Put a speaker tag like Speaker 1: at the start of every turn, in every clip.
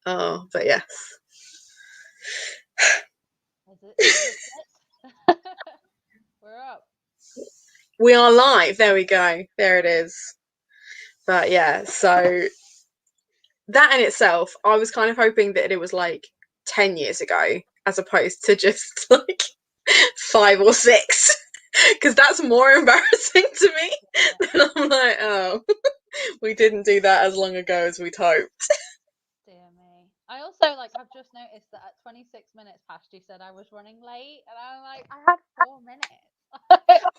Speaker 1: Oh, but yes.
Speaker 2: Is it? We're up.
Speaker 1: We are live. There we go. There it is. But yeah, so that in itself, I was kind of hoping that it was like 10 years ago, as opposed to just like 5 or 6, because that's more embarrassing to me. And I'm like, oh, we didn't do that as long ago as we'd hoped.
Speaker 2: Dear me. I also I've just noticed that at 26 minutes past you said I was running late, and I'm like, I had 4 minutes.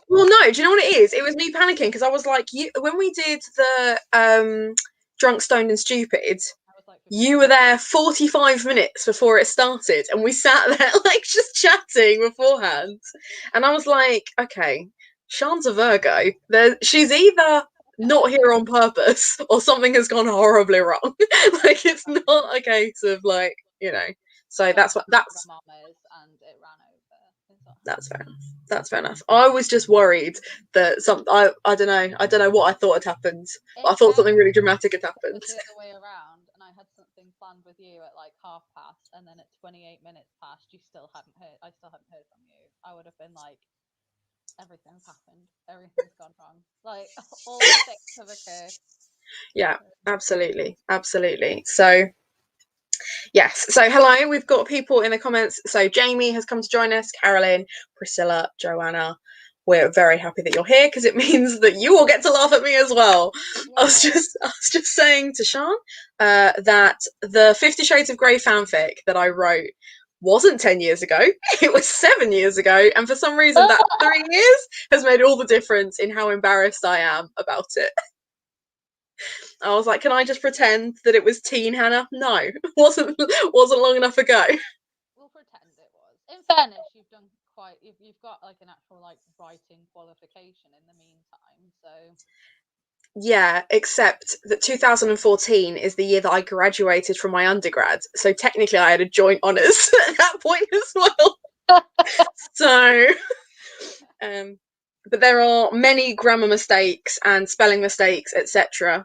Speaker 1: Well, no, do you know what it is? It was me panicking because I was like, when we did the drunk, stoned, and stupid, you were there 45 minutes before it started, and we sat there like just chatting beforehand. And I was like, okay, Sian's a Virgo. She's either not here on purpose or something has gone horribly wrong. Like, it's not a case of like, So that's what that's.
Speaker 2: And it ran over.
Speaker 1: That's fair enough. That's fair enough. I was just worried that I don't know what I thought had happened. But I thought something really dramatic had happened.
Speaker 2: The other way around, and I had something planned with you at like past, and then at 28 minutes past, I still hadn't heard from you. I would have been like, everything's happened. Everything's gone wrong. Like, all the things have occurred.
Speaker 1: Yeah, absolutely. Absolutely. So yes. So hello, we've got people in the comments. So Jamie has come to join us, Carolyn, Priscilla, Joanna. We're very happy that you're here because it means that you all get to laugh at me as well. I was just saying to Sian that the 50 Shades of Grey fanfic that I wrote wasn't 10 years ago. It was 7 years ago, and for some reason that 3 years has made all the difference in how embarrassed I am about it. I was like, can I just pretend that it was teen Hannah? No, it wasn't long enough ago.
Speaker 2: We'll pretend it was. In fairness, you've got like an actual like writing qualification in the meantime, so.
Speaker 1: Yeah, except that 2014 is the year that I graduated from my undergrad, so technically I had a joint honours at that point as well. So, but there are many grammar mistakes and spelling mistakes, etc.,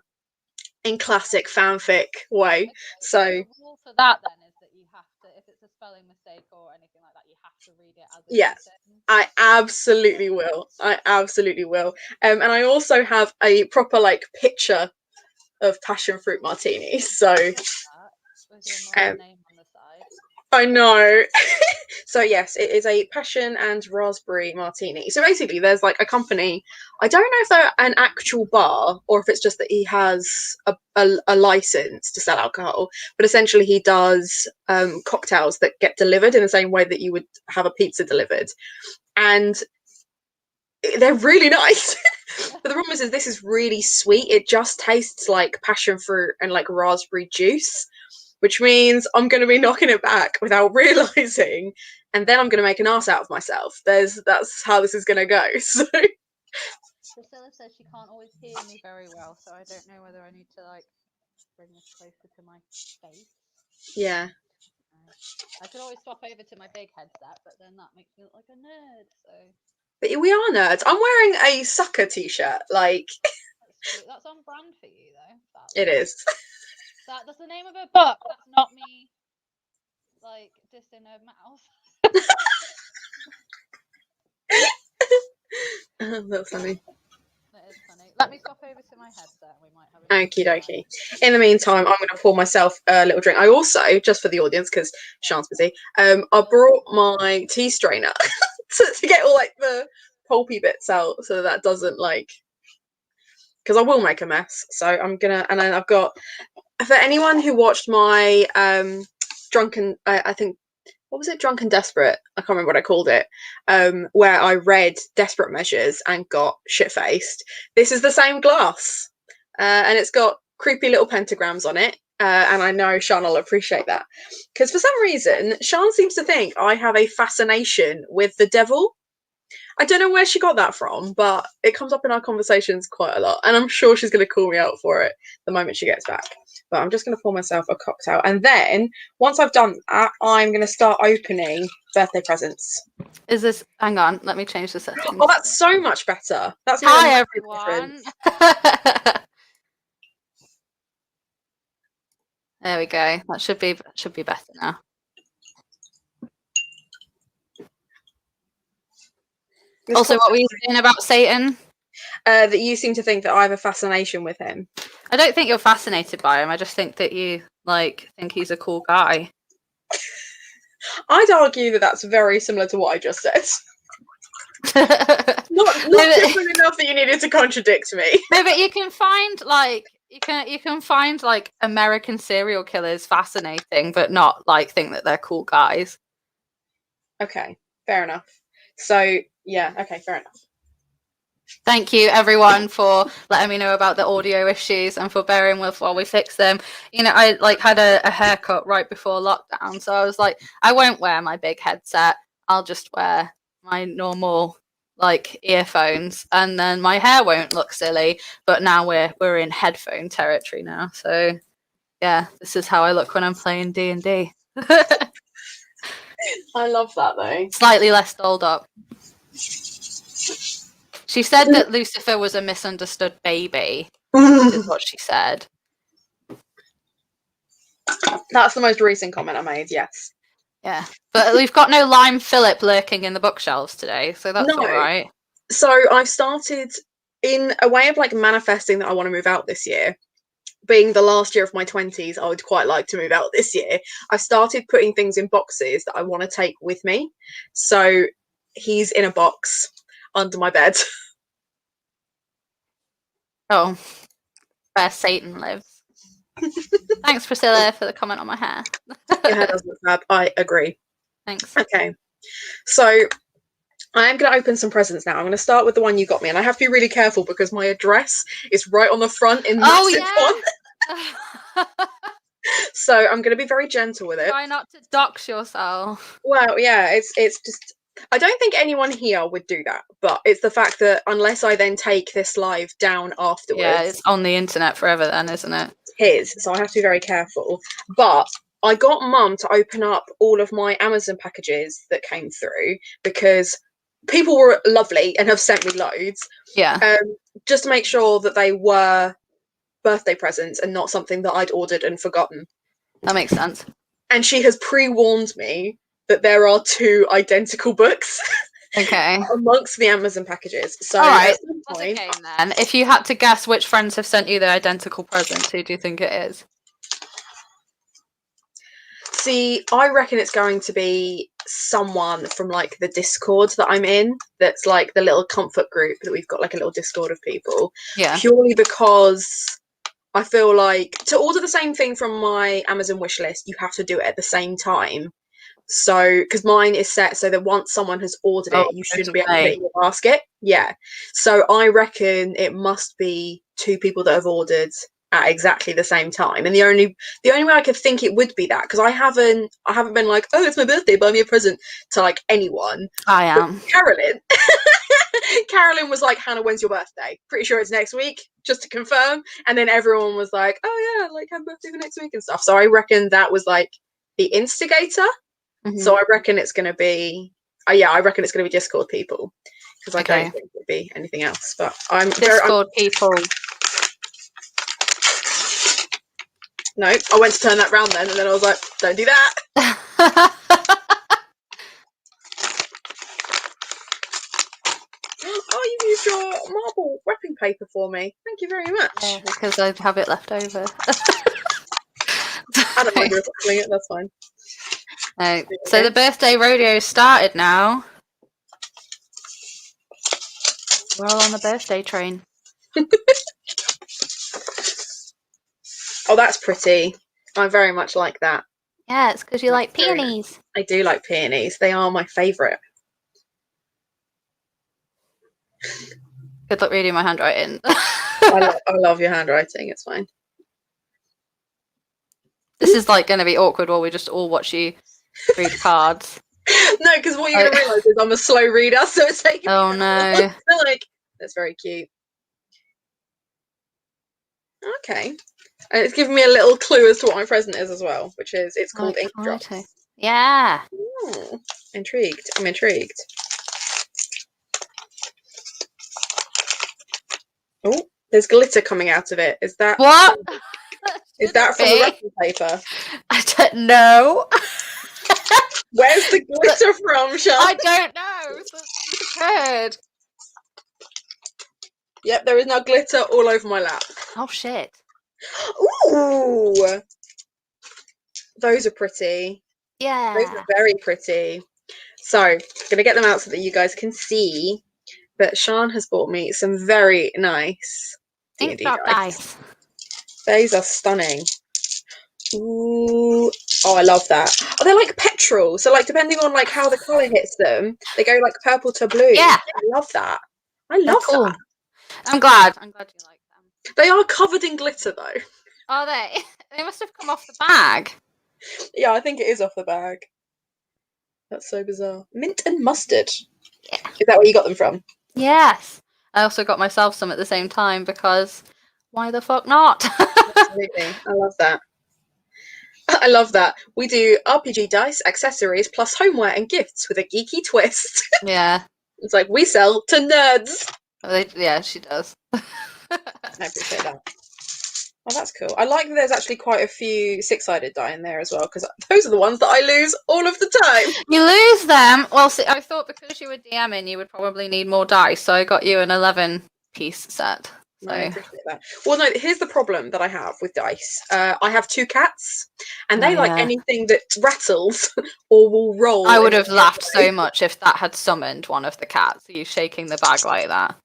Speaker 1: in classic fanfic way. So
Speaker 2: the rule for that then is that you have to, if it's a spelling mistake or anything like that, you have to read it as it is.
Speaker 1: I absolutely will. And I also have a proper like picture of passion fruit martini. So
Speaker 2: with your mum's name on the side.
Speaker 1: I know. So yes, it is a passion and raspberry martini. So basically there's like a company, I don't know if they're an actual bar or if it's just that he has a license to sell alcohol, but essentially he does cocktails that get delivered in the same way that you would have a pizza delivered, and they're really nice. But the problem is this is really sweet. It just tastes like passion fruit and like raspberry juice, which means I'm going to be knocking it back without realising, and then I'm going to make an ass out of myself. That's how this is going to go. So
Speaker 2: Priscilla says she can't always hear me very well, so I don't know whether I need to like bring this closer to my face.
Speaker 1: Yeah.
Speaker 2: I could always swap over to my big headset, but then that makes me look like a nerd, so.
Speaker 1: But we are nerds. I'm wearing a sucker t-shirt, like.
Speaker 2: That's on brand for you, though.
Speaker 1: It is.
Speaker 2: That's the name of a book. That's not me, like, dissing a mouse.
Speaker 1: That's funny.
Speaker 2: That is funny. Let me swap over to my headset. We might have a
Speaker 1: Okie dokie. In the meantime, I'm going to pour myself a little drink. I also, just for the audience, because Sian's busy, I brought my tea strainer to get all like the pulpy bits out, so that doesn't like, because I will make a mess. So I'm gonna, and then I've got, for anyone who watched my drunken, I think, what was it, Drunken Desperate, I can't remember what I called it, where I read Desperate Measures and got shit-faced. This is the same glass, and it's got creepy little pentagrams on it, and I know Sian will appreciate that, because for some reason Sian seems to think I have a fascination with the devil. I don't know where she got that from, but it comes up in our conversations quite a lot, and I'm sure she's going to call me out for it the moment she gets back. But I'm just going to pour myself a cocktail, and then once I've done that, I'm going to start opening birthday presents.
Speaker 2: Is this? Hang on, let me change the settings.
Speaker 1: Oh, that's so much better. That's
Speaker 2: hi everyone. There we go. That should be better now. Also, what were you saying about Satan?
Speaker 1: That you seem to think that I have a fascination with him.
Speaker 2: I don't think you're fascinated by him. I just think that you think he's a cool guy.
Speaker 1: I'd argue that that's very similar to what I just said. not different enough that you needed to contradict me.
Speaker 2: No, but you can find you can find American serial killers fascinating, but not think that they're cool guys.
Speaker 1: Okay, fair enough. So yeah, okay, fair enough.
Speaker 2: Thank you, everyone, for letting me know about the audio issues and for bearing with while we fix them. I had a haircut right before lockdown, so I was like, I won't wear my big headset. I'll just wear my normal earphones, and then my hair won't look silly. But now we're in headphone territory now, so yeah, this is how I look when I'm playing D&D.
Speaker 1: I love that though.
Speaker 2: Slightly less dolled up. She said that Lucifer was a misunderstood baby. Is what she said.
Speaker 1: That's the most recent comment I made, yes.
Speaker 2: Yeah. But we've got no Lime Philip lurking in the bookshelves today, so that's all right.
Speaker 1: So I've started, in a way of manifesting that I want to move out this year. Being the last year of my 20s, I would quite like to move out this year. I've started putting things in boxes that I want to take with me. So he's in a box under my bed.
Speaker 2: Oh, where Satan lives. Thanks, Priscilla, for the comment on my hair.
Speaker 1: Your hair does look fab. I agree.
Speaker 2: Thanks.
Speaker 1: Okay. So I am going to open some presents now. I'm going to start with the one you got me. And I have to be really careful because my address is right on the front in massive font. So I'm going to be very gentle with it.
Speaker 2: Try not to dox yourself.
Speaker 1: Well, yeah, it's just... I don't think anyone here would do that, but it's the fact that unless I then take this live down afterwards...
Speaker 2: Yeah, it's on the internet forever then, isn't it?
Speaker 1: So I have to be very careful. But I got Mum to open up all of my Amazon packages that came through because people were lovely and have sent me loads.
Speaker 2: Yeah.
Speaker 1: Just to make sure that they were birthday presents and not something that I'd ordered and forgotten.
Speaker 2: That makes sense.
Speaker 1: And she has pre-warned me that there are 2 identical books.
Speaker 2: Okay.
Speaker 1: Amongst the Amazon packages. So
Speaker 2: all right, that's okay then. If you had to guess which friends have sent you the identical presents, who do you think it is?
Speaker 1: See, I reckon it's going to be someone from the Discord that I'm in. That's the little comfort group that we've got, a little Discord of people.
Speaker 2: Yeah.
Speaker 1: Purely because I feel like to order the same thing from my Amazon wish list, you have to do it at the same time. So, because mine is set so that once someone has ordered it, you shouldn't be able to put it in your basket. Yeah. So I reckon it must be 2 people that have ordered at exactly the same time. And the only way I could think it would be that, because I haven't been like, oh, it's my birthday, buy me a present to anyone.
Speaker 2: I am.
Speaker 1: Carolyn was like, Hannah, when's your birthday? Pretty sure it's next week, just to confirm. And then everyone was like, oh yeah, have birthday for next week and stuff. So I reckon that was the instigator. Mm-hmm. So I reckon it's going to be, I reckon it's going to be Discord people, because I don't think it'd be anything else. But I'm
Speaker 2: Discord people.
Speaker 1: No, I went to turn that round then, and then I was like, don't do that. Oh, you used your marble wrapping paper for me. Thank you very much.
Speaker 2: Yeah, because I have it left over.
Speaker 1: I don't mind recycling it, that's fine.
Speaker 2: So the birthday rodeo started now. We're all on the birthday train.
Speaker 1: Oh, that's pretty. I very much like that.
Speaker 2: Yeah, it's because you like peonies.
Speaker 1: I do like peonies. They are my favourite.
Speaker 2: Good luck reading my handwriting.
Speaker 1: I love your handwriting. It's fine.
Speaker 2: This is going to be awkward while we just all watch you read cards.
Speaker 1: No, because what you're going to realise is I'm a slow reader, so it's taking me
Speaker 2: no.
Speaker 1: That's very cute. Okay. And it's giving me a little clue as to what my present is as well, which is it's called Ink Drops.
Speaker 2: Yeah.
Speaker 1: Ooh, intrigued. I'm intrigued. Oh, there's glitter coming out of it. Is that
Speaker 2: what?
Speaker 1: Is that from the wrapping paper?
Speaker 3: I don't know.
Speaker 1: Where's the glitter from, Sean?
Speaker 3: I don't know. Something's occurred.
Speaker 1: Yep, there is now glitter all over my lap.
Speaker 3: Oh shit.
Speaker 1: Ooh! Those are pretty.
Speaker 3: Yeah.
Speaker 1: Those are very pretty. So, I'm going to get them out so that you guys can see. But Sian has bought me some very nice
Speaker 3: Ink
Speaker 1: D&D
Speaker 3: drop
Speaker 1: dice.
Speaker 3: dice.
Speaker 1: Those are stunning. Ooh. Oh, I love that. Oh, they're like petrol. So, like, depending on like how the colour hits them, they go like purple to blue.
Speaker 3: Yeah.
Speaker 1: I love that. I love
Speaker 3: cool.
Speaker 1: that.
Speaker 3: I'm glad you like them.
Speaker 1: They are covered in glitter, though.
Speaker 3: Are they? They must have come off the bag.
Speaker 1: Yeah, I think it is off the bag. That's so bizarre. Mint and mustard.
Speaker 3: Yeah.
Speaker 1: Is that where you got them from?
Speaker 3: Yes. I also got myself some at the same time because why the fuck not?
Speaker 1: Absolutely. I love that. I love that. We do RPG dice, accessories, plus homeware and gifts with a geeky twist.
Speaker 3: Yeah.
Speaker 1: It's like we sell to nerds.
Speaker 3: Yeah, she does.
Speaker 1: I appreciate that. Oh, that's cool. I like that there's actually quite a few six-sided die in there as well, because those are the ones that I lose all of the time.
Speaker 3: You lose them. Well, see, I thought because you were DMing, you would probably need more dice, so I got you an 11-piece set. So.
Speaker 1: I appreciate that. Well, no, here's the problem that I have with dice. I have 2 cats, and they like anything that rattles or will roll.
Speaker 3: I would have laughed so much if that had summoned one of the cats. Are you shaking the bag like that?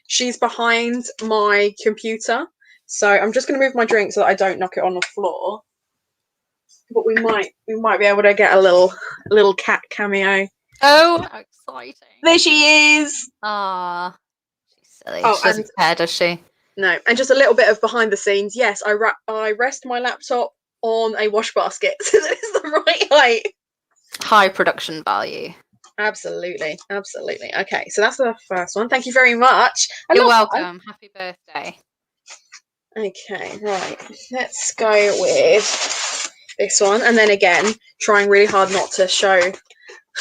Speaker 1: She's behind my computer, so I'm just going to move my drink so that I don't knock it on the floor. But we might be able to get a little cat cameo.
Speaker 3: Oh, how exciting!
Speaker 1: There she is.
Speaker 3: Ah, she's silly.
Speaker 1: Oh,
Speaker 3: she doesn't care, does she?
Speaker 1: No, and just a little bit of behind the scenes. Yes, I rest my laptop on a wash basket, so that it's the right height.
Speaker 3: High production value.
Speaker 1: Absolutely. Okay, so that's the first one. Thank you very much.
Speaker 3: You're welcome. Happy birthday.
Speaker 1: Okay, right. Let's go with this one, and then again, trying really hard not to show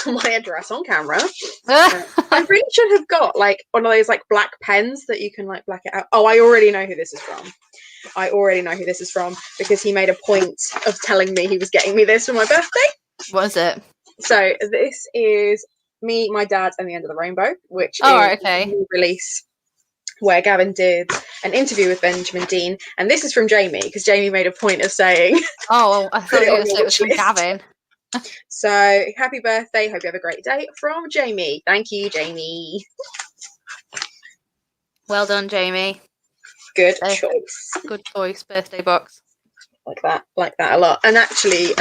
Speaker 1: my address on camera. I really should have got like one of those like black pens that you can like black it out. Oh, I already know who this is from. Because he made a point of telling me he was getting me this for my birthday.
Speaker 3: What is it?
Speaker 1: So this is Me, My Dad, and the End of the Rainbow, which is a new release where Gavin did an interview with Benjamin Dean, and this is from Jamie because Jamie made a point of saying.
Speaker 3: Oh, I thought it was from Gavin.
Speaker 1: So happy birthday! Hope you have a great day from Jamie. Thank you, Jamie.
Speaker 3: Well done, Jamie.
Speaker 1: Good choice.
Speaker 3: Good choice. Birthday box.
Speaker 1: Like that a lot. And actually,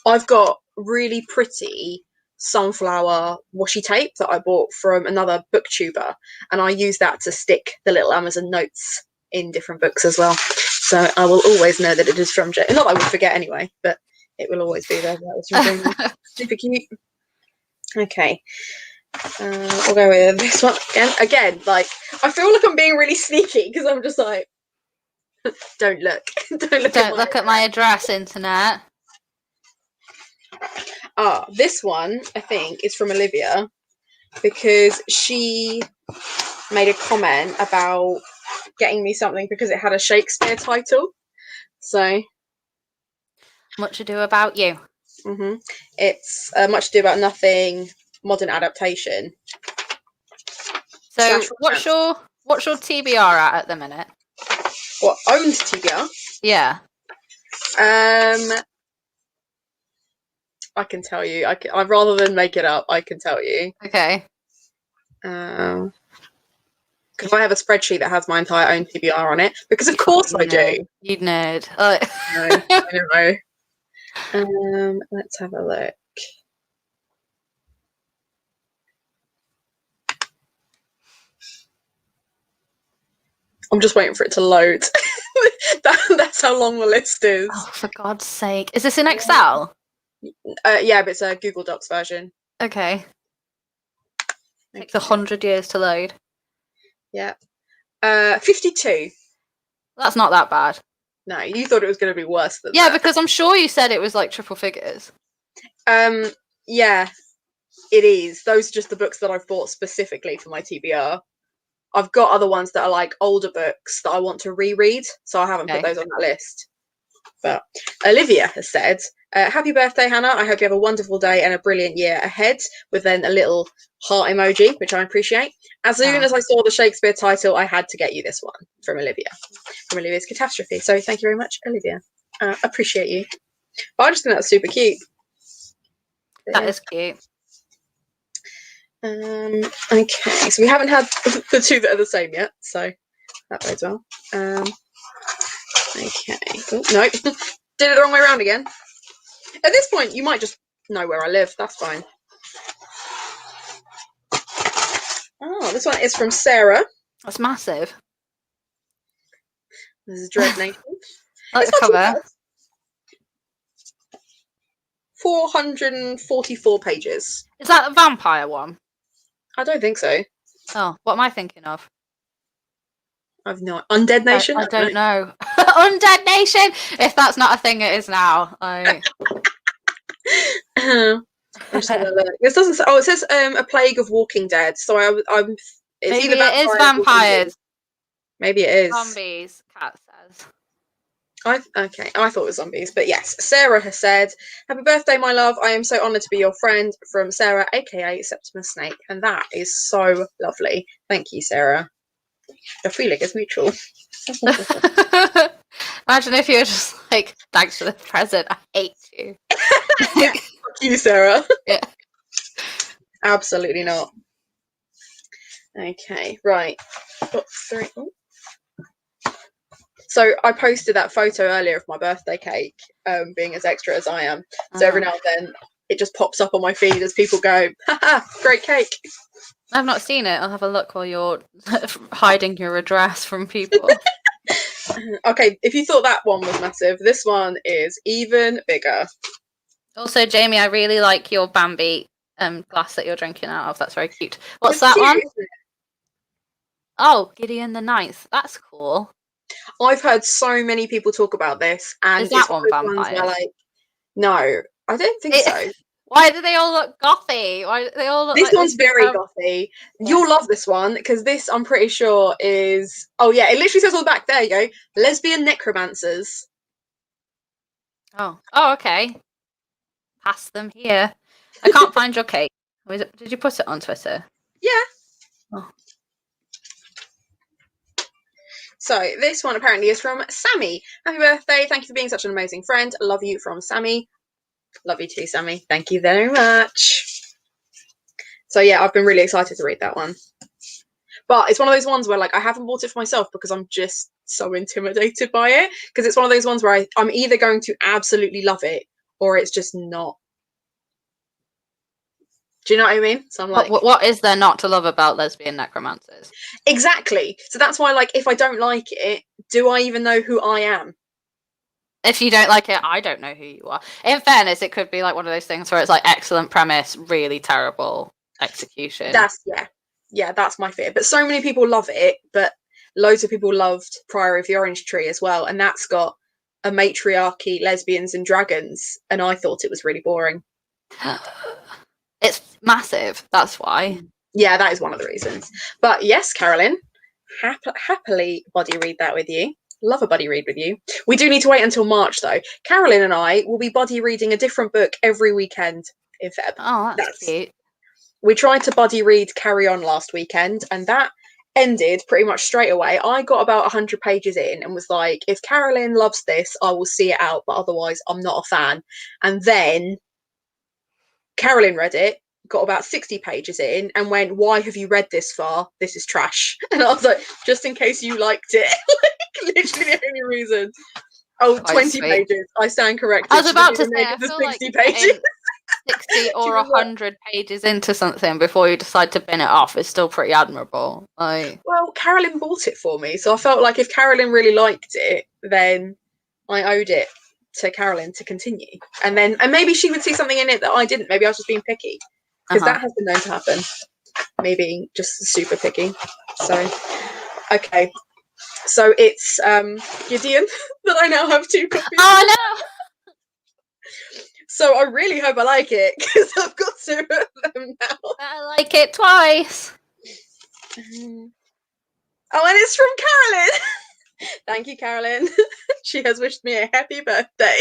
Speaker 1: I've got really pretty sunflower washi tape that I bought from another booktuber, and I use that to stick the little Amazon notes in different books as well. So I will always know that it is from Jamie. Not that I would forget anyway, but it will always be there. That was from Jamie. Super cute. Okay. We'll go with this one again. Like, I feel like I'm being really sneaky because I'm just like, don't look at
Speaker 3: my address, internet.
Speaker 1: This one I think is from Olivia because she made a comment about getting me something because it had a Shakespeare title. So
Speaker 3: Much Ado About You.
Speaker 1: It's Much Ado About Nothing modern adaptation.
Speaker 3: So what's your TBR at the minute?
Speaker 1: What, owned TBR?
Speaker 3: Yeah.
Speaker 1: I can tell you. I'd rather than make it up. I can tell you.
Speaker 3: Okay.
Speaker 1: Because I have a spreadsheet that has my entire own TBR on it. Because of course I do.
Speaker 3: You nerd.
Speaker 1: I know. Let's have a look. I'm just waiting for it to load. That's how long the list is.
Speaker 3: Oh, for God's sake. Is this in Excel?
Speaker 1: Yeah, but it's a Google Docs version.
Speaker 3: Okay. Takes 100 years to load.
Speaker 1: Yeah. 52.
Speaker 3: That's not that bad.
Speaker 1: No, you thought it was going to be worse than that.
Speaker 3: Yeah, because I'm sure you said it was like triple figures.
Speaker 1: Yeah, it is. Those are just the books that I've bought specifically for my TBR. I've got other ones that are like older books that I want to reread, so I haven't put those on that list. But Olivia has said, happy birthday, Hannah. I hope you have a wonderful day and a brilliant year ahead, with then a little heart emoji, which I appreciate. As soon as I saw the Shakespeare title, I had to get you this one from Olivia, from Olivia's Catastrophe. So thank you very much, Olivia. Appreciate you. But I just think that's super cute.
Speaker 3: That is cute.
Speaker 1: Okay, so we haven't had the two that are the same yet, so that bodes well. Okay. Oh, no. Did it the wrong way around again. At this point, you might just know where I live. That's fine. Oh, this one is from Sarah.
Speaker 3: That's massive.
Speaker 1: This is Dread Nation.
Speaker 3: Like the cover.
Speaker 1: 444 pages.
Speaker 3: Is that a vampire one?
Speaker 1: I don't think so.
Speaker 3: Oh, what am I thinking of?
Speaker 1: I've not. Undead Nation?
Speaker 3: I don't know. Undead Nation! If that's not a thing, it is now.
Speaker 1: I'm just having a look. This doesn't say, it says a plague of Walking Dead. So I'm it's
Speaker 3: maybe
Speaker 1: either
Speaker 3: it is vampires.
Speaker 1: Maybe it is.
Speaker 3: Zombies, Cat says.
Speaker 1: Okay, I thought it was zombies, but yes. Sarah has said, happy birthday, my love. I am so honoured to be your friend, from Sarah, aka Septimus Snake. And that is so lovely. Thank you, Sarah. The feeling is mutual.
Speaker 3: Imagine if you were just like, thanks for the present, I hate you.
Speaker 1: Fuck you, Sarah.
Speaker 3: Yeah.
Speaker 1: Absolutely not. Okay, right. Got three. Oh. So I posted that photo earlier of my birthday cake, being as extra as I am. So every now and then it just pops up on my feed as people go, haha, great cake.
Speaker 3: I've not seen it. I'll have a look while you're hiding your address from people.
Speaker 1: Okay, if you thought that one was massive, this one is even bigger.
Speaker 3: Also, Jamie, I really like your Bambi glass that you're drinking out of. That's very cute. What's that
Speaker 1: cute,
Speaker 3: one?
Speaker 1: isn't it?
Speaker 3: Oh, Gideon the Ninth. That's cool.
Speaker 1: I've heard so many people talk about this, and
Speaker 3: is that
Speaker 1: it's
Speaker 3: one vampires?
Speaker 1: Where, like, no, I don't think so.
Speaker 3: Why do they all look gothy? Why do they all look?
Speaker 1: This
Speaker 3: like
Speaker 1: one's very gothy. You'll love this one because this, I'm pretty sure, is. Oh yeah, it literally says on the back. There you go. Lesbian necromancers.
Speaker 3: Oh, okay. Pass them here. I can't find your cake. Did you put it on Twitter?
Speaker 1: Yeah.
Speaker 3: Oh.
Speaker 1: So this one apparently is from Sammy. Happy birthday. Thank you for being such an amazing friend. Love you, from Sammy. Love you too, Sammy. Thank you very much. So yeah, I've been really excited to read that one. But it's one of those ones where, like, I haven't bought it for myself because I'm just so intimidated by it. Because it's one of those ones where I'm either going to absolutely love it or it's just not. Do you know what I mean? So I'm like,
Speaker 3: what is there not to love about lesbian necromancers?
Speaker 1: Exactly. So that's why, like, if I don't like it, do I even know who I am?
Speaker 3: If you don't like it, I don't know who you are. In fairness, it could be like one of those things where it's like excellent premise, really terrible execution.
Speaker 1: That's that's my fear. But so many people love it, but loads of people loved Priory of the Orange Tree as well, and that's got a matriarchy, lesbians and dragons, and I thought it was really boring.
Speaker 3: It's massive, that's why.
Speaker 1: Yeah, that is one of the reasons. But yes, Carolyn, happily buddy read that with you. Love a buddy read with you. We do need to wait until March, though. Carolyn and I will be buddy reading a different book every weekend in Feb.
Speaker 3: Oh, that's cute.
Speaker 1: We tried to buddy read Carry On last weekend, and that ended pretty much straight away. I got about 100 pages in and was like, if Carolyn loves this, I will see it out, but otherwise I'm not a fan. And then Carolyn read it, got about 60 pages in, and went, why have you read this far? This is trash. And I was like, just in case you liked it. Like, literally the only reason. Oh, 20
Speaker 3: sweet.
Speaker 1: Pages. I stand corrected.
Speaker 3: I was about to say, I
Speaker 1: the
Speaker 3: feel
Speaker 1: 60
Speaker 3: like
Speaker 1: pages.
Speaker 3: 60 or 100 pages into something before you decide to bin it off is still pretty admirable.
Speaker 1: Well, Carolyn bought it for me, so I felt like if Carolyn really liked it, then I owed it to Carolyn to continue. And maybe she would see something in it that I didn't. Maybe I was just being picky, because that has been known to happen. Me being just super picky. So, okay. So it's Gideon that I now have 2 copies.
Speaker 3: Oh no!
Speaker 1: So I really hope I like it, because I've got 2 of them now.
Speaker 3: I like it twice.
Speaker 1: Oh, and it's from Carolyn. Thank you, Carolyn. She has wished me a happy birthday.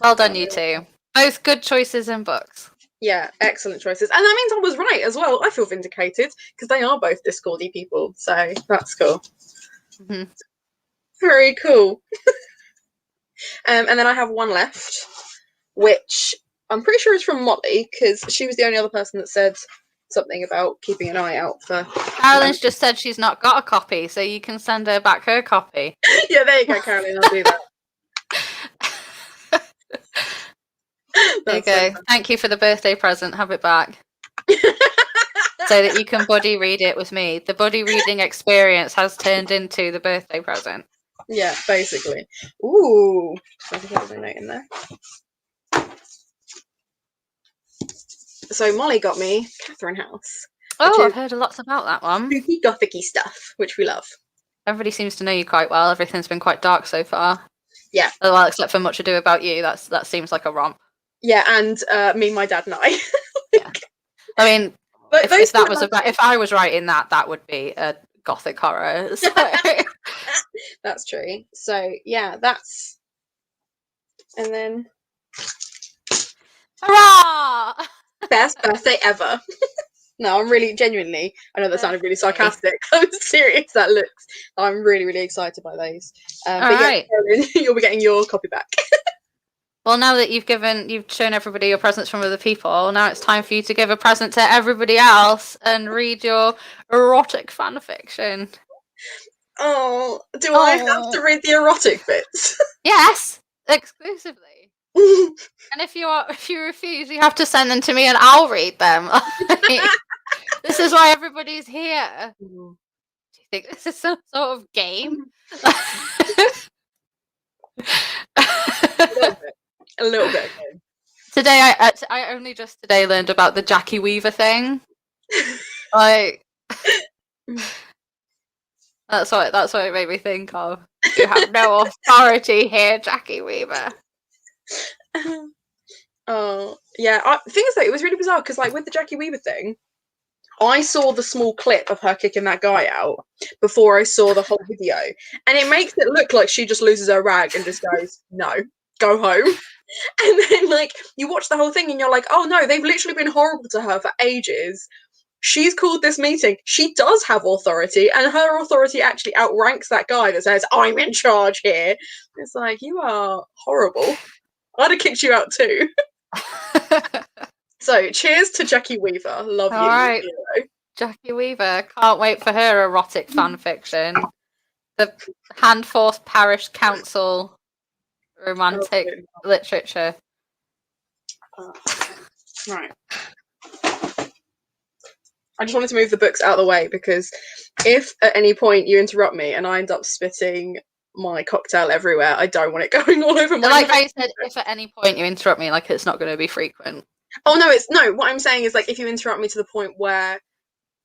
Speaker 3: Well done, you two. Both good choices in books.
Speaker 1: Yeah, excellent choices. And that means I was right as well. I feel vindicated because they are both Discordy people. So that's cool.
Speaker 3: Mm-hmm.
Speaker 1: Very cool. And then I have one left, which I'm pretty sure is from Molly because she was the only other person that said something about keeping an eye out for.
Speaker 3: Carolyn's just said she's not got a copy, so you can send her back her copy.
Speaker 1: Yeah, there you go, Caroline. I'll do that.
Speaker 3: There you go. Thank you for the birthday present. Have it back. So that you can buddy read it with me. The buddy reading experience has turned into the birthday present.
Speaker 1: Yeah, basically. Ooh. I think there's a note in there. So Molly got me Catherine House.
Speaker 3: Oh, I've heard lots about that one.
Speaker 1: Spooky, gothic-y stuff, which we love.
Speaker 3: Everybody seems to know you quite well. Everything's been quite dark so far.
Speaker 1: Yeah.
Speaker 3: Well, except for Much Ado About You. That seems like a romp.
Speaker 1: Yeah, and Me, My Dad and I.
Speaker 3: Yeah. I mean, if I was writing that, that would be a gothic horror. So.
Speaker 1: That's true. So yeah, that's. And then.
Speaker 3: Hurrah!
Speaker 1: Best birthday ever. No, I'm really genuinely. I know that sounded really sarcastic. I'm serious. That looks. I'm really, really excited by those. But
Speaker 3: right.
Speaker 1: Yeah, Caroline, you'll be getting your copy back.
Speaker 3: Well, now that you've shown everybody your presents from other people, now it's time for you to give a present to everybody else and read your erotic fan fiction.
Speaker 1: Oh, do I have to read the erotic bits?
Speaker 3: Yes, exclusively. And if you refuse, you have to send them to me and I'll read them. This is why everybody's here. Do you think this is some sort of game?
Speaker 1: A little bit.
Speaker 3: Today, I only just today learned about the Jackie Weaver thing. Like, that's what it made me think of. You have no authority here, Jackie Weaver.
Speaker 1: Oh yeah. The thing is though, it was really bizarre because like with the Jackie Weaver thing, I saw the small clip of her kicking that guy out before I saw the whole video, and it makes it look like she just loses her rag and just goes, "No, go home." And then like you watch the whole thing and you're like, "Oh no, they've literally been horrible to her for ages. She's called this meeting. She does have authority, and her authority actually outranks that guy that says, I'm in charge here." It's like, you are horrible. I'd have kicked you out too. So, cheers to Jackie Weaver. Love you.
Speaker 3: All right. Jackie Weaver. Can't wait for her erotic fan fiction. The Handforth Parish Council romantic literature.
Speaker 1: Right. I just wanted to move the books out of the way because if at any point you interrupt me and I end up spitting my cocktail everywhere, I don't want it going all over my
Speaker 3: Like I said, if at any point you interrupt me, like it's not going to be frequent.
Speaker 1: Oh no, what I'm saying is like if you interrupt me to the point where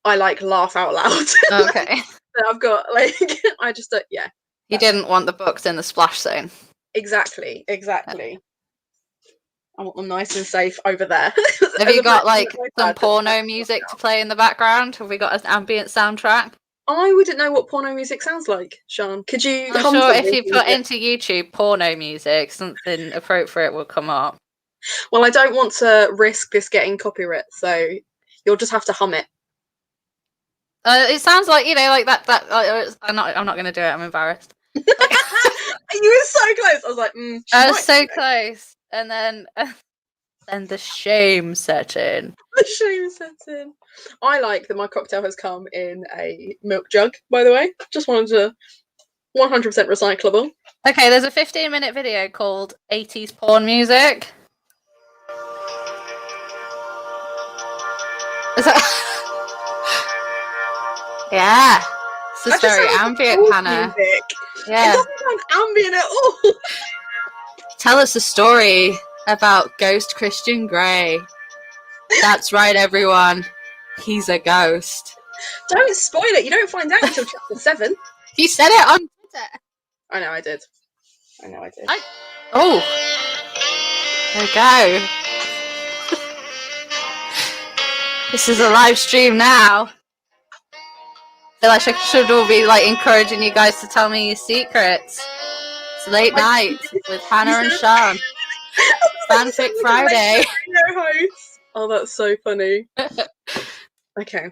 Speaker 1: I like laugh out loud.
Speaker 3: Okay.
Speaker 1: Then I've got like I just yeah.
Speaker 3: You didn't want the books in the splash zone.
Speaker 1: Exactly. I want them nice and safe over there.
Speaker 3: Have you got like some porno music to play in the background? Have we got an ambient soundtrack?
Speaker 1: I wouldn't know what porno music sounds like, Sian. Could you?
Speaker 3: I'm sure if you put into YouTube porno music, something appropriate will come up.
Speaker 1: Well, I don't want to risk this getting copyright, so you'll just have to hum it.
Speaker 3: It sounds like like that. I'm not going to do it. I'm embarrassed.
Speaker 1: You were so close. I was like,
Speaker 3: I was so close, and then the shame set in.
Speaker 1: The shame set in. I like that my cocktail has come in a milk jug. By the way, just wanted to 100% recyclable.
Speaker 3: Okay, there's a 15-minute video called 80s porn music. Is that? Yeah. This is very ambient, Hannah.
Speaker 1: Music.
Speaker 3: Yeah.
Speaker 1: It doesn't sound ambient at all.
Speaker 3: Tell us a story about Ghost Christian Grey. That's right, everyone. He's a ghost.
Speaker 1: Don't spoil it. You don't find out until chapter 7.
Speaker 3: You said it on Twitter.
Speaker 1: I know I did.
Speaker 3: Oh. There we go. This is a live stream now. feel like I should all be like encouraging you guys to tell me your secrets. It's late nights with Hannah and Sean. Fanfic Friday.
Speaker 1: Host. Oh, that's so funny. Okay.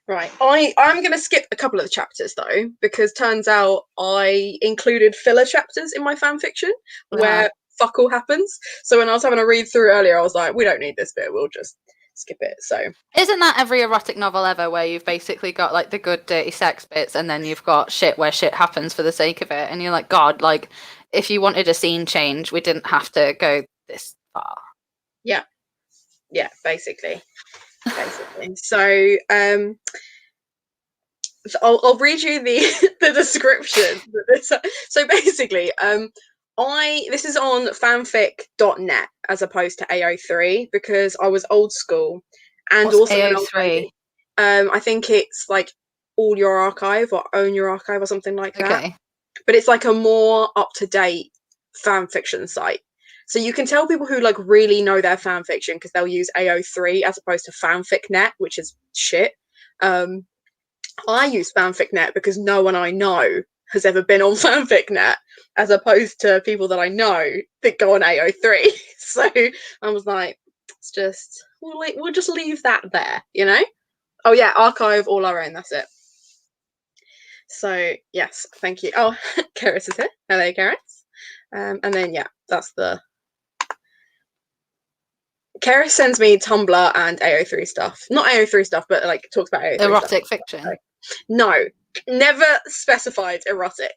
Speaker 1: Right. I'm going to skip a couple of the chapters though, because turns out I included filler chapters in my fan fiction where fuck all happens. So when I was having a read through earlier, I was like, we don't need this bit. We'll just skip it. So
Speaker 3: isn't that every erotic novel ever, where you've basically got like the good dirty sex bits, and then you've got shit where shit happens for the sake of it, and you're like, God, like if you wanted a scene change, we didn't have to go this far. Yeah,
Speaker 1: basically. So I'll read you the description. So basically, this is on fanfic.net as opposed to AO3 because I was old school, and
Speaker 3: what's
Speaker 1: also
Speaker 3: AO3?
Speaker 1: I think it's like All Your Archive or Own Your Archive or something like that.
Speaker 3: Okay.
Speaker 1: But it's like a more up-to-date fan fiction site. So you can tell people who like really know their fan fiction because they'll use AO3 as opposed to fanfic.net, which is shit. I use fanfic.net because no one I know has ever been on fanfic.net, as opposed to people that I know that go on AO3. So I was like, we'll just leave that there, you know? Oh yeah, archive all our own, that's it. So yes, thank you. Oh, Keris is here. Hello, Keris. And then yeah, that's the Keris sends me Tumblr and AO3 stuff. Not AO3 stuff, but like talks about AO3
Speaker 3: erotic
Speaker 1: stuff.
Speaker 3: fiction.
Speaker 1: No, never specified erotic.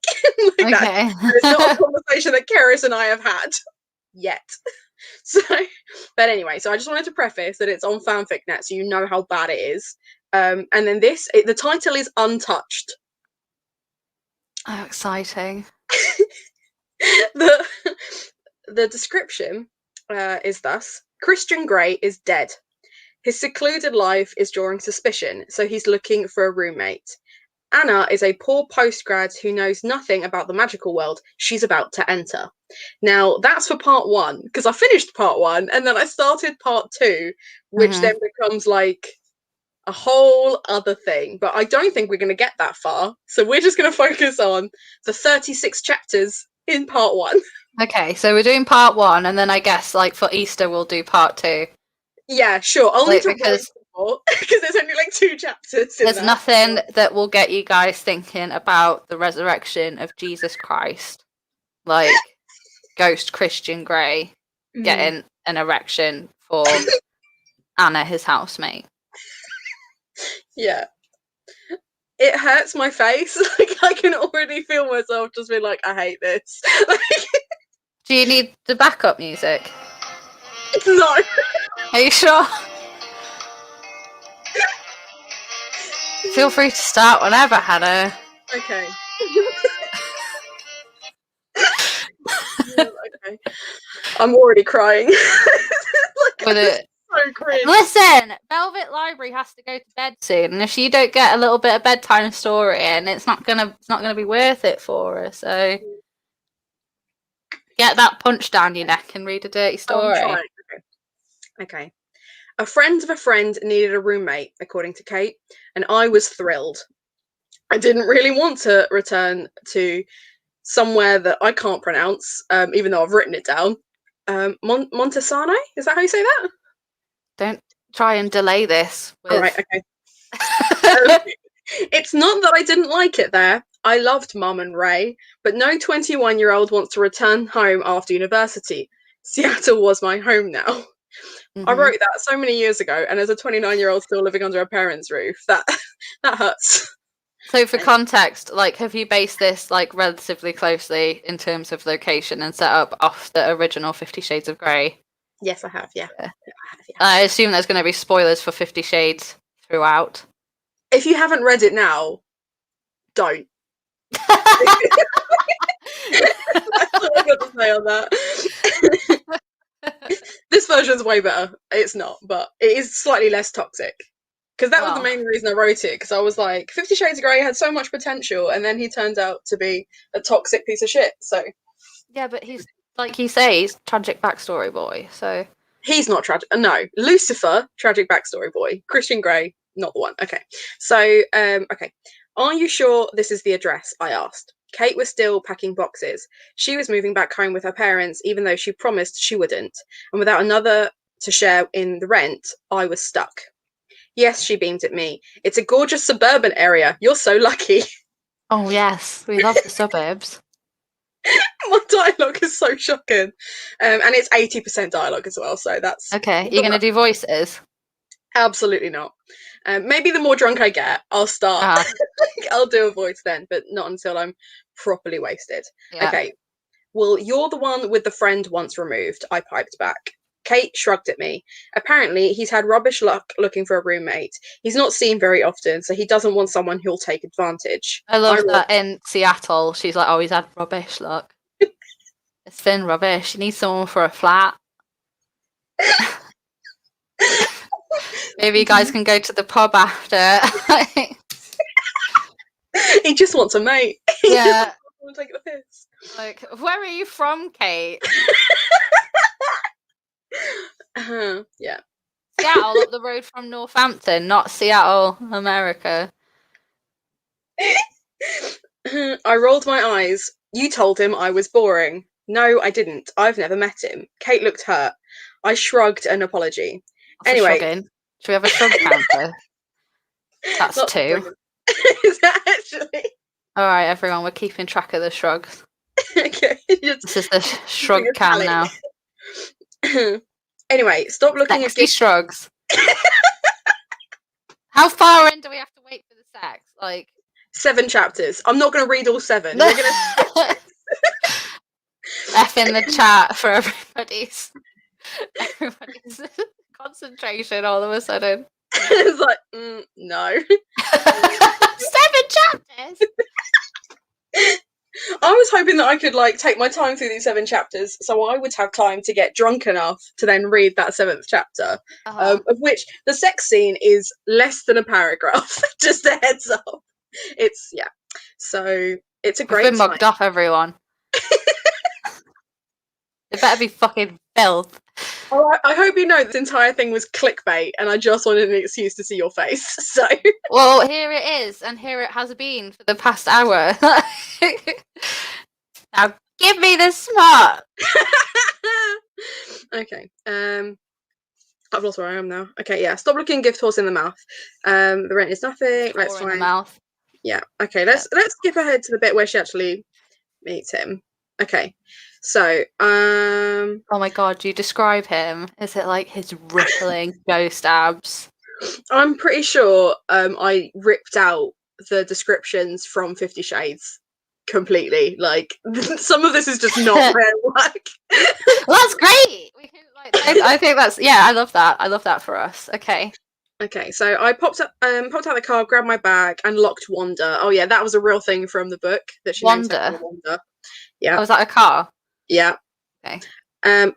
Speaker 1: Like
Speaker 3: okay.
Speaker 1: It's not a conversation that Keris and I have had yet. So, but anyway, so I just wanted to preface that it's on fanfic.net, so you know how bad it is. And then the title is Untouched.
Speaker 3: Oh, exciting.
Speaker 1: The description is thus: Christian Grey is dead. His secluded life is drawing suspicion, so he's looking for a roommate. Anna is a poor postgrad who knows nothing about the magical world she's about to enter. Now, that's for part 1, because I finished part 1, and then I started part 2, which then becomes like a whole other thing. But I don't think we're going to get that far, so we're just going to focus on the 36 chapters in part 1.
Speaker 3: Okay, so we're doing part 1, and then I guess like for Easter we'll do part 2.
Speaker 1: Yeah, sure. I'll need to
Speaker 3: because
Speaker 1: there's only like 2 chapters.
Speaker 3: There's nothing that will get you guys thinking about the resurrection of Jesus Christ, like Ghost Christian Grey getting an erection for Anna, his housemate.
Speaker 1: Yeah. It hurts my face. Like I can already feel myself just being like, I hate this.
Speaker 3: Do you need the backup music?
Speaker 1: No.
Speaker 3: Are you sure? Feel free to start whenever, Hannah.
Speaker 1: Okay. Okay. I'm already crying.
Speaker 3: With it.
Speaker 1: So cringe.
Speaker 3: Listen, Velvet Library has to go to bed soon, and if you don't get a little bit of bedtime story in, it's not gonna be worth it for her. So get that punch down your neck and read a dirty story.
Speaker 1: Okay. A friend of a friend needed a roommate, according to Kate, and I was thrilled. I didn't really want to return to somewhere that I can't pronounce, even though I've written it down. Montesano? Is that how you say that?
Speaker 3: Don't try and delay this.
Speaker 1: All right, okay. It's not that I didn't like it there. I loved Mum and Ray, but no 21-year-old wants to return home after university. Seattle was my home now. I wrote that so many years ago, and as a 29-year-old still living under a parent's roof, that hurts.
Speaker 3: So for context, like, have you based this like relatively closely in terms of location and set up off the original 50 Shades of Grey?
Speaker 1: Yes, I have, yeah.
Speaker 3: I assume there's going to be spoilers for 50 Shades throughout.
Speaker 1: If you haven't read it now, don't. That's all I've got to say on that. This version's way better. It's not, but it is slightly less toxic. Because that was the main reason I wrote it, because I was like, 50 Shades of Grey had so much potential, and then he turned out to be a toxic piece of shit, so...
Speaker 3: Yeah, but he's, like you say, he's tragic backstory boy, so...
Speaker 1: He's not tragic. No, Lucifer, tragic backstory boy. Christian Grey, not the one. Okay. So, okay. Are you sure this is the address? I asked. Kate was still packing boxes. She was moving back home with her parents, even though she promised she wouldn't. And without another to share in the rent, I was stuck. Yes, she beamed at me. It's a gorgeous suburban area. You're so lucky.
Speaker 3: Oh yes, we love the suburbs.
Speaker 1: My dialogue is so shocking. And it's 80% dialogue as well, so that's...
Speaker 3: Okay, you're going to do voices?
Speaker 1: Absolutely not. Maybe the more drunk I get, I'll start. I'll do a voice then, but not until I'm properly wasted.
Speaker 3: Yeah.
Speaker 1: Okay. Well, you're the one with the friend once removed, I piped back. Kate shrugged at me. Apparently, he's had rubbish luck looking for a roommate. He's not seen very often, so he doesn't want someone who'll take advantage.
Speaker 3: I love that in Seattle, she's like, oh, he's had rubbish luck. It's been rubbish. You need someone for a flat. Maybe you guys can go to the pub after.
Speaker 1: He just wants a mate.
Speaker 3: Yeah.
Speaker 1: Take the piss.
Speaker 3: Like, where are you from, Kate?
Speaker 1: Yeah.
Speaker 3: Seattle, up the road from Northampton, not Seattle, America.
Speaker 1: I rolled my eyes. You told him I was boring. No, I didn't. I've never met him. Kate looked hurt. I shrugged an apology. Anyway.
Speaker 3: Should we have a shrug counter? That's 2.
Speaker 1: Is that actually?
Speaker 3: Alright, everyone, we're keeping track of the shrugs.
Speaker 1: Okay.
Speaker 3: This is the shrug cam now.
Speaker 1: Anyway, stop looking at
Speaker 3: these shrugs. How far in do we have to wait for the sex? Like
Speaker 1: 7 chapters. I'm not going to read all 7. We're gonna...
Speaker 3: F in the chat for everybody's concentration all of a sudden.
Speaker 1: It's like, no.
Speaker 3: 7 chapters.
Speaker 1: I was hoping that I could like take my time through these 7 chapters, so I would have time to get drunk enough to then read that 7th chapter, of which the sex scene is less than a paragraph. Just a heads up. It's so it's a great.
Speaker 3: We've been mugged off, everyone. It better be fucking filth.
Speaker 1: Oh, I hope you know this entire thing was clickbait, and I just wanted an excuse to see your face. So,
Speaker 3: well, here it is, and here it has been for the past hour. Now, give me the smart.
Speaker 1: Okay. I've lost where I am now. Okay, yeah. Stop looking gift horse in the mouth. The rent is nothing. Let's find.
Speaker 3: In the mouth.
Speaker 1: Yeah. Okay. Let's skip ahead to the bit where she actually meets him. Okay. So, oh
Speaker 3: my god, do you describe him? Is it like his rippling ghost abs?
Speaker 1: I'm pretty sure I ripped out the descriptions from 50 Shades completely. Like, some of this is just not real. Like,
Speaker 3: well, that's great. We can, like, I think that's I love that. I love that for us. Okay.
Speaker 1: Okay, so I popped out the car, grabbed my bag, and locked Wanda. Oh yeah, that was a real thing from the book that she named Wanda. Yeah.
Speaker 3: Oh, was that a car?
Speaker 1: Yeah.
Speaker 3: Okay.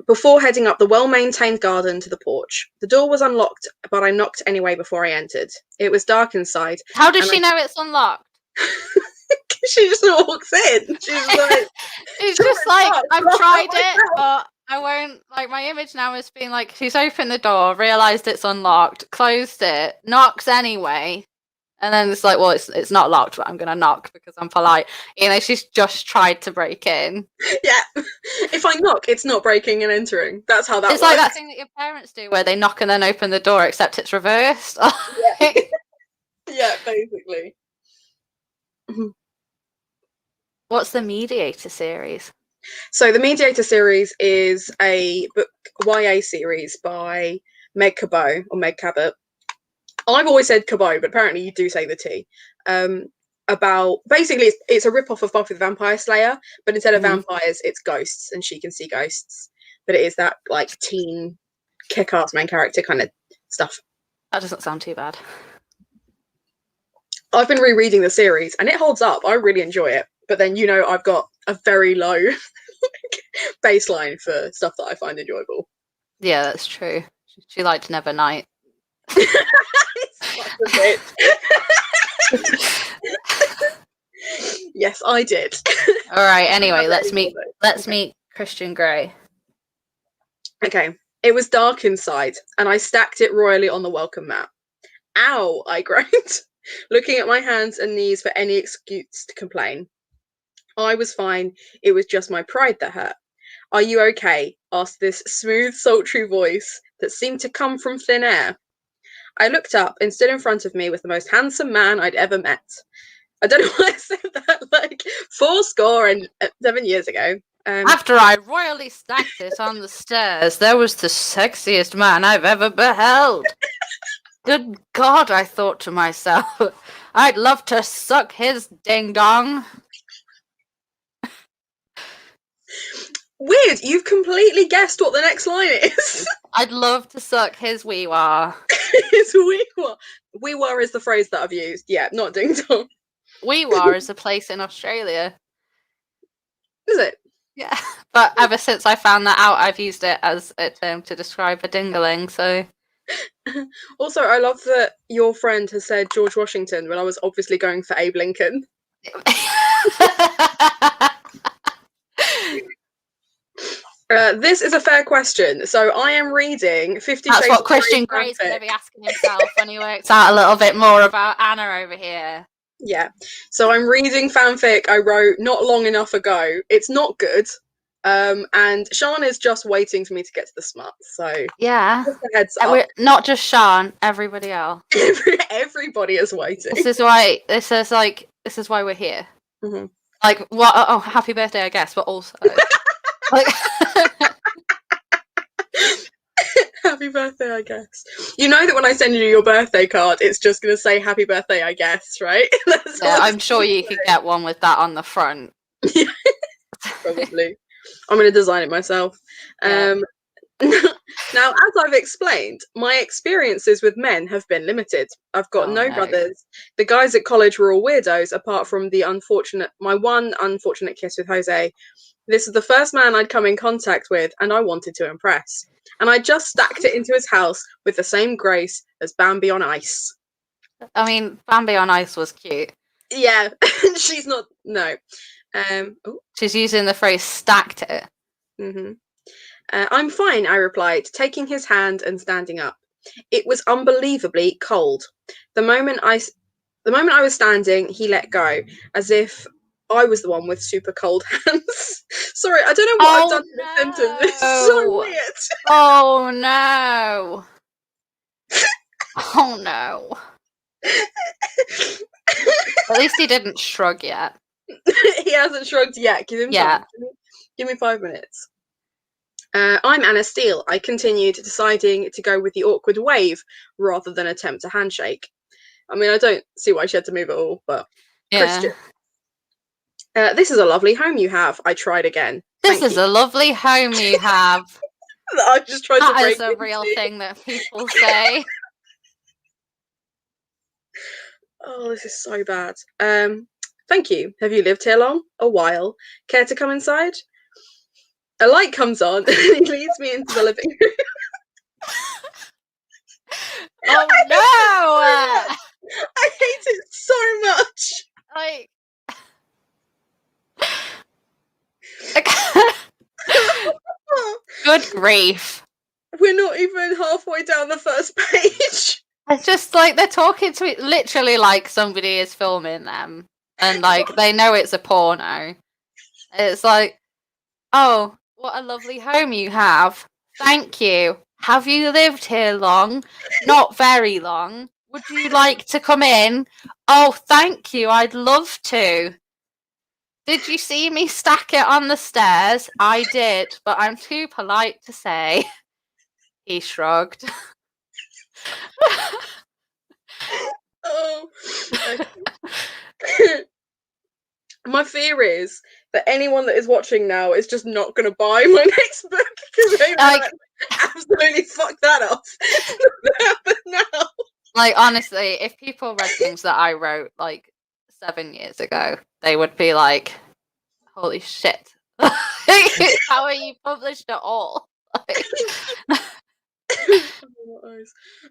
Speaker 1: Before heading up the well-maintained garden to the porch. The door was unlocked, but I knocked anyway before I entered. It was dark inside.
Speaker 3: How does she know it's unlocked?
Speaker 1: She just walks in. She's like,
Speaker 3: it's just like, I've tried it, but I won't. Like, my image now has been like, she's opened the door, realised it's unlocked, closed it, knocks anyway. And then it's like, well, it's not locked, but I'm going to knock because I'm polite. You know, she's just tried to break in.
Speaker 1: Yeah. If I knock, it's not breaking and entering. That's how that works.
Speaker 3: It's like that thing that your parents do where they knock and then open the door, except it's reversed.
Speaker 1: Yeah. Yeah, basically.
Speaker 3: What's the Mediator series?
Speaker 1: So the Mediator series is a book YA series by Meg Cabot or Meg Cabot. I've always said Cabot, but apparently you do say the T. About basically it's a rip-off of Buffy the Vampire Slayer, but instead of vampires, it's ghosts, and she can see ghosts. But it is that like teen kick-ass main character kind of stuff.
Speaker 3: That doesn't sound too bad.
Speaker 1: I've been rereading the series, and it holds up. I really enjoy it. But then, you know, I've got a very low baseline for stuff that I find enjoyable.
Speaker 3: Yeah, that's true. She liked Nevernight.
Speaker 1: Yes, I did.
Speaker 3: All right. Anyway, let's meet Christian Grey.
Speaker 1: Okay. It was dark inside, and I stacked it royally on the welcome mat. Ow, I groaned, looking at my hands and knees for any excuse to complain. I was fine. It was just my pride that hurt. Are you okay? Asked this smooth, sultry voice that seemed to come from thin air. I looked up and stood in front of me with the most handsome man I'd ever met. I don't know why I said that like 7 years ago.
Speaker 3: After I royally stacked it on the stairs, there was the sexiest man I've ever beheld. Good God, I thought to myself, I'd love to suck his ding-dong.
Speaker 1: Weird, you've completely guessed what the next line is.
Speaker 3: I'd love to suck his wee-wah.
Speaker 1: It's wee-wah. Wee-wah is the phrase that I've used. Yeah, not ding-dong.
Speaker 3: Wee-wah is a place in Australia.
Speaker 1: Is it?
Speaker 3: Yeah, but ever since I found that out, I've used it as a term to describe a dingaling, so...
Speaker 1: Also, I love that your friend has said George Washington when I was obviously going for Abe Lincoln. This is a fair question. So I am reading 50
Speaker 3: That's
Speaker 1: Shades
Speaker 3: what
Speaker 1: of Grey
Speaker 3: Christian Grey's
Speaker 1: fanfic.
Speaker 3: going to be asking himself when he works out a little bit more about Anna over here.
Speaker 1: Yeah. So I'm reading fanfic I wrote not long enough ago. It's not good. And Sian is just waiting for me to get to the smut. So
Speaker 3: Yeah.
Speaker 1: just a heads up.
Speaker 3: Not just Sian, everybody else.
Speaker 1: Everybody is waiting.
Speaker 3: This is why we're here.
Speaker 1: Mm-hmm.
Speaker 3: Like, what? Oh, happy birthday, I guess, but also, like,
Speaker 1: Happy birthday, I guess. You know that when I send you your birthday card, it's just going to say happy birthday, I guess, right?
Speaker 3: Yeah, I'm sure you could get one with that on the front.
Speaker 1: Yeah, probably. I'm going to design it myself.
Speaker 3: Yeah.
Speaker 1: Now, as I've explained, my experiences with men have been limited. I've got no brothers. The guys at college were all weirdos, apart from my one unfortunate kiss with Jose. This is the first man I'd come in contact with, and I wanted to impress. And I just stacked it into his house with the same grace as Bambi on ice.
Speaker 3: I mean, Bambi on ice was cute.
Speaker 1: Yeah, she's not. No.
Speaker 3: She's using the phrase "stacked it."
Speaker 1: Mm-hmm. I'm fine, I replied, taking his hand and standing up. It was unbelievably cold. The moment I was standing, he let go, as if I was the one with super cold hands. Sorry, I don't know what I've done to this sentence. It's so weird.
Speaker 3: Oh no. Oh no. At least he didn't shrug yet.
Speaker 1: He hasn't shrugged yet. Give him time. Give me 5 minutes. I'm Anna Steele. I continued, deciding to go with the awkward wave rather than attempt a handshake. I mean, I don't see why she had to move at all, but
Speaker 3: yeah.
Speaker 1: Christian. This is a lovely home you have. I tried again.
Speaker 3: This is a lovely home you have.
Speaker 1: I just tried to break
Speaker 3: That is a real thing that people say.
Speaker 1: Oh, this is so bad. Thank you. Have you lived here long? A while. Care to come inside? A light comes on and he leads me into the living room.
Speaker 3: Oh no!
Speaker 1: I hate it so much.
Speaker 3: Good grief.
Speaker 1: We're not even halfway down the first page.
Speaker 3: It's just like they're talking to it literally like somebody is filming them. And like they know it's a porno. It's like, oh, what a lovely home you have. Thank you. Have you lived here long? Not very long. Would you like to come in? Oh, thank you. I'd love to. Did you see me stack it on the stairs? I did, but I'm too polite to say. He shrugged.
Speaker 1: Oh. Okay. My fear is that anyone that is watching now is just not going to buy my next book because they absolutely fuck that up. But now,
Speaker 3: like honestly, if people read things that I wrote like 7 years ago, they would be like, "Holy shit! How are you published at all?"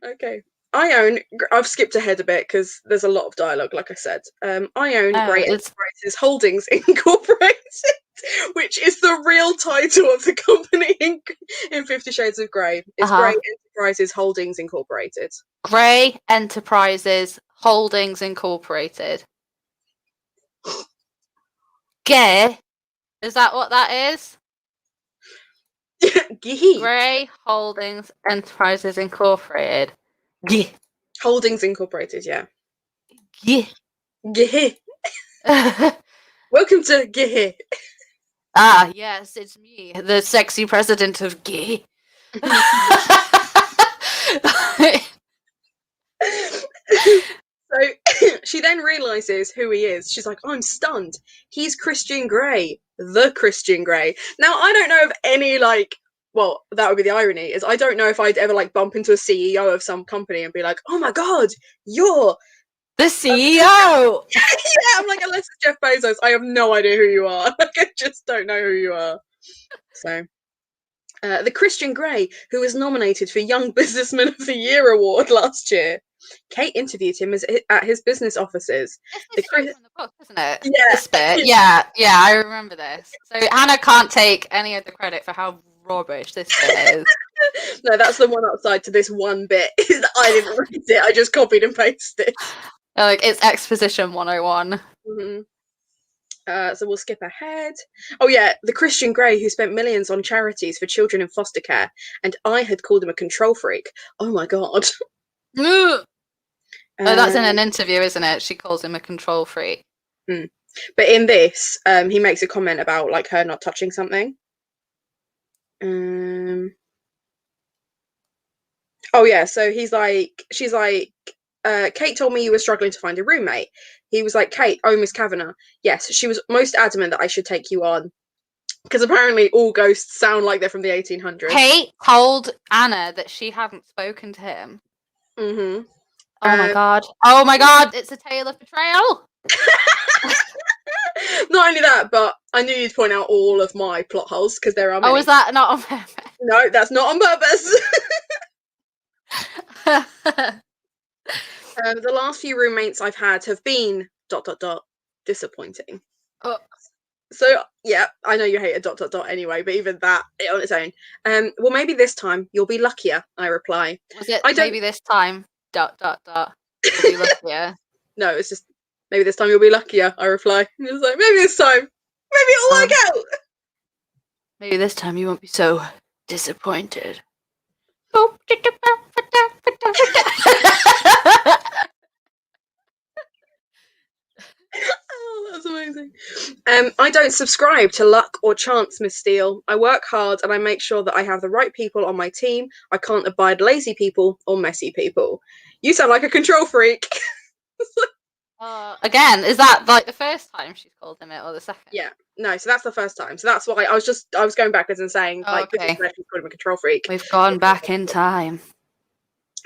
Speaker 1: okay. I've skipped ahead a bit because there's a lot of dialogue, like I said. I own Grey Enterprises Holdings Incorporated, which is the real title of the company in 50 Shades of Grey. It's Grey Enterprises Holdings Incorporated.
Speaker 3: Grey Enterprises Holdings Incorporated. Gay? Is that what that is? Grey Holdings Enterprises Incorporated. Gih.
Speaker 1: Holdings Incorporated, yeah.
Speaker 3: Gih.
Speaker 1: Gih. Welcome to Gih.
Speaker 3: Ah, yes, it's me, the sexy president of Gih.
Speaker 1: So she then realizes who he is. She's like, I'm stunned. He's Christian Grey, the Christian Grey. Now, I don't know of any, like, well, that would be the irony, is I don't know if I'd ever, like, bump into a CEO of some company and be like, oh my god, you're
Speaker 3: the CEO!
Speaker 1: Yeah, I'm like, unless it's Jeff Bezos, I have no idea who you are. Like, I just don't know who you are. So... the Christian Grey, who was nominated for Young Businessman of the Year award last year. Kate interviewed him at his business offices.
Speaker 3: It's from the book, isn't it?
Speaker 1: Yeah.
Speaker 3: This bit. Yeah, I remember this. So Hannah can't take any of the credit for how rubbish this bit is.
Speaker 1: No, that's the one outside to this one bit. I didn't write it. I just copied and pasted.
Speaker 3: Like, it's exposition 101.
Speaker 1: Mm-hmm. So we'll skip ahead. Oh yeah, the Christian Grey who spent millions on charities for children in foster care, and I had called him a control freak. Oh my god.
Speaker 3: That's in an interview, isn't it? She calls him a control freak.
Speaker 1: But in this, he makes a comment about, like, her not touching something. Oh yeah, so she's like, Kate told me you were struggling to find a roommate. He was like, Kate, oh, Miss Kavanagh. Yes, she was most adamant that I should take you on. Because apparently all ghosts sound like they're from the 1800s.
Speaker 3: Kate told Anna that she hadn't spoken to him.
Speaker 1: Mm-hmm.
Speaker 3: Oh my god. Oh my god, it's a tale of betrayal.
Speaker 1: Not only that, but I knew you'd point out all of my plot holes, because there are many.
Speaker 3: Oh, is that not on purpose?
Speaker 1: No, that's not on purpose. The last few roommates I've had have been ... disappointing.
Speaker 3: Oh.
Speaker 1: So yeah, I know you hate a ... anyway, but even that on its own. Well, maybe this time you'll be luckier, I reply.
Speaker 3: Was it maybe this time ... you'll be luckier?
Speaker 1: No, it's just maybe this time you'll be luckier, I reply. It's like, maybe this time, maybe it'll work out.
Speaker 3: Maybe this time you won't be so disappointed.
Speaker 1: Oh, that's amazing. I don't subscribe to luck or chance, Miss Steele. I work hard and I make sure that I have the right people on my team. I can't abide lazy people or messy people. You sound like a control freak.
Speaker 3: Again, is that like the first time she's called him it, or the second?
Speaker 1: Yeah, no, so that's the first time. So that's why I was going backwards and saying, like, this is where she called him a control freak.
Speaker 3: We've gone back in time.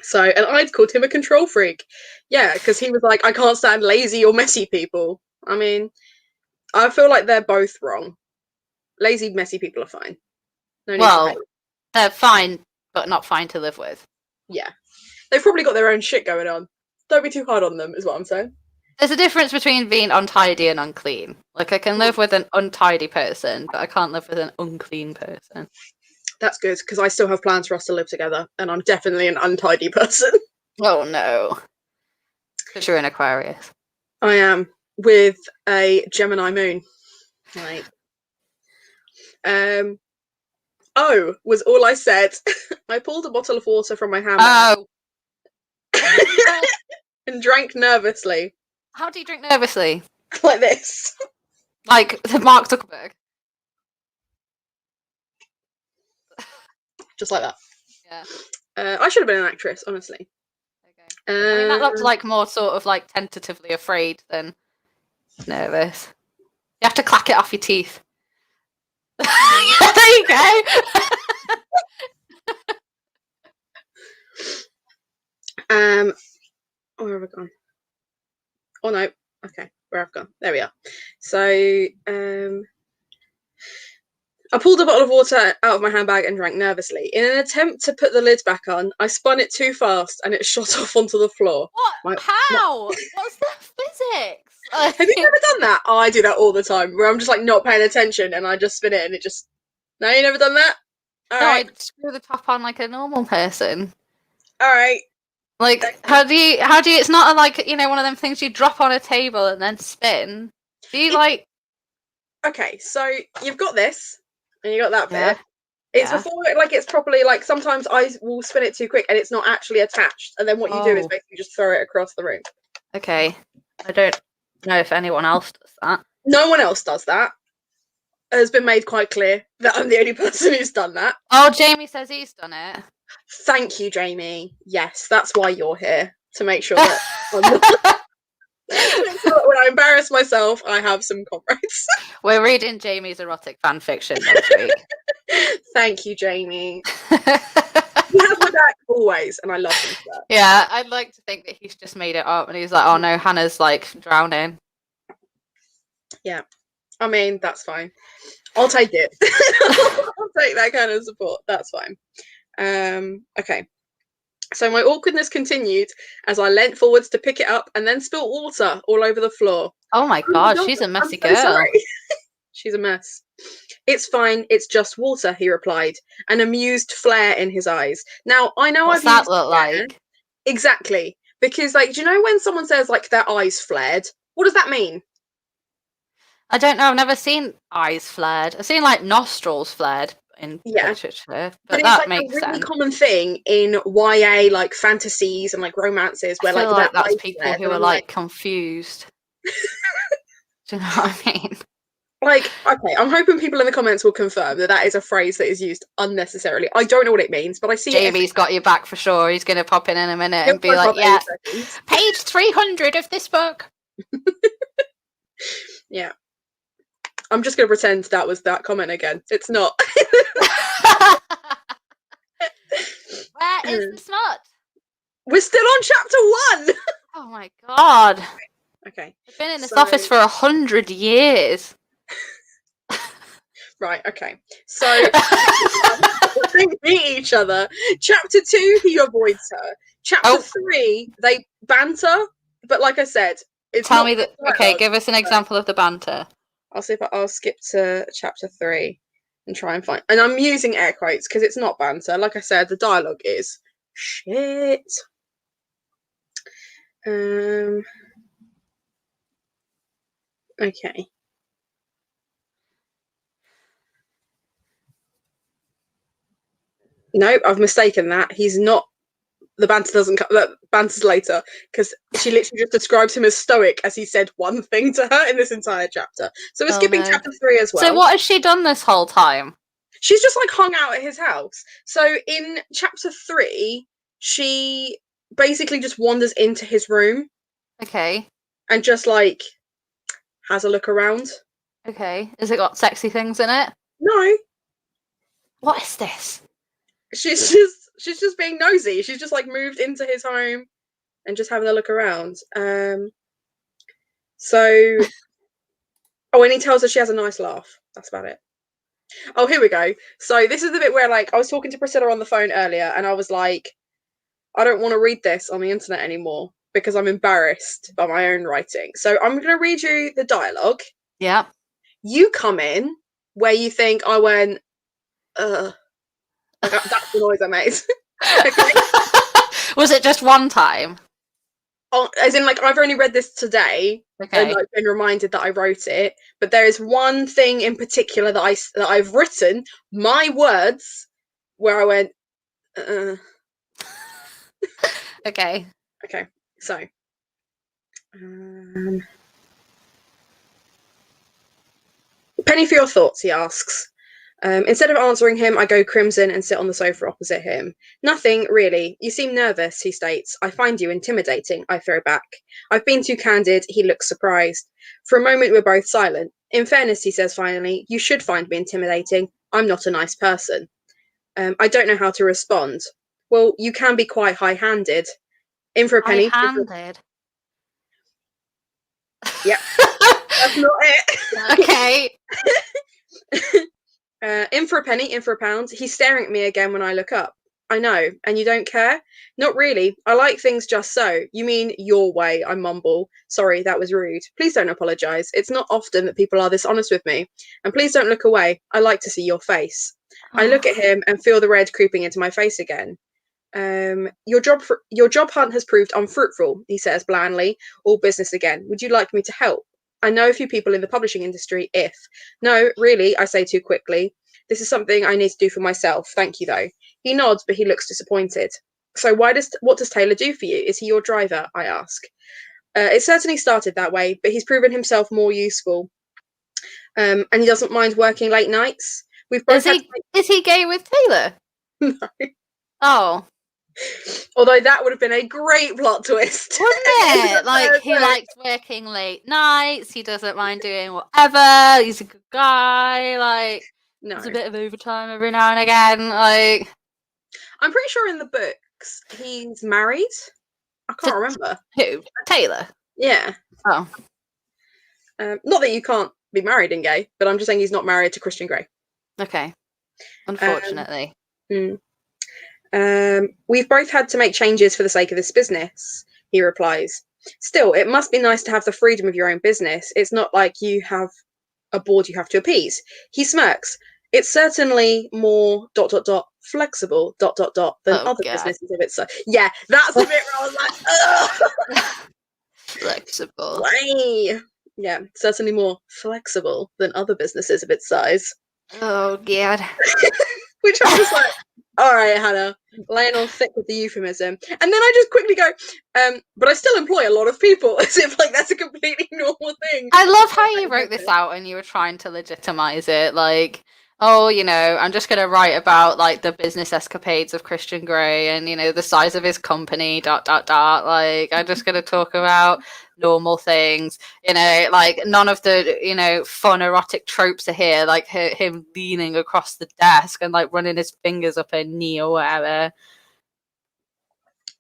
Speaker 1: So, and I'd called him a control freak. Yeah, because he was like, I can't stand lazy or messy people. I mean, I feel like they're both wrong. Lazy, messy people are fine. No need to hate.
Speaker 3: They're fine, but not fine to live with.
Speaker 1: Yeah. They've probably got their own shit going on. Don't be too hard on them, is what I'm saying.
Speaker 3: There's a difference between being untidy and unclean. Like, I can live with an untidy person, but I can't live with an unclean person.
Speaker 1: That's good, because I still have plans for us to live together, and I'm definitely an untidy person.
Speaker 3: Oh no. Because you're an Aquarius.
Speaker 1: I am, with a Gemini moon. Like, oh, was all I said. I pulled a bottle of water from my handbag. Oh. And drank nervously.
Speaker 3: How do you drink nervously?
Speaker 1: Like this.
Speaker 3: Like Mark Zuckerberg.
Speaker 1: Just like that.
Speaker 3: Yeah.
Speaker 1: I should have been an actress, honestly.
Speaker 3: Okay. I mean, that looked like more sort of like tentatively afraid than nervous. You have to clack it off your teeth. There you go.
Speaker 1: Where have I gone? Oh no. Okay, where I've gone. There we are. So, I pulled a bottle of water out of my handbag and drank nervously. In an attempt to put the lid back on, I spun it too fast and it shot off onto the floor.
Speaker 3: What? How? What's the physics?
Speaker 1: Have you never done that? Oh, I do that all the time, where I'm just like not paying attention and I just spin it and it just... No, you never done that? All
Speaker 3: No,
Speaker 1: right.
Speaker 3: I screw the top on like a normal person.
Speaker 1: All right.
Speaker 3: Like, how do you, it's not like, one of them things you drop on a table and then spin. Do you
Speaker 1: Okay, so you've got this and you got that
Speaker 3: Yeah.
Speaker 1: bit. It's
Speaker 3: Yeah.
Speaker 1: before it's properly, like, sometimes I will spin it too quick and it's not actually attached. And then what you do is
Speaker 3: Oh.
Speaker 1: basically just throw it across the room.
Speaker 3: Okay. I don't know if anyone else does that.
Speaker 1: No one else does that. It has been made quite clear that I'm the only person who's done that.
Speaker 3: Oh, Jamie says he's done it.
Speaker 1: Thank you, Jamie. Yes, that's why you're here, to make sure that when I embarrass myself, I have some comrades.
Speaker 3: We're reading Jamie's erotic fan fiction next week.
Speaker 1: Thank you, Jamie. He has my back always, and I love him for that.
Speaker 3: Yeah, I'd like to think that he's just made it up and he's like, oh no, Hannah's like drowning.
Speaker 1: Yeah. I mean, that's fine. I'll take it. I'll take that kind of support. That's fine. Okay. So my awkwardness continued as I leant forwards to pick it up and then spilt water all over the floor.
Speaker 3: Oh my god, she's a messy girl.
Speaker 1: Sorry. She's a mess. It's fine, it's just water, he replied, an amused flare in his eyes. Now, I know
Speaker 3: What's
Speaker 1: I've
Speaker 3: that
Speaker 1: used
Speaker 3: look
Speaker 1: flare.
Speaker 3: like?
Speaker 1: Exactly. Because, like, do you know when someone says, like, their eyes flared? What does that mean?
Speaker 3: I don't know, I've never seen eyes flared. I've seen, like, nostrils flared in literature, but that
Speaker 1: it's, like,
Speaker 3: makes
Speaker 1: a really
Speaker 3: sense.
Speaker 1: common thing in YA, like, fantasies and, like, romances where,
Speaker 3: I feel
Speaker 1: like
Speaker 3: that's people who are, like, confused. Do you know what I mean?
Speaker 1: Like, okay, I'm hoping people in the comments will confirm that is a phrase that is used unnecessarily. I don't know what it means, but I see
Speaker 3: Jamie's got your back for sure. He's going to pop in a minute and be like, yeah, page 300 of this book.
Speaker 1: Yeah. I'm just going to pretend that was that comment again. It's not.
Speaker 3: Where is the smut?
Speaker 1: We're still on chapter 1!
Speaker 3: Oh my god.
Speaker 1: Okay.
Speaker 3: I've been in this office for 100 years.
Speaker 1: Right, okay. So, they meet each other. Chapter 2, he avoids her. Chapter 3, they banter, but like I said, it's
Speaker 3: Tell me that. Okay, give us an example of the banter.
Speaker 1: I'll see if I'll skip to chapter 3 and try and find. And I'm using air quotes because it's not banter. Like I said, the dialogue is shit. Okay. Nope, I've mistaken that. He's not. The banter doesn't come. That banter's later because she literally just describes him as stoic as he said one thing to her in this entire chapter. So we're skipping chapter 3 as well.
Speaker 3: So what has she done this whole time?
Speaker 1: She's just like hung out at his house. So in chapter 3, she basically just wanders into his room.
Speaker 3: Okay.
Speaker 1: And just like has a look around.
Speaker 3: Okay. Has it got sexy things in it?
Speaker 1: No. What
Speaker 3: is this?
Speaker 1: She's just being nosy. She's just like moved into his home and just having a look around. So oh, and he tells her she has a nice laugh. That's about it. Oh, here we go. So this is the bit where, like, I was talking to Priscilla on the phone earlier and I was like, I don't want to read this on the internet anymore because I'm embarrassed by my own writing. So I'm going to read you the dialogue.
Speaker 3: Yeah.
Speaker 1: You come in where you think I went, that's the noise I made.
Speaker 3: Was it just one time?
Speaker 1: Oh, as in, like, I've only read this today and like been reminded that I wrote it. But there is one thing in particular that I've written, my words, where I went,
Speaker 3: Okay.
Speaker 1: Okay, so. Penny for your thoughts, he asks. Instead of answering him, I go crimson and sit on the sofa opposite him. Nothing, really. You seem nervous, he states. I find you intimidating, I throw back. I've been too candid, he looks surprised. For a moment, we're both silent. In fairness, he says finally, you should find me intimidating. I'm not a nice person. I don't know how to respond. Well, you can be quite high-handed. In for a penny.
Speaker 3: High-handed?
Speaker 1: Yep. That's not it.
Speaker 3: Okay.
Speaker 1: In for a penny, in for a pound. He's staring at me again when I look up. I know, and you don't care? Not really. I like things just so. You mean your way, I mumble. Sorry, that was rude. Please don't apologise. It's not often that people are this honest with me. And please don't look away. I like to see your face. I look at him and feel the red creeping into my face again. Your job hunt has proved unfruitful, he says blandly. All business again. Would you like me to help? I know a few people in the publishing industry, if. No, really, I say too quickly. This is something I need to do for myself. Thank you, though. He nods, but he looks disappointed. So what does Taylor do for you? Is he your driver? I ask. It certainly started that way, but he's proven himself more useful. And he doesn't mind working late nights. We've both
Speaker 3: is he gay with Taylor?
Speaker 1: No.
Speaker 3: Oh.
Speaker 1: Although that would have been a great plot twist.
Speaker 3: Wouldn't it? Like, he likes working late nights, he doesn't mind doing whatever, he's a good guy, like, there's a bit of overtime every now and again, like...
Speaker 1: I'm pretty sure in the books he's married. I can't remember.
Speaker 3: Who? Taylor?
Speaker 1: Yeah.
Speaker 3: Oh.
Speaker 1: Not that you can't be married in gay, but I'm just saying he's not married to Christian Grey.
Speaker 3: Okay. Unfortunately.
Speaker 1: We've both had to make changes for the sake of this business, he replies. Still, it must be nice to have the freedom of your own business. It's not like you have a board you have to appease. He smirks. It's certainly more ... flexible ... than other businesses of its size. Yeah, that's the bit where I was like, ugh!
Speaker 3: Flexible.
Speaker 1: Way. Yeah, certainly more flexible than other businesses of its size.
Speaker 3: Oh, God.
Speaker 1: Which I'm just like, all right, Hannah, laying on thick with the euphemism. And then I just quickly go, but I still employ a lot of people, as if like that's a completely normal thing.
Speaker 3: I love how you wrote this out and you were trying to legitimize it, like, oh, you know, I'm just going to write about, like, the business escapades of Christian Grey and, you know, the size of his company, ... Like, I'm just going to talk about normal things, you know, like, none of the, you know, fun erotic tropes are here, like him leaning across the desk and, like, running his fingers up her knee or whatever.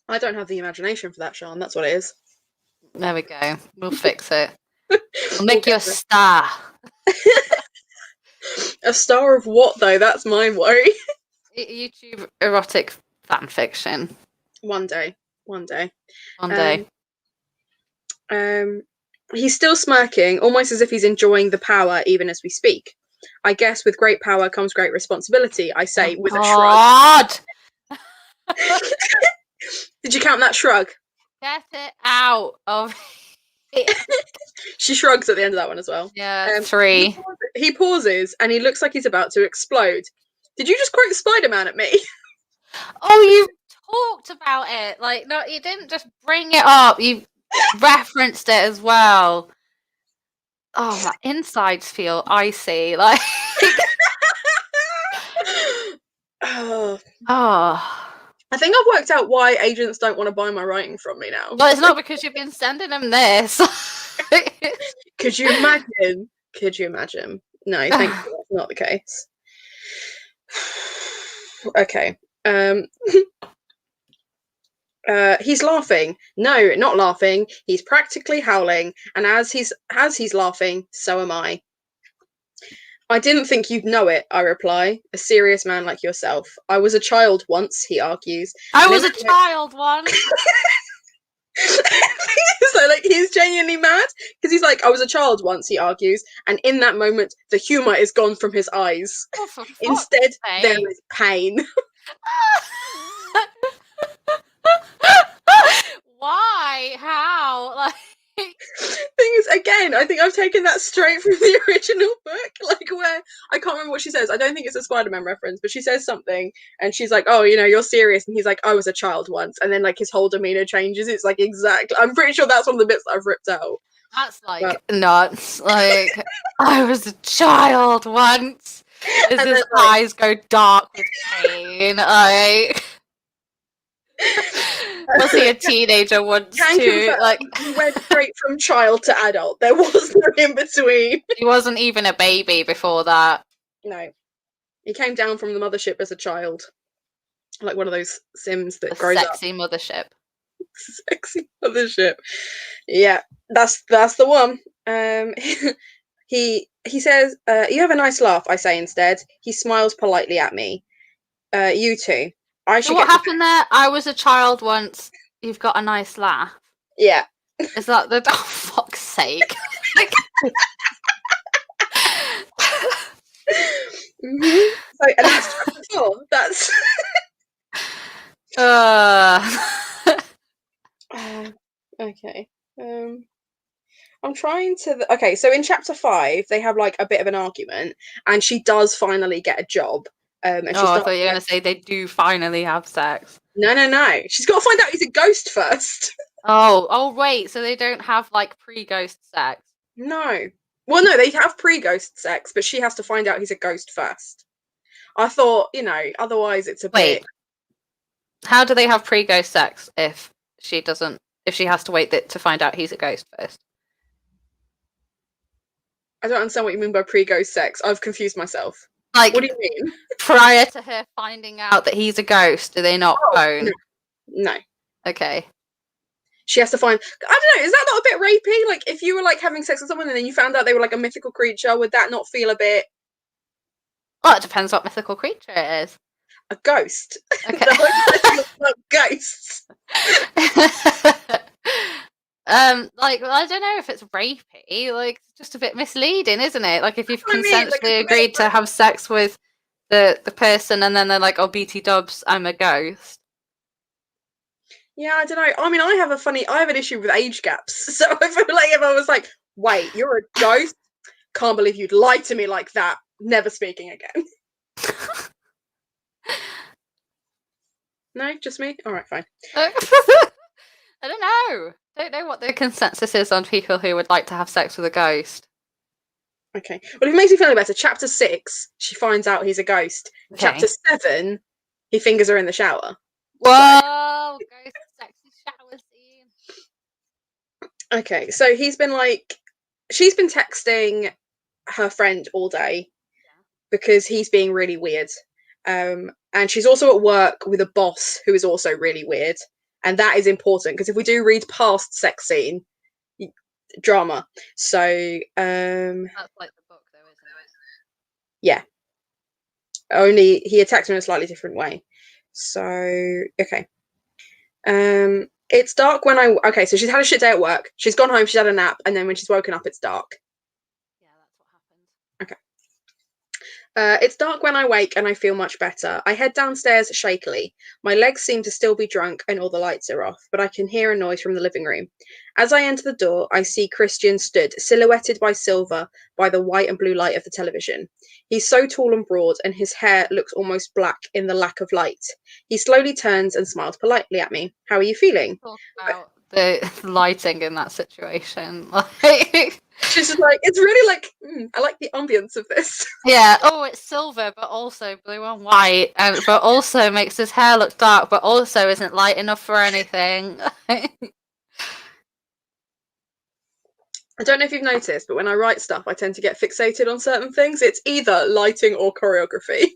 Speaker 1: I don't have the imagination for that, Sian. That's what it is.
Speaker 3: There we go. We'll fix it. We'll make you a star.
Speaker 1: A star of what, though? That's my worry.
Speaker 3: YouTube erotic fan fiction.
Speaker 1: One day. He's still smirking, almost as if he's enjoying the power even as we speak. I guess with great power comes great responsibility, I say with a shrug. Did you count that shrug?
Speaker 3: Get it out of it.
Speaker 1: She shrugs at the end of that one as well.
Speaker 3: Yeah, 3.
Speaker 1: He pauses and he looks like he's about to explode. Did you just quote Spider-Man at me?
Speaker 3: Oh, you talked about it. Like, no, you didn't just bring it up. You referenced it as well. Oh, my insides feel icy. Like,
Speaker 1: oh.
Speaker 3: I
Speaker 1: think I've worked out why agents don't want to buy my writing from me now.
Speaker 3: Well, it's not because you've been sending them this.
Speaker 1: Could you imagine? No, thank you. That's not the case. Okay. He's laughing. No, not laughing. He's practically howling. And as he's laughing, so am I. I didn't think you'd know it, I reply. A serious man like yourself. I was a child once, he argues.
Speaker 3: I was a child once.
Speaker 1: So, like, he's genuinely mad because he's like, I was a child once, he argues, and in that moment, the humour is gone from his eyes.
Speaker 3: Oh,
Speaker 1: instead, there is pain.
Speaker 3: Why? How? Like,
Speaker 1: thing is, again, I think I've taken that straight from the original book, like where I can't remember what she says. I don't think it's a Spider-Man reference, but she says something and she's like, oh, you know, you're serious, and he's like, I was a child once, and then like his whole demeanor changes. It's like, exactly, I'm pretty sure that's one of the bits that I've ripped out.
Speaker 3: That's like nuts. Like, I was a child once, as his eyes go dark with pain. Like, was he a teenager once too? Like,
Speaker 1: he went straight from child to adult. There was no in between.
Speaker 3: He wasn't even a baby before that.
Speaker 1: No, he came down from the mothership as a child, like one of those Sims that grows
Speaker 3: sexy up. Mothership.
Speaker 1: Sexy mothership. Yeah, that's the one. He says, "You have a nice laugh," I say instead. He smiles politely at me. You too. I
Speaker 3: So
Speaker 1: should
Speaker 3: what
Speaker 1: get.
Speaker 3: happened there? I was a child once. You've got a nice laugh.
Speaker 1: Yeah.
Speaker 3: Is that the? Oh, fuck's sake!
Speaker 1: Mm-hmm. So, and that's chapter 4. That's. Okay. I'm trying to. Okay, so in chapter 5, they have like a bit of an argument, and she does finally get a job. And
Speaker 3: Oh, I thought you were going to say they do finally have sex.
Speaker 1: No. She's got to find out he's a ghost first.
Speaker 3: Oh, wait. So they don't have like pre-ghost sex?
Speaker 1: No. Well, no, they have pre-ghost sex, but she has to find out he's a ghost first. I thought, otherwise it's a bit.
Speaker 3: How do they have pre-ghost sex if she doesn't? If she has to wait to find out he's a ghost first?
Speaker 1: I don't understand what you mean by pre-ghost sex. I've confused myself.
Speaker 3: Like,
Speaker 1: what do you mean?
Speaker 3: Prior to her finding out that he's a ghost, do they not bone?
Speaker 1: No.
Speaker 3: Okay.
Speaker 1: She has to find. I don't know. Is that not a bit rapey? Like, if you were like having sex with someone and then you found out they were like a mythical creature, would that not feel a bit?
Speaker 3: Well, it depends what mythical creature it is.
Speaker 1: A ghost.
Speaker 3: Okay.
Speaker 1: Ghosts.
Speaker 3: Like, well, I don't know if it's rapey. Like, it's just a bit misleading, isn't it? Like, if you've consensually agreed to have sex with the person, and then they're like, "Oh, BT Dubs, I'm a ghost."
Speaker 1: Yeah, I don't know. I mean, I have an issue with age gaps. So I feel like if I was like, "Wait, you're a ghost? Can't believe you'd lie to me like that. Never speaking again." No, just me? All right, fine.
Speaker 3: I don't know. Don't know what the consensus is on people who would like to have sex with a ghost.
Speaker 1: Okay. Well, if it makes you feel better, chapter 6, she finds out he's a ghost. Okay. Chapter 7, he fingers her in the shower.
Speaker 3: Whoa! Ghost sexy shower scene.
Speaker 1: Okay, so she's been texting her friend all day because he's being really weird. And she's also at work with a boss who is also really weird. And that is important because if we do read past sex scene, drama. So
Speaker 3: that's like the book though, isn't it?
Speaker 1: Yeah. Only he attacks her in a slightly different way. So okay. It's dark when so she's had a shit day at work. She's gone home, she's had a nap, and then when she's woken up, it's dark.
Speaker 3: Yeah, that's what happened.
Speaker 1: Okay. It's dark when I wake and I feel much better. I head downstairs shakily. My legs seem to still be drunk and all the lights are off, but I can hear a noise from the living room. As I enter the door, I see Christian stood, silhouetted by silver by the white and blue light of the television. He's so tall and broad, and his hair looks almost black in the lack of light. He slowly turns and smiles politely at me. How are you feeling?
Speaker 3: Talk about the lighting in that situation.
Speaker 1: She's just like, it's really like, I like the ambience of this.
Speaker 3: Yeah, it's silver, but also blue and white, but also makes his hair look dark, but also isn't light enough for anything.
Speaker 1: I don't know if you've noticed, but when I write stuff, I tend to get fixated on certain things. It's either lighting or choreography.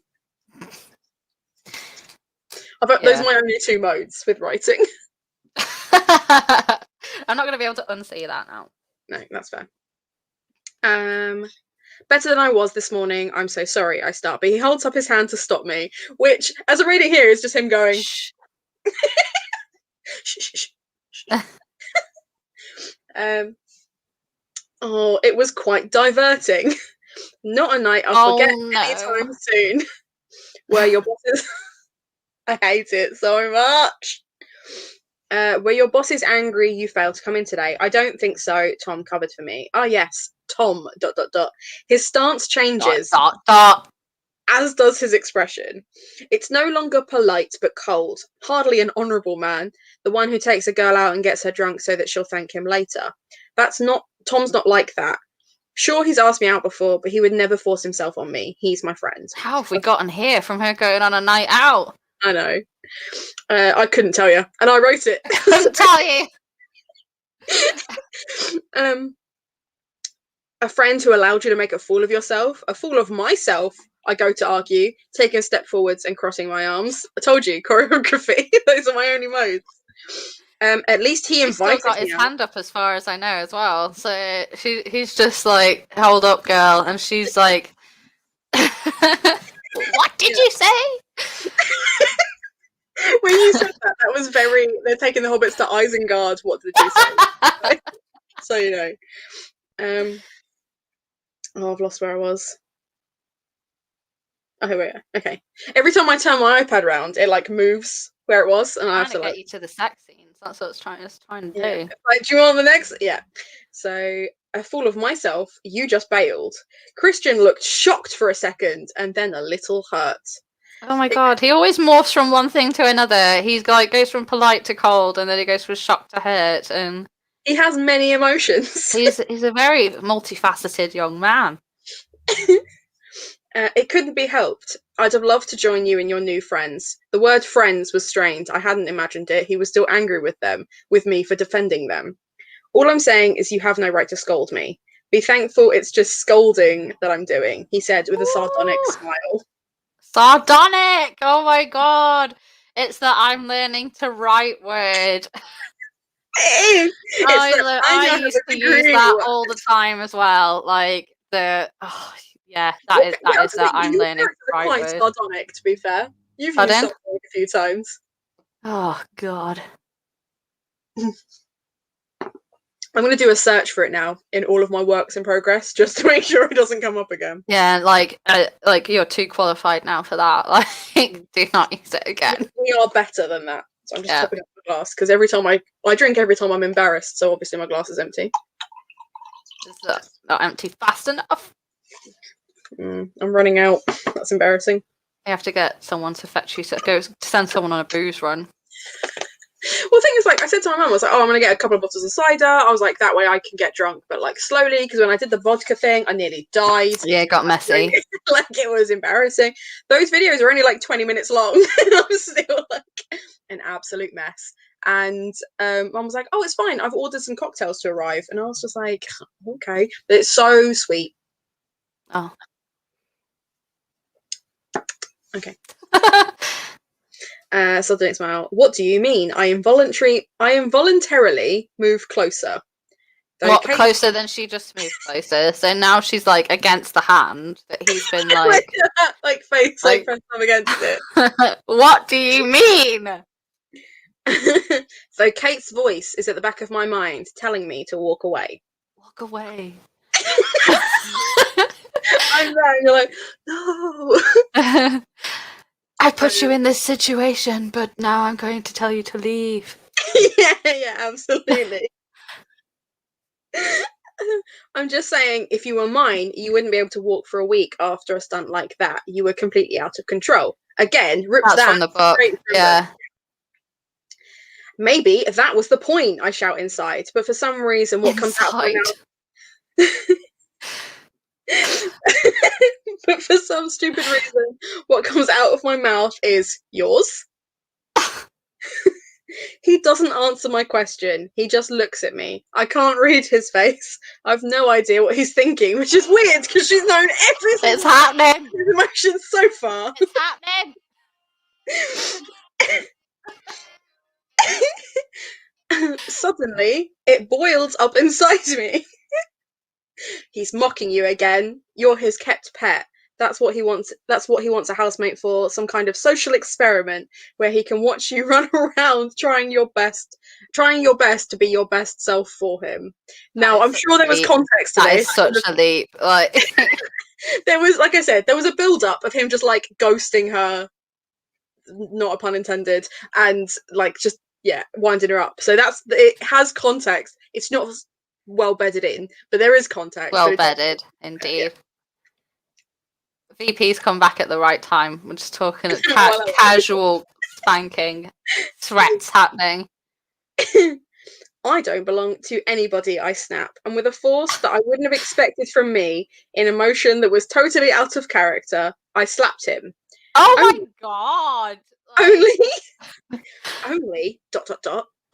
Speaker 1: Those are my only two modes with writing.
Speaker 3: I'm not going to be able to unsee that now.
Speaker 1: No, that's fair. Better than I was this morning. I'm so sorry, I start. But he holds up his hand to stop me, which, as I'm reading here, is just him going... Shh. Shh. It was quite diverting. Not a night I'll forget anytime soon. Where your bosses... I hate it so much. Were your bosses angry you failed to come in today? I don't think so. Tom covered for me. Oh, yes. Tom, ... His stance changes, ... as does his expression. It's no longer polite, but cold. Hardly an honourable man. The one who takes a girl out and gets her drunk so that she'll thank him later. Tom's not like that. Sure, he's asked me out before, but he would never force himself on me. He's my friend.
Speaker 3: How have we gotten here from her going on a night out?
Speaker 1: I know. I couldn't tell you, and I wrote it.
Speaker 3: I couldn't tell you.
Speaker 1: A friend who allowed you to make a fool of yourself, a fool of myself. I go to argue, taking a step forwards and crossing my arms. I told you, choreography. Those are my only modes. At least he
Speaker 3: He's still
Speaker 1: invited
Speaker 3: got
Speaker 1: me
Speaker 3: his
Speaker 1: out.
Speaker 3: hand up as far as I know as well. So he's just like, hold up, girl, and she's like, what did you say?
Speaker 1: When you said that, that was very. They're taking the hobbits to Isengard. What did you say? So you know. Oh, I've lost where I was. Oh, here we are. Okay. Every time I turn my iPad around, it like moves where it was, and I have to
Speaker 3: Trying to
Speaker 1: like.
Speaker 3: get you to the sex scenes. That's what it's trying to
Speaker 1: Yeah.
Speaker 3: do.
Speaker 1: Like, do you want the next? Yeah. So, a fool of myself, you just bailed. Christian looked shocked for a second, and then a little hurt.
Speaker 3: Oh my god, he always morphs from one thing to another. He's like goes from polite to cold, and then he goes from shocked to hurt, and
Speaker 1: He has many emotions.
Speaker 3: he's a very multifaceted young man.
Speaker 1: It couldn't be helped. I'd have loved to join you and your new friends. The word friends was strained. I hadn't imagined it. He was still angry with me for defending them. All I'm saying is you have no right to scold me. Be thankful it's just scolding that I'm doing, he said with a sardonic
Speaker 3: Ooh.
Speaker 1: smile.
Speaker 3: Sardonic! Oh my god. It's that I'm learning to write word. I used to use that all the time as well. Like yeah, that is that I'm learning to write
Speaker 1: quite
Speaker 3: word.
Speaker 1: sardonic, to be fair. You've
Speaker 3: Pardon?
Speaker 1: used something a few times.
Speaker 3: Oh god.
Speaker 1: I'm going to do a search for it now in all of my works in progress just to make sure it doesn't come up again.
Speaker 3: Yeah, like you're too qualified now for that. Like, do not use it again.
Speaker 1: We are better than that. So I'm just topping up the glass because every time I drink every time I'm embarrassed, so obviously my glass is empty.
Speaker 3: It's not empty fast enough.
Speaker 1: I'm running out. That's embarrassing.
Speaker 3: You have to get someone to fetch you. Send someone on a booze run.
Speaker 1: Well, the thing is, like, I said to my mum, I was like, oh, I'm going to get a couple of bottles of cider. I was like, that way I can get drunk, but, like, slowly, because when I did the vodka thing, I nearly died.
Speaker 3: Yeah, it got messy.
Speaker 1: Like, it was embarrassing. Those videos are only, like, 20 minutes long, and I'm still, like, an absolute mess. And mum was like, oh, it's fine. I've ordered some cocktails to arrive. And I was just like, okay. But it's so sweet.
Speaker 3: Oh.
Speaker 1: Okay. Sardonic smile. What do you mean? I involuntarily moved closer.
Speaker 3: What, closer than she just moved closer? So now she's like against the hand that he's been like
Speaker 1: like face like pressed up against it.
Speaker 3: What do you mean?
Speaker 1: So Kate's voice is at the back of my mind telling me to walk away.
Speaker 3: Walk away.
Speaker 1: I'm there and you're like, no.
Speaker 3: I put you in this situation, but now I'm going to tell you to leave.
Speaker 1: yeah, absolutely. I'm just saying, if you were mine, you wouldn't be able to walk for a week after a stunt like that. You were completely out of control. Again, rips that
Speaker 3: from the book. Yeah.
Speaker 1: Maybe that was the point, I shout inside. But for some reason, what comes out of my mouth... But for some stupid reason, what comes out of my mouth is yours. He doesn't answer my question. He just looks at me. I can't read his face. I've no idea what he's thinking, which is weird because she's known everything.
Speaker 3: It's happening.
Speaker 1: His emotions so far.
Speaker 3: It's happening.
Speaker 1: Suddenly, it boils up inside me. He's mocking you again. You're his kept pet. That's what he wants. That's what he wants a housemate for. Some kind of social experiment where he can watch you run around trying your best to be your best self for him. Now, I'm sure there was context to this.
Speaker 3: That is such a leap. Like
Speaker 1: there was, like I said, there was a build-up of him just like ghosting her, not a pun intended, and like just winding her up. So it has context. It's not well bedded in, but there is context.
Speaker 3: Well bedded, indeed. Yeah. VP's come back at the right time. We're just talking casual spanking, threats happening.
Speaker 1: I don't belong to anybody, I snap, and with a force that I wouldn't have expected from me, in a motion that was totally out of character, I slapped him.
Speaker 3: Oh my god!
Speaker 1: Only ...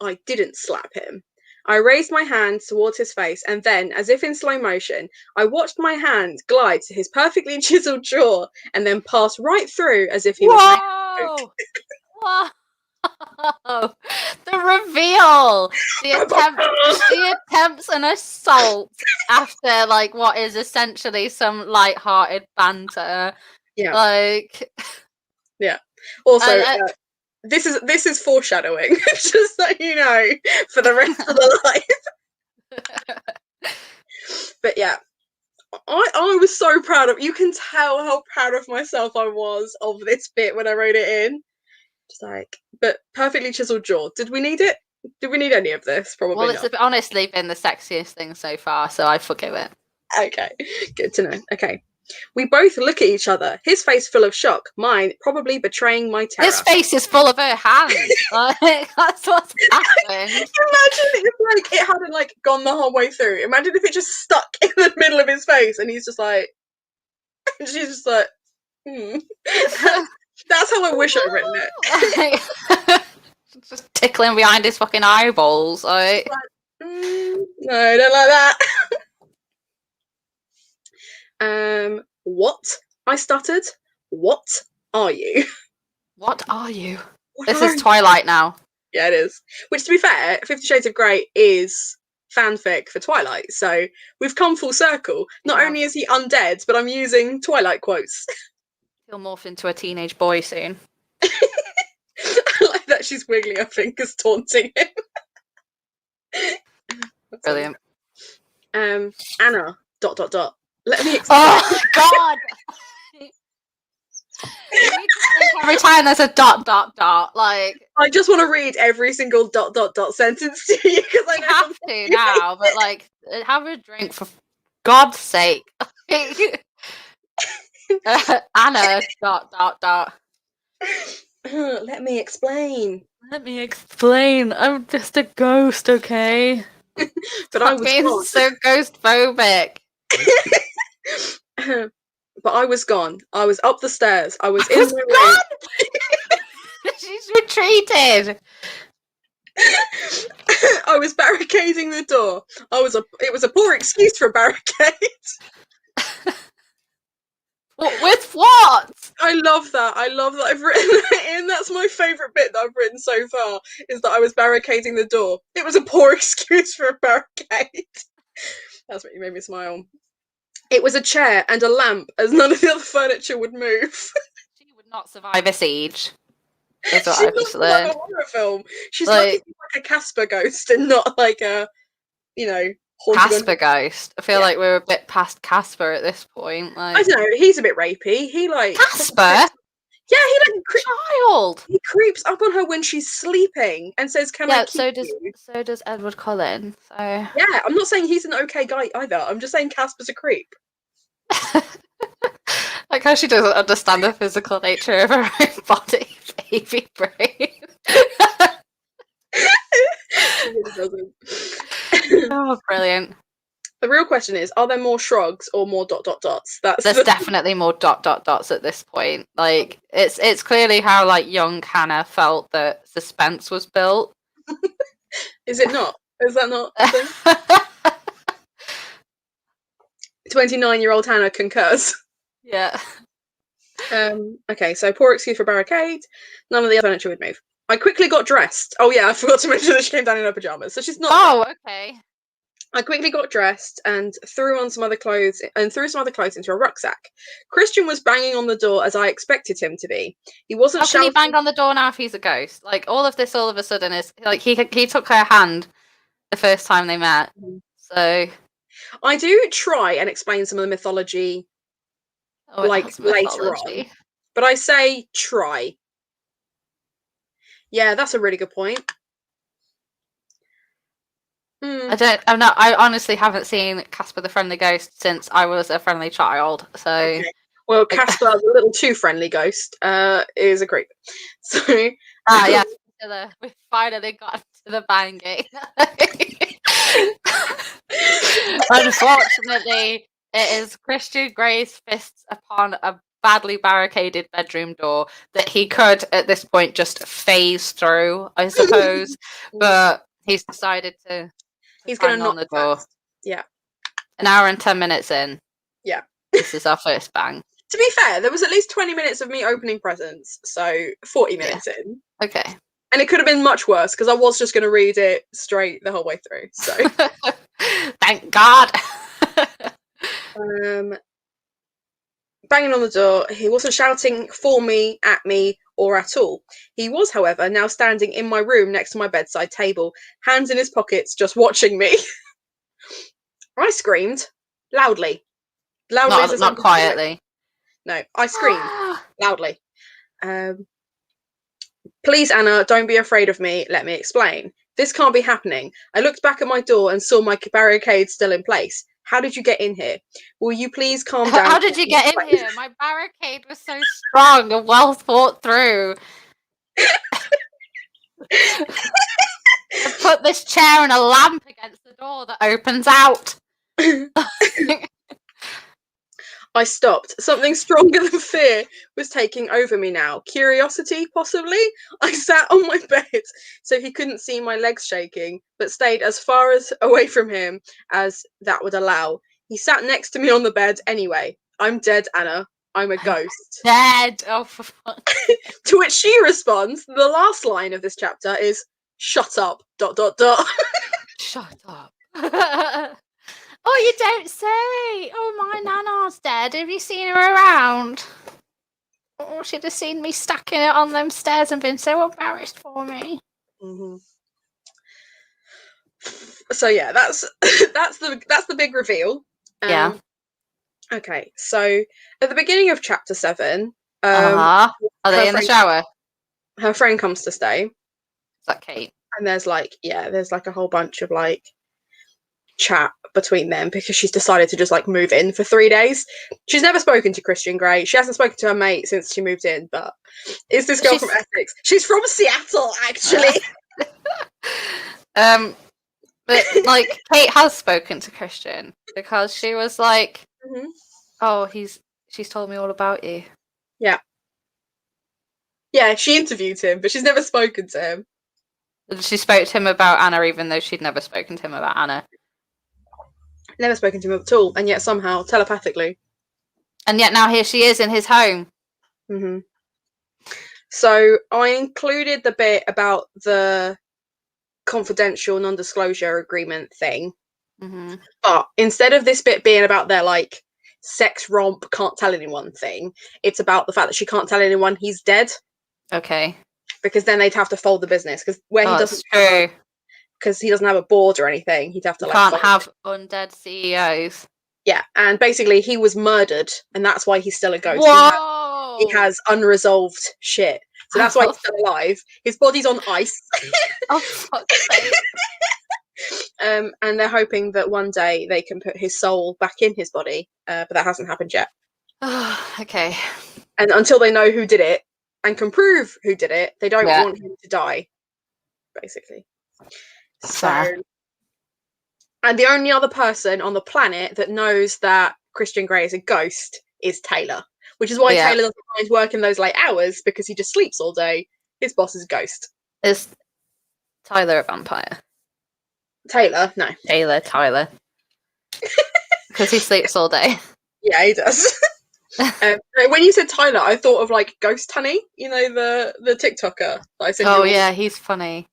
Speaker 1: I didn't slap him. I raised my hand towards his face, and then, as if in slow motion, I watched my hand glide to his perfectly chiseled jaw, and then pass right through as if he was...
Speaker 3: Whoa! Oh, the reveal, the attempts an assault after like what is essentially some light-hearted banter.
Speaker 1: Yeah.
Speaker 3: Like,
Speaker 1: yeah. Also, this is foreshadowing, just so you know, for the rest of the life. But yeah, I was so proud of. You can tell how proud of myself I was of this bit when I wrote it in. Just like, but perfectly chiseled jaw. Did we need it? Did we need any of this? Probably
Speaker 3: well,
Speaker 1: not.
Speaker 3: it's honestly been the sexiest thing so far, so I forgive it.
Speaker 1: Okay, good to know. Okay. We both look at each other, his face full of shock, mine probably betraying my terror.
Speaker 3: His face is full of her hands. Like, that's what's happened.
Speaker 1: Imagine if like it hadn't like gone the whole way through. Imagine if it just stuck in the middle of his face and he's just like, and she's just like, That's how I wish I'd written it.
Speaker 3: Just tickling behind his fucking eyeballs. Like,
Speaker 1: no, I don't like that. What? I stuttered. What are you?
Speaker 3: What are you?
Speaker 1: What
Speaker 3: this
Speaker 1: are
Speaker 3: is Twilight now.
Speaker 1: Yeah, it is. Which, to be fair, 50 Shades of Grey is fanfic for Twilight, so we've come full circle. Not only is he undead, but I'm using Twilight quotes.
Speaker 3: He'll morph into a teenage boy soon.
Speaker 1: I like that she's wiggling her fingers, taunting him.
Speaker 3: Brilliant.
Speaker 1: Anna. ... Let me explain.
Speaker 3: Oh God! Every time there's a ... like
Speaker 1: I just want to read every single ... sentence to you because I
Speaker 3: have to now, but like have a drink for God's sake. Anna ...
Speaker 1: Let me explain.
Speaker 3: Let me explain. I'm just a ghost, okay?
Speaker 1: But I was gone.
Speaker 3: So ghost phobic.
Speaker 1: But I was gone. I was up the stairs. I was in my room.
Speaker 3: She's retreated.
Speaker 1: I was barricading the door. It was a poor excuse for a barricade.
Speaker 3: With what?
Speaker 1: I love that. I've written that in. That's my favourite bit that I've written so far, is that I was barricading the door. It was a poor excuse for a barricade. That's what you made me smile. It was a chair and a lamp, as none of the other furniture would move. She
Speaker 3: would not survive a siege. That's what I've just learned.
Speaker 1: Like a horror film. She's like a Casper ghost and not like a,
Speaker 3: Casper ghost. I feel like we're a bit past Casper at this point. Like,
Speaker 1: I don't know. He's a bit rapey. He like
Speaker 3: Casper.
Speaker 1: Yeah, he like
Speaker 3: child.
Speaker 1: He creeps up on her when she's sleeping and says, "Can I keep you?"
Speaker 3: So does Edward Cullen. So
Speaker 1: yeah, I'm not saying he's an okay guy either. I'm just saying Casper's a creep.
Speaker 3: Like how she doesn't understand the physical nature of her own body, baby brain.
Speaker 1: She really doesn't.
Speaker 3: Oh, brilliant.
Speaker 1: The real question is, are there more shrugs or more ...
Speaker 3: There's definitely more ... at this point. Like it's clearly how like young Hannah felt that suspense was built.
Speaker 1: Is it not? Is that not a thing? 29-year-old Hannah concurs.
Speaker 3: Yeah.
Speaker 1: Okay, so poor excuse for barricade. None of the other furniture would move. I quickly got dressed. Oh yeah, I forgot to mention that she came down in her pajamas. So she's not.
Speaker 3: Oh, okay.
Speaker 1: I quickly got dressed and threw some other clothes into a rucksack. Christian was banging on the door as I expected him to be. He wasn't
Speaker 3: shouting. How can he bang on the door now if he's a ghost? Like all of this, all of a sudden is like he took her hand the first time they met. So
Speaker 1: I do try and explain some of the mythology, later on, but I say try. Yeah, that's a really good point.
Speaker 3: I honestly haven't seen Casper the Friendly Ghost since I was a friendly child. So,
Speaker 1: okay. Well, Casper, the little too friendly ghost, is a creep. So,
Speaker 3: yeah, we finally got to the banging. Unfortunately, it is Christian Grey's fists upon a badly barricaded bedroom door that he could, at this point, just phase through, I suppose. But he's decided to.
Speaker 1: He's going to knock
Speaker 3: on the door.
Speaker 1: First. Yeah.
Speaker 3: An hour and 10 minutes in.
Speaker 1: Yeah.
Speaker 3: This is our first bang.
Speaker 1: To be fair, there was at least 20 minutes of me opening presents, so 40 minutes in.
Speaker 3: Okay.
Speaker 1: And it could have been much worse because I was just going to read it straight the whole way through. So,
Speaker 3: thank God.
Speaker 1: Banging on the door, he wasn't shouting for me, at me, or at all. He was, however, now standing in my room next to my bedside table, hands in his pockets, just watching me. I screamed loudly. Loudly,
Speaker 3: not quietly.
Speaker 1: No, I screamed loudly. Please, Anna, don't be afraid of me. Let me explain. This can't be happening. I looked back at my door and saw my barricade still in place. How did you get in here? Will you please calm down?
Speaker 3: How did you get in here? My barricade was so strong and well thought through. I put this chair and a lamp against the door that opens out.
Speaker 1: I stopped. Something stronger than fear was taking over me now. Curiosity, possibly? I sat on my bed so he couldn't see my legs shaking, but stayed as far as away from him as that would allow. He sat next to me on the bed anyway. I'm dead, Anna. I'm a ghost.
Speaker 3: Dead. Oh, for fuck's sake.
Speaker 1: To which she responds, the last line of this chapter is, shut up, ...
Speaker 3: Shut up. Oh, you don't say. Oh, my nana's dead. Have you seen her around? Oh, she'd have seen me stacking it on them stairs and been so embarrassed for me.
Speaker 1: Mm-hmm. So yeah, that's the big reveal.
Speaker 3: Yeah.
Speaker 1: Okay, so at the beginning of chapter 7,
Speaker 3: Are they in the shower?
Speaker 1: Her friend comes to stay.
Speaker 3: Is that Kate?
Speaker 1: And there's like a whole bunch of like chat between them because she's decided to just like move in for 3 days. She's never spoken to Christian Grey. She hasn't spoken to her mate since she moved in, but it's this girl from Essex. She's from Seattle, actually.
Speaker 3: But like Kate has spoken to Christian because she was like, "Oh, she's told me all about you."
Speaker 1: Yeah, she interviewed him, but she's never spoken to him.
Speaker 3: She spoke to him about Anna, even though she'd never spoken to him about Anna.
Speaker 1: Never spoken to him at all, and yet somehow telepathically.
Speaker 3: And yet now here she is in his home.
Speaker 1: Mm-hmm. So I included the bit about the confidential non-disclosure agreement thing, but instead of this bit being about their like sex romp can't tell anyone thing, it's about the fact that she can't tell anyone he's dead.
Speaker 3: Okay.
Speaker 1: Because then they'd have to fold the business because he doesn't.
Speaker 3: True.
Speaker 1: Because he doesn't have a board or anything, he'd have to.
Speaker 3: You can't have undead CEOs.
Speaker 1: Yeah, and basically he was murdered, and that's why he's still a ghost.
Speaker 3: Whoa!
Speaker 1: He has unresolved shit, so that's why he's still alive. His body's on ice.
Speaker 3: Oh, fuck's sake.
Speaker 1: And they're hoping that one day they can put his soul back in his body, but that hasn't happened yet.
Speaker 3: Okay.
Speaker 1: And until they know who did it and can prove who did it, they don't want him to die, basically. So, and the only other person on the planet that knows that Christian Grey is a ghost is Taylor, which is why Taylor doesn't mind working those late hours because he just sleeps all day. His boss is a ghost.
Speaker 3: Is Tyler a vampire?
Speaker 1: Taylor, no.
Speaker 3: Tyler. Because he sleeps all day.
Speaker 1: Yeah, he does. When you said Tyler, I thought of like Ghost Honey, you know, the TikToker that I sent you.
Speaker 3: Oh yeah, he's funny.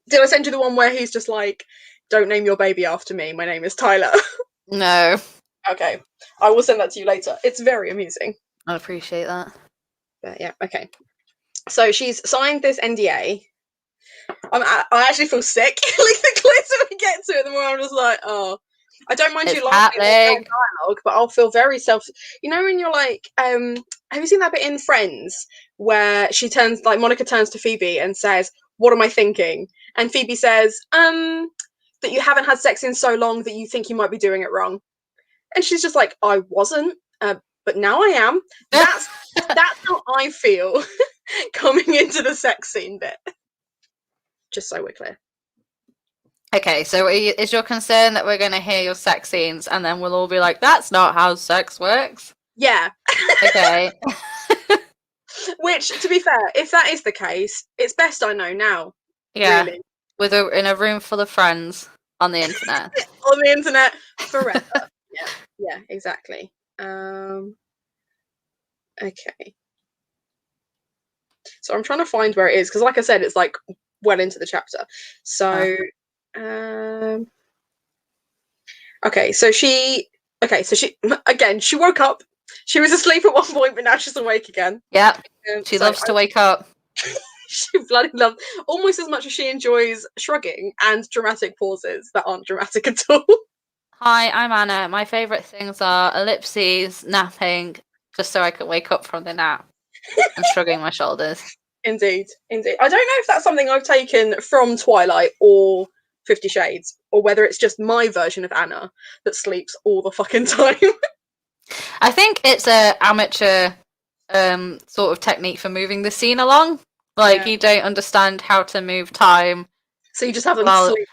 Speaker 1: Did I send you the one where he's just like, don't name your baby after me, my name is Tyler?
Speaker 3: No. Okay.
Speaker 1: I will send that to you later. It's very amusing.
Speaker 3: I appreciate that.
Speaker 1: But yeah, okay. So she's signed this NDA. I actually feel sick. Like the closer we get to it, the more I'm just like, oh. I don't mind you laughing at dialogue, but I'll feel very you know when you're like, have you seen that bit in Friends where Monica turns to Phoebe and says, what am I thinking? And Phoebe says, that you haven't had sex in so long that you think you might be doing it wrong. And she's just like, I wasn't, but now I am. That's how I feel coming into the sex scene bit. Just so we're clear.
Speaker 3: Okay, so is your concern that we're going to hear your sex scenes and then we'll all be like, that's not how sex works?
Speaker 1: Yeah.
Speaker 3: Okay.
Speaker 1: Which, to be fair, if that is the case, it's best I know now.
Speaker 3: Yeah.
Speaker 1: Really.
Speaker 3: In a room full of friends on the internet.
Speaker 1: On the internet forever. Yeah, exactly. Okay. So I'm trying to find where it is because, like I said, it's like well into the chapter. So, okay, so she again, she woke up. She was asleep at one point, but now she's awake again.
Speaker 3: Yeah, she loves to wake up.
Speaker 1: She bloody loves almost as much as she enjoys shrugging and dramatic pauses that aren't dramatic at all.
Speaker 3: Hi, I'm Anna. My favourite things are ellipses, napping, just so I can wake up from the nap, and shrugging my shoulders.
Speaker 1: Indeed. I don't know if that's something I've taken from Twilight or 50 Shades, or whether it's just my version of Anna that sleeps all the fucking time.
Speaker 3: I think it's a amateur sort of technique for moving the scene along. Like, you don't understand how to move time.
Speaker 1: So you just have them sleep.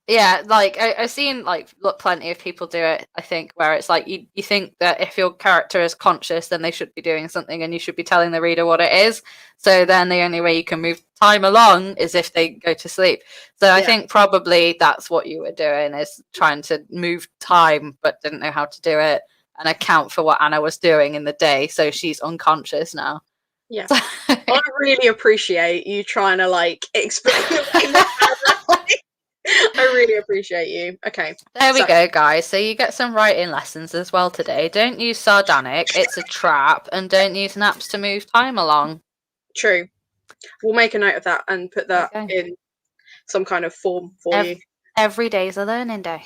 Speaker 3: Yeah, like, I've seen, like, plenty of people do it, I think, where it's like, you think that if your character is conscious, then they should be doing something, and you should be telling the reader what it is. So then the only way you can move time along is if they go to sleep. So I think probably that's what you were doing, is trying to move time, but didn't know how to do it, and account for what Anna was doing in the day, so she's unconscious now.
Speaker 1: Yeah. I really appreciate you trying to, like, explain it. I really appreciate you. Okay.
Speaker 3: There we go, guys. So you get some writing lessons as well today. Don't use sardonic, it's a trap, and don't use naps to move time along.
Speaker 1: True. We'll make a note of that and put that in some kind of form for you.
Speaker 3: Every day's a learning day.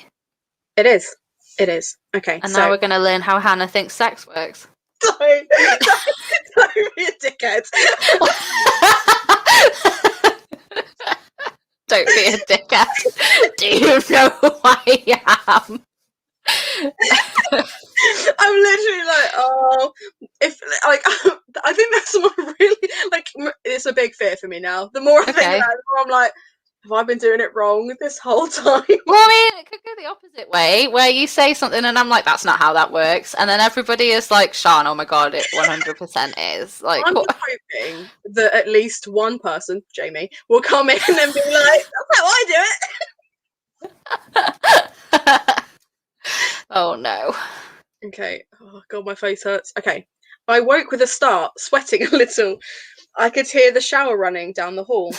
Speaker 1: It is. It is. Okay.
Speaker 3: And now we're going to learn how Hannah thinks sex works.
Speaker 1: Don't be a dickhead.
Speaker 3: Don't be a dickhead. Do you know who I am?
Speaker 1: I'm literally like, oh, if like, I think that's my really, like, it's a big fear for me now. The more I think about it, the more I'm like, have I been doing it wrong this whole time?
Speaker 3: Well, I mean, it could go the opposite way, where you say something and I'm like, that's not how that works, and then everybody is like, Sian, oh my god, it 100% is. Like,
Speaker 1: I'm just hoping that at least one person, Jamie, will come in and be like, that's how I do it.
Speaker 3: Oh no.
Speaker 1: Okay. Oh god, my face hurts. Okay. I woke with a start, sweating a little. I could hear the shower running down the hall.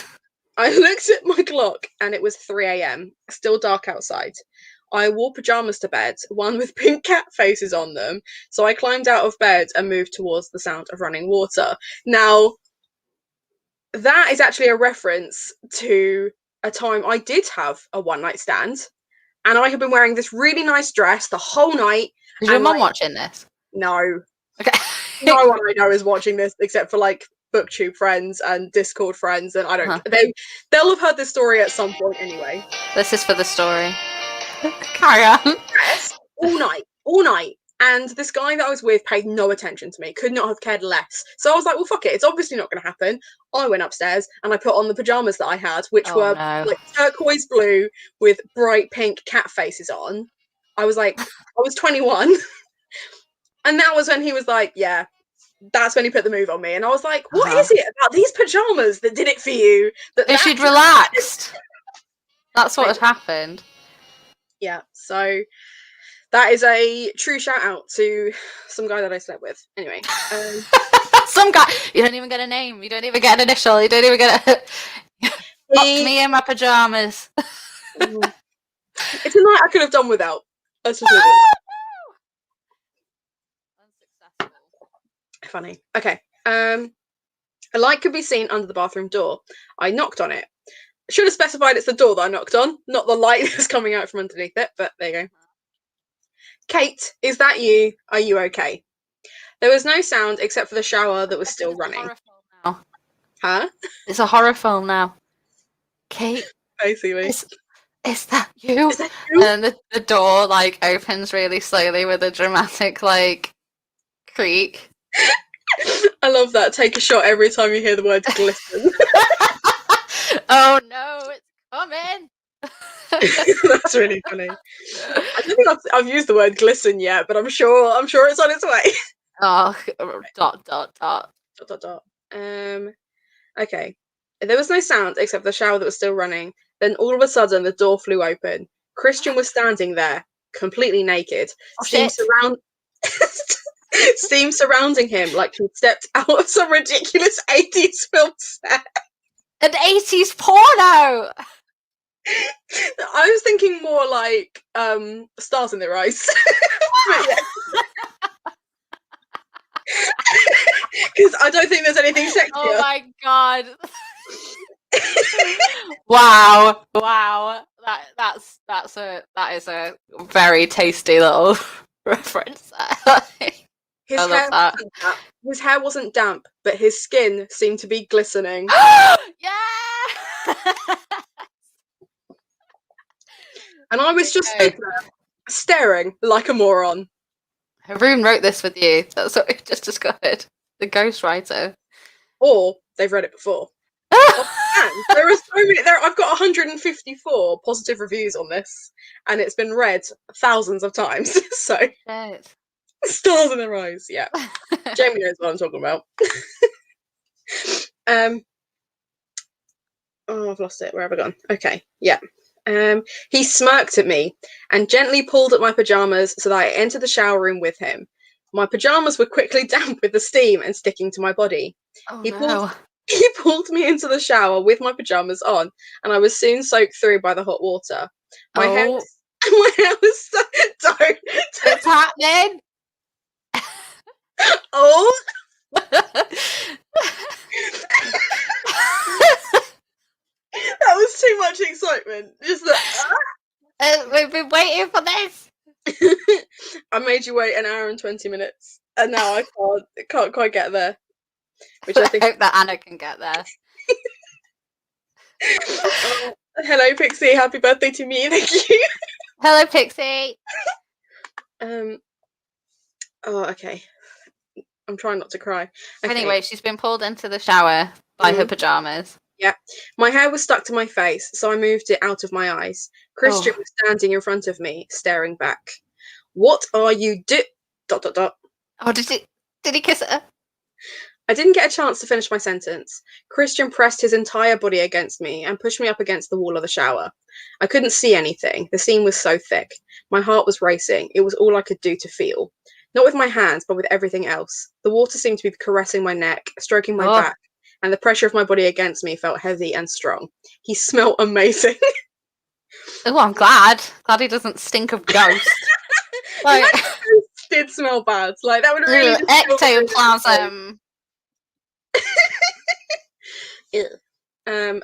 Speaker 1: I looked at my clock and it was 3 a.m. Still dark outside. I wore pajamas to bed, one with pink cat faces on them. So I climbed out of bed and moved towards the sound of running water. Now, that is actually a reference to a time I did have a one-night stand. And I had been wearing this really nice dress the whole night.
Speaker 3: Is your mum watching this?
Speaker 1: No.
Speaker 3: Okay.
Speaker 1: No one I know is watching this except for, like, BookTube friends and Discord friends, and I don't. They'll have heard this story at some point anyway.
Speaker 3: This is for the story. Carry on.
Speaker 1: Yes, all night. And this guy that I was with paid no attention to me. Could not have cared less. So I was like, well, fuck it. It's obviously not going to happen. I went upstairs and I put on the pajamas that I had, which were like turquoise blue with bright pink cat faces on. I was like, I was 21, and that was when he was like, yeah. That's when he put the move on me, and I was like, what is it about these pajamas that did it for you?
Speaker 3: That she'd relaxed. That's what had happened.
Speaker 1: Yeah, so that is a true shout out to some guy that I slept with. Anyway.
Speaker 3: Some guy. You don't even get a name. You don't even get an initial. You don't even get a... Fucked me in my pajamas.
Speaker 1: It's a night I could have done without. That's just funny. Okay. A light could be seen under the bathroom door. I knocked on it. Should have specified it's the door that I knocked on, not the light that's coming out from underneath it, but there you go. Kate, is that you? Are you okay? There was no sound except for the shower that was still running.
Speaker 3: Now.
Speaker 1: Huh?
Speaker 3: It's a horror film now. Kate,
Speaker 1: basically.
Speaker 3: Is that you?
Speaker 1: Is that you?
Speaker 3: And the door, like, opens really slowly with a dramatic, like, creak.
Speaker 1: I love that. Take a shot every time you hear the word glisten.
Speaker 3: Oh no, it's coming.
Speaker 1: That's really funny. I don't think I've used the word glisten yet, but I'm sure it's on its way.
Speaker 3: Oh, ...
Speaker 1: Okay. There was no sound except for the shower that was still running. Then all of a sudden the door flew open. Christian was standing there, completely naked.
Speaker 3: Oh, shit.
Speaker 1: Steam surrounding him like he stepped out of some ridiculous 80s film set.
Speaker 3: An 80s porno!
Speaker 1: I was thinking more like Stars in Their Eyes. Because I don't think there's anything sexier.
Speaker 3: Oh my god. Wow. That is a very tasty little reference.
Speaker 1: His hair wasn't damp, but his skin seemed to be glistening.
Speaker 3: Yeah.
Speaker 1: And I was just staring like a moron.
Speaker 3: Haroon wrote this with you. That's what we just discovered. The ghostwriter.
Speaker 1: Or they've read it before. There are so many. I've got 154 positive reviews on this, and it's been read thousands of times. So,
Speaker 3: Shit.
Speaker 1: Stars in Their Eyes. Yeah, Jamie knows what I'm talking about. Oh, I've lost it. Where have I gone? Okay, yeah. He smirked at me and gently pulled at my pajamas so that I entered the shower room with him. My pajamas were quickly damp with the steam and sticking to my body.
Speaker 3: Oh,
Speaker 1: He pulled me into the shower with my pajamas on, and I was soon soaked through by the hot water. My hair was so... Don't.
Speaker 3: It's happening.
Speaker 1: Oh. That was too much excitement. Just that.
Speaker 3: We've been waiting for this.
Speaker 1: I made you wait an hour and 20 minutes, and now I can't quite get there. Which I
Speaker 3: hope that Anna can get there.
Speaker 1: Hello, Pixie. Happy birthday to me. Thank you.
Speaker 3: Hello, Pixie.
Speaker 1: Oh, okay. I'm trying not to cry. Okay.
Speaker 3: Anyway, she's been pulled into the shower by her pajamas.
Speaker 1: Yeah. My hair was stuck to my face, so I moved it out of my eyes. Christian was standing in front of me, staring back. What are you Oh,
Speaker 3: did he kiss her?
Speaker 1: I didn't get a chance to finish my sentence. Christian pressed his entire body against me and pushed me up against the wall of the shower. I couldn't see anything. The scene was so thick. My heart was racing. It was all I could do to feel. Not with my hands, but with everything else. The water seemed to be caressing my neck, stroking my back, and the pressure of my body against me felt heavy and strong. He smelled amazing.
Speaker 3: Oh, I'm glad. Glad he doesn't stink of ghost.
Speaker 1: Like, did smell bad. Like, that would really
Speaker 3: ectoplasm.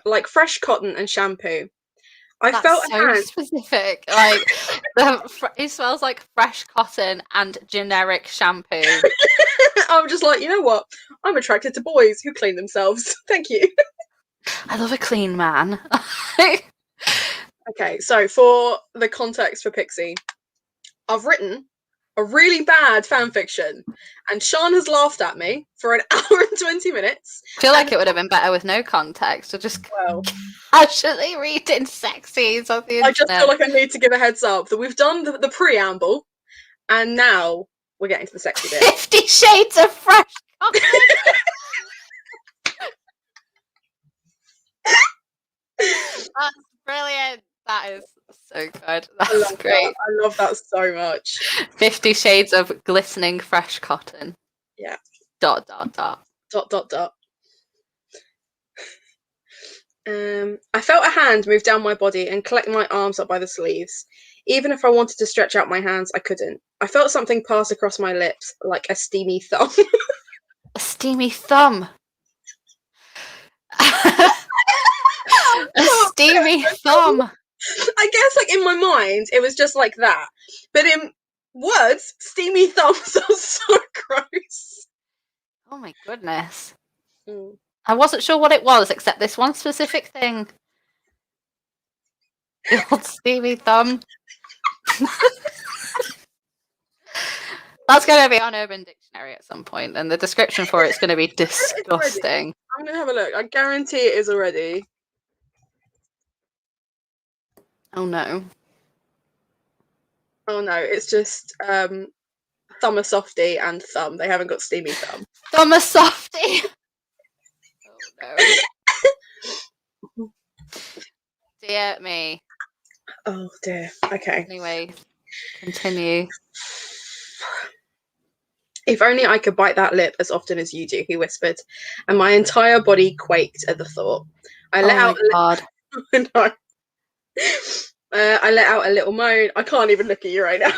Speaker 1: Like fresh cotton and shampoo. I
Speaker 3: That's
Speaker 1: felt
Speaker 3: so
Speaker 1: a hand.
Speaker 3: Specific. Like it smells like fresh cotton and generic shampoo.
Speaker 1: I'm just like, you know what? I'm attracted to boys who clean themselves. Thank you.
Speaker 3: I love a clean man.
Speaker 1: Okay, so for the context for Pixie, I've written a really bad fan fiction, and Sian has laughed at me for an hour and 20 minutes.
Speaker 3: I feel like it would have been better with no context, or just casually reading sexies on the internet.
Speaker 1: I just feel like I need to give a heads up that we've done the preamble, and now we're getting to the sexy bit.
Speaker 3: 50 Shades of Fresh Cotton! That's brilliant. That is so good. That's great.
Speaker 1: I love that so much.
Speaker 3: 50 Shades of glistening fresh cotton.
Speaker 1: Yeah. ...
Speaker 3: I
Speaker 1: felt a hand move down my body and collect my arms up by the sleeves. Even if I wanted to stretch out my hands, I couldn't. I felt something pass across my lips, like a steamy thumb.
Speaker 3: A steamy thumb. A steamy thumb.
Speaker 1: I guess, like, in my mind, it was just like that. But in words, steamy thumbs are so gross.
Speaker 3: Oh my goodness. I wasn't sure what it was, except this one specific thing. The old steamy thumb. That's going to be on Urban Dictionary at some point, and the description for it's going to be disgusting.
Speaker 1: I'm going to have a look. I guarantee it is already.
Speaker 3: Oh no.
Speaker 1: Oh no, it's just Thumb Softy and Thumb. They haven't got Steamy Thumb.
Speaker 3: Thumb Softy! Oh no. Dear me.
Speaker 1: Oh dear. Okay.
Speaker 3: Anyway, continue.
Speaker 1: If only I could bite that lip as often as you do, he whispered, and my entire body quaked at the thought. I let out
Speaker 3: God.
Speaker 1: no. I let out a little moan. I can't even look at you right now.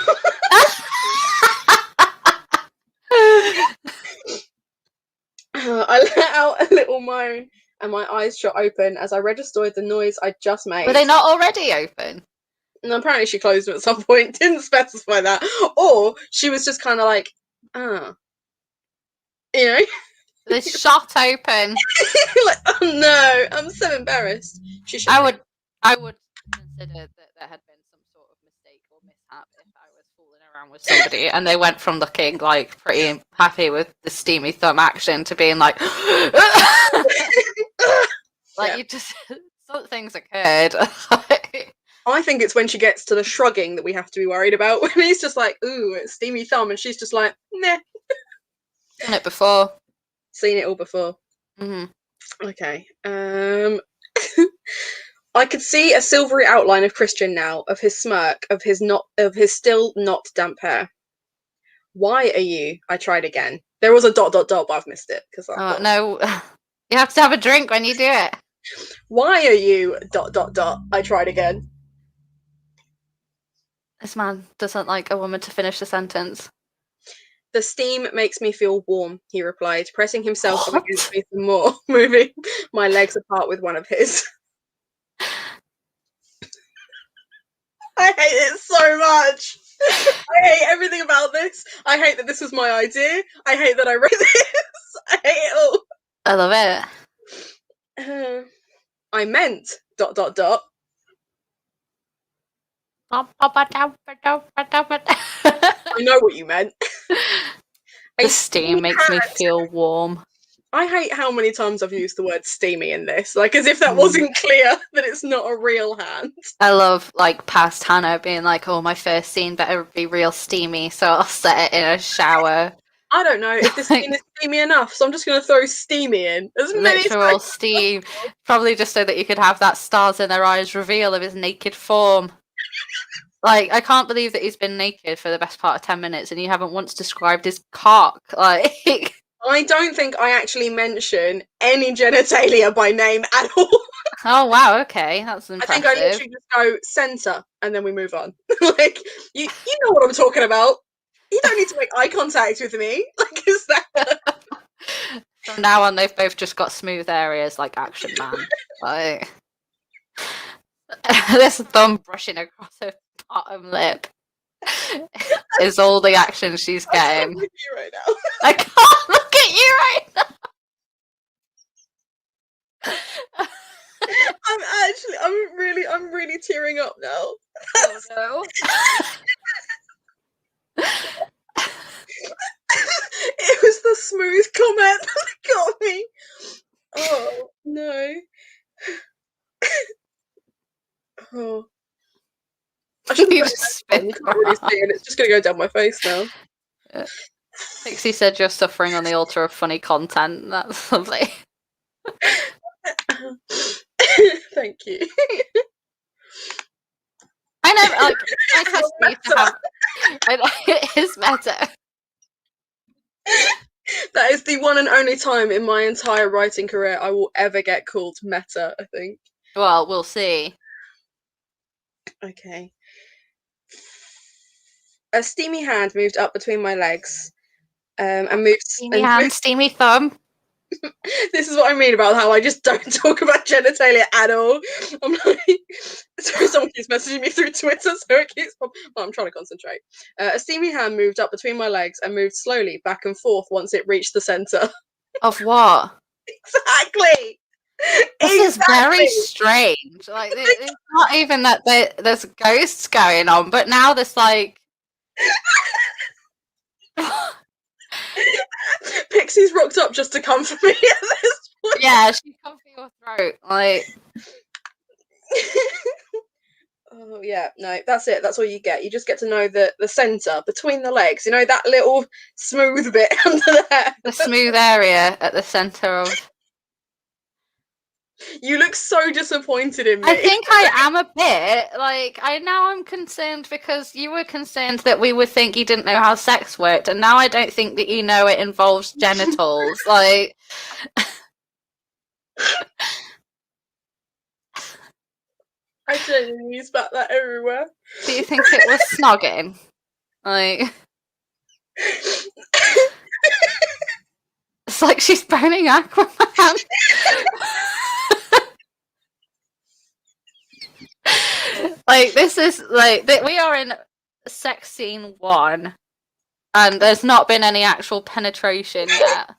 Speaker 1: I let out a little moan, and my eyes shot open as I registered the noise I'd just made.
Speaker 3: Were they not already open?
Speaker 1: And apparently she closed them at some point. Didn't specify that. Or she was just kind of like, you know?
Speaker 3: They shot open.
Speaker 1: Like, oh no, I'm so embarrassed.
Speaker 3: I would consider that there had been some sort of mistake or mishap if I was fooling around with somebody and they went from looking like pretty happy with the steamy thumb action to being like you just something's occurred.
Speaker 1: I think it's when she gets to the shrugging that we have to be worried about. When he's just like, ooh, it's steamy thumb, and she's just like, nah.
Speaker 3: Seen it before.
Speaker 1: Seen it all before.
Speaker 3: Mm-hmm.
Speaker 1: Okay. I could see a silvery outline of Christian now, of his smirk, of his still not damp hair. Why are you? I tried again. There was a ... but I've missed it because
Speaker 3: no, you have to have a drink when you do it.
Speaker 1: Why are you ... I tried again.
Speaker 3: This man doesn't like a woman to finish the sentence.
Speaker 1: The steam makes me feel warm, he replied, pressing himself up against me some more, moving my legs apart with one of his. I hate it so much. I hate everything about this. I hate that this was my idea. I hate that I wrote this. I hate it all.
Speaker 3: I love it.
Speaker 1: I meant ... I know what you meant.
Speaker 3: The steam makes me feel warm.
Speaker 1: I hate how many times I've used the word steamy in this, like as if that wasn't clear that it's not a real hand.
Speaker 3: I love like past Hannah being like, oh, my first scene better be real steamy, so I'll set it in a shower.
Speaker 1: I don't know if this scene is steamy enough, so I'm just going to throw steamy in. As many
Speaker 3: literal steam. Probably just so that you could have that stars in their eyes reveal of his naked form. Like, I can't believe that he's been naked for the best part of 10 minutes and you haven't once described his cock. Like,
Speaker 1: I don't think I actually mention any genitalia by name at all.
Speaker 3: Oh, wow, okay. That's impressive.
Speaker 1: I think I literally just go centre and then we move on. Like, you know what I'm talking about. You don't need to make eye contact with me. Like, is that...
Speaker 3: From now on, they've both just got smooth areas like Action Man. Like, this thumb brushing across her bottom lip is all the action she's getting.
Speaker 1: I can't look at you right now.
Speaker 3: I can't look at you right now.
Speaker 1: I'm really tearing up now.
Speaker 3: Oh no.
Speaker 1: It was the smooth comment that got me. Oh no. Oh. I should
Speaker 3: You just spit.
Speaker 1: Really see it. It's just gonna go down my face now.
Speaker 3: Pixie said you're suffering on the altar of funny content. That's lovely.
Speaker 1: Thank you.
Speaker 3: I never like. I just need to have. It is meta.
Speaker 1: That is the one and only time in my entire writing career I will ever get called meta, I think.
Speaker 3: Well, we'll see.
Speaker 1: Okay. A steamy hand moved up between my legs, and moved.
Speaker 3: Steamy hand, steamy thumb.
Speaker 1: This is what I mean about how I just don't talk about genitalia at all. I'm like, sorry, someone keeps messaging me through Twitter, so it keeps. Well, I'm trying to concentrate. A steamy hand moved up between my legs and moved slowly back and forth once it reached the center.
Speaker 3: Of what?
Speaker 1: Exactly.
Speaker 3: This is very strange. Like, it's not even that there's ghosts going on, but now there's like.
Speaker 1: Pixie's rocked up just to come for me at this point.
Speaker 3: Yeah, she come for your throat. Like.
Speaker 1: Oh yeah, no, that's it. That's all you get. You just get to know the center between the legs. You know, that little smooth bit under there.
Speaker 3: The smooth area at the center of.
Speaker 1: You look so disappointed in me.
Speaker 3: I think I am a bit. Like, I'm concerned because you were concerned that we would think you didn't know how sex worked, and now I don't think that you know it involves genitals. Like,
Speaker 1: I genuinely spat that everywhere.
Speaker 3: do you think it was snogging? Like, it's like she's burning Aquaman. Like, this is like we are in sex scene 1, and there's not been any actual penetration yet.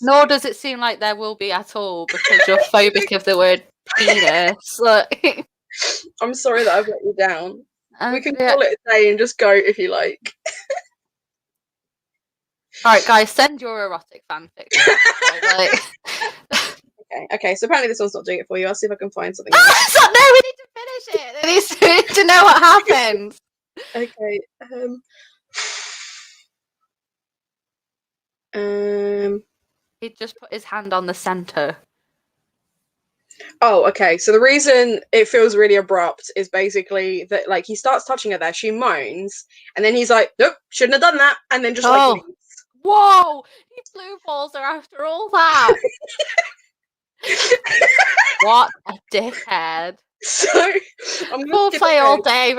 Speaker 3: Nor does it seem like there will be at all because you're phobic of the word penis. Like,
Speaker 1: I'm sorry that I've let you down. We can
Speaker 3: yeah.
Speaker 1: call it a day and just go if you like.
Speaker 3: Alright, guys, send your erotic fanfic. Like...
Speaker 1: Okay, so apparently this one's not doing it for you. I'll see if I can find something
Speaker 3: No,
Speaker 1: else.
Speaker 3: we need to finish it. We need to know what happens.
Speaker 1: Okay.
Speaker 3: He just put his hand on the center.
Speaker 1: Oh, okay. So the reason it feels really abrupt is basically that, like, he starts touching her there, she moans, and then he's like, "Nope, shouldn't have done that," and then just like leaves.
Speaker 3: Whoa! He blue balls her after all that. What a dickhead!
Speaker 1: So
Speaker 3: We'll play all day.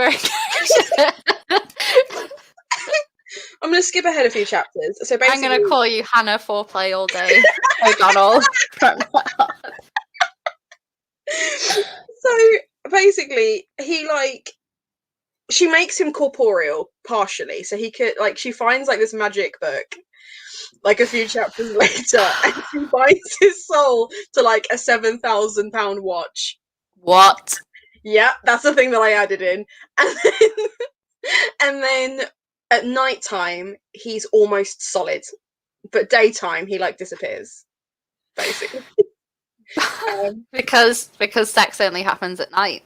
Speaker 1: I'm going to skip ahead a few chapters. So basically,
Speaker 3: I'm going to call you Hannah Foreplay All Day O'Donnell.
Speaker 1: So basically, she makes him corporeal partially, so he could, like, she finds like this magic book, like a few chapters later, and she binds his soul to like a £7,000 watch.
Speaker 3: What?
Speaker 1: Yeah, that's the thing that I added in, and then at night time he's almost solid, but daytime he like disappears, basically.
Speaker 3: Because sex only happens at night.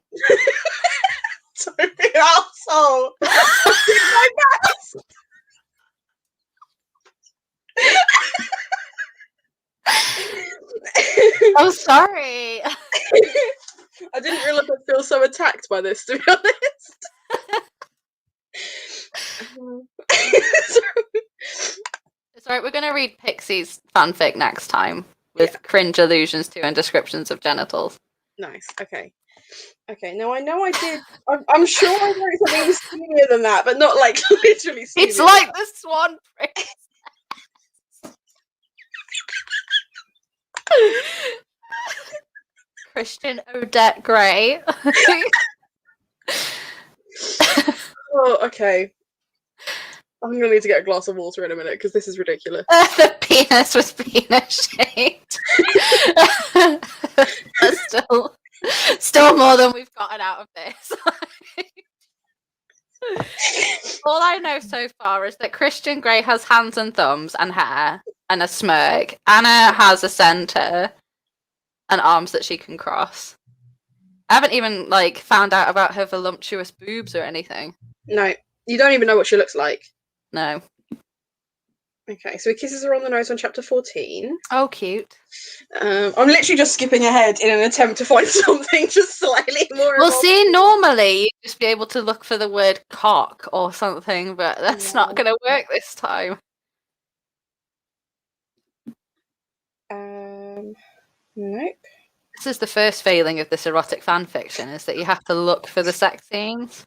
Speaker 1: Don't be an arsehole. My best.
Speaker 3: I'm sorry.
Speaker 1: I didn't realise I'd feel so attacked by this, to be honest.
Speaker 3: It's alright, we're going to read Pixie's fanfic next time with cringe allusions to and descriptions of genitals.
Speaker 1: Nice, okay. Okay, now I know I did. I'm sure I wrote something steamier than that, but not like literally steamier.
Speaker 3: It's like the Swan Prince. Christian Odette Grey.
Speaker 1: Oh, okay. I'm gonna need to get a glass of water in a minute because this is ridiculous.
Speaker 3: The penis was penis shaped. Still more than we've gotten out of this. All I know so far is that Christian Grey has hands and thumbs and hair and a smirk. Anna has a centre and arms that she can cross. I haven't even like found out about her voluptuous boobs or anything.
Speaker 1: No, you don't even know what she looks like.
Speaker 3: No.
Speaker 1: Okay, so he kisses her on the nose on chapter 14.
Speaker 3: Oh, cute.
Speaker 1: I'm literally just skipping ahead in an attempt to find something just slightly more.
Speaker 3: Well, see, normally you'd just be able to look for the word cock or something, but that's not going to work this time.
Speaker 1: Nope.
Speaker 3: This is the first failing of this erotic fan fiction, is that you have to look for the sex scenes.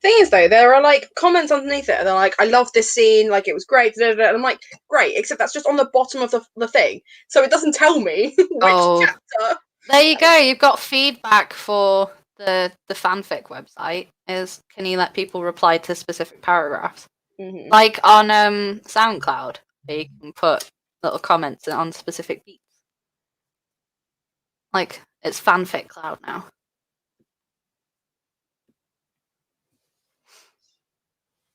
Speaker 1: Thing is, though, there are like comments underneath it. They're like, "I love this scene. Like, it was great." And I'm like, "Great," except that's just on the bottom of the thing, so it doesn't tell me which chapter. There
Speaker 3: you go. You've got feedback for the fanfic website. Is can you let people reply to specific paragraphs, like on SoundCloud, where you can put little comments on specific beats. Like it's fanfic cloud now.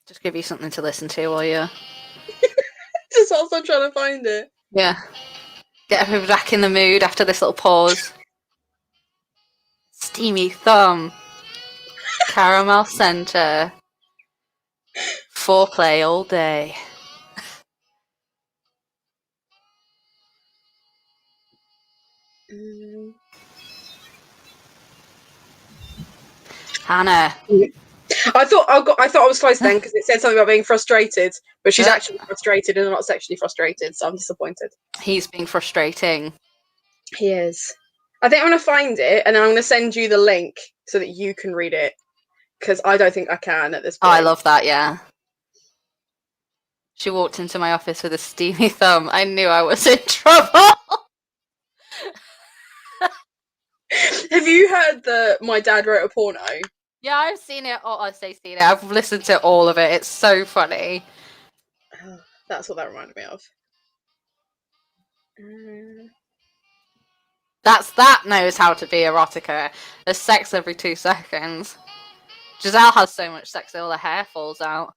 Speaker 3: Just give you something to listen to while you're
Speaker 1: just also trying to find it.
Speaker 3: Yeah. Get everybody back in the mood after this little pause. Steamy thumb. Caramel center. Foreplay all day. Hannah.
Speaker 1: I thought I was close then because it said something about being frustrated, but she's actually frustrated and not sexually frustrated, so I'm disappointed.
Speaker 3: He's being frustrating.
Speaker 1: He is. I think I'm going to find it and then I'm going to send you the link so that you can read it because I don't think I can at this point.
Speaker 3: Oh, I love that, yeah. She walked into my office with a steamy thumb. I knew I was in trouble.
Speaker 1: Have you heard that my dad wrote a porno?
Speaker 3: Yeah, I've seen it. Oh, I say seen it. I've listened to all of it. It's so funny.
Speaker 1: That's what that reminded me of.
Speaker 3: That knows how to be erotica. There's sex every 2 seconds. Giselle has so much sex that all her hair falls out.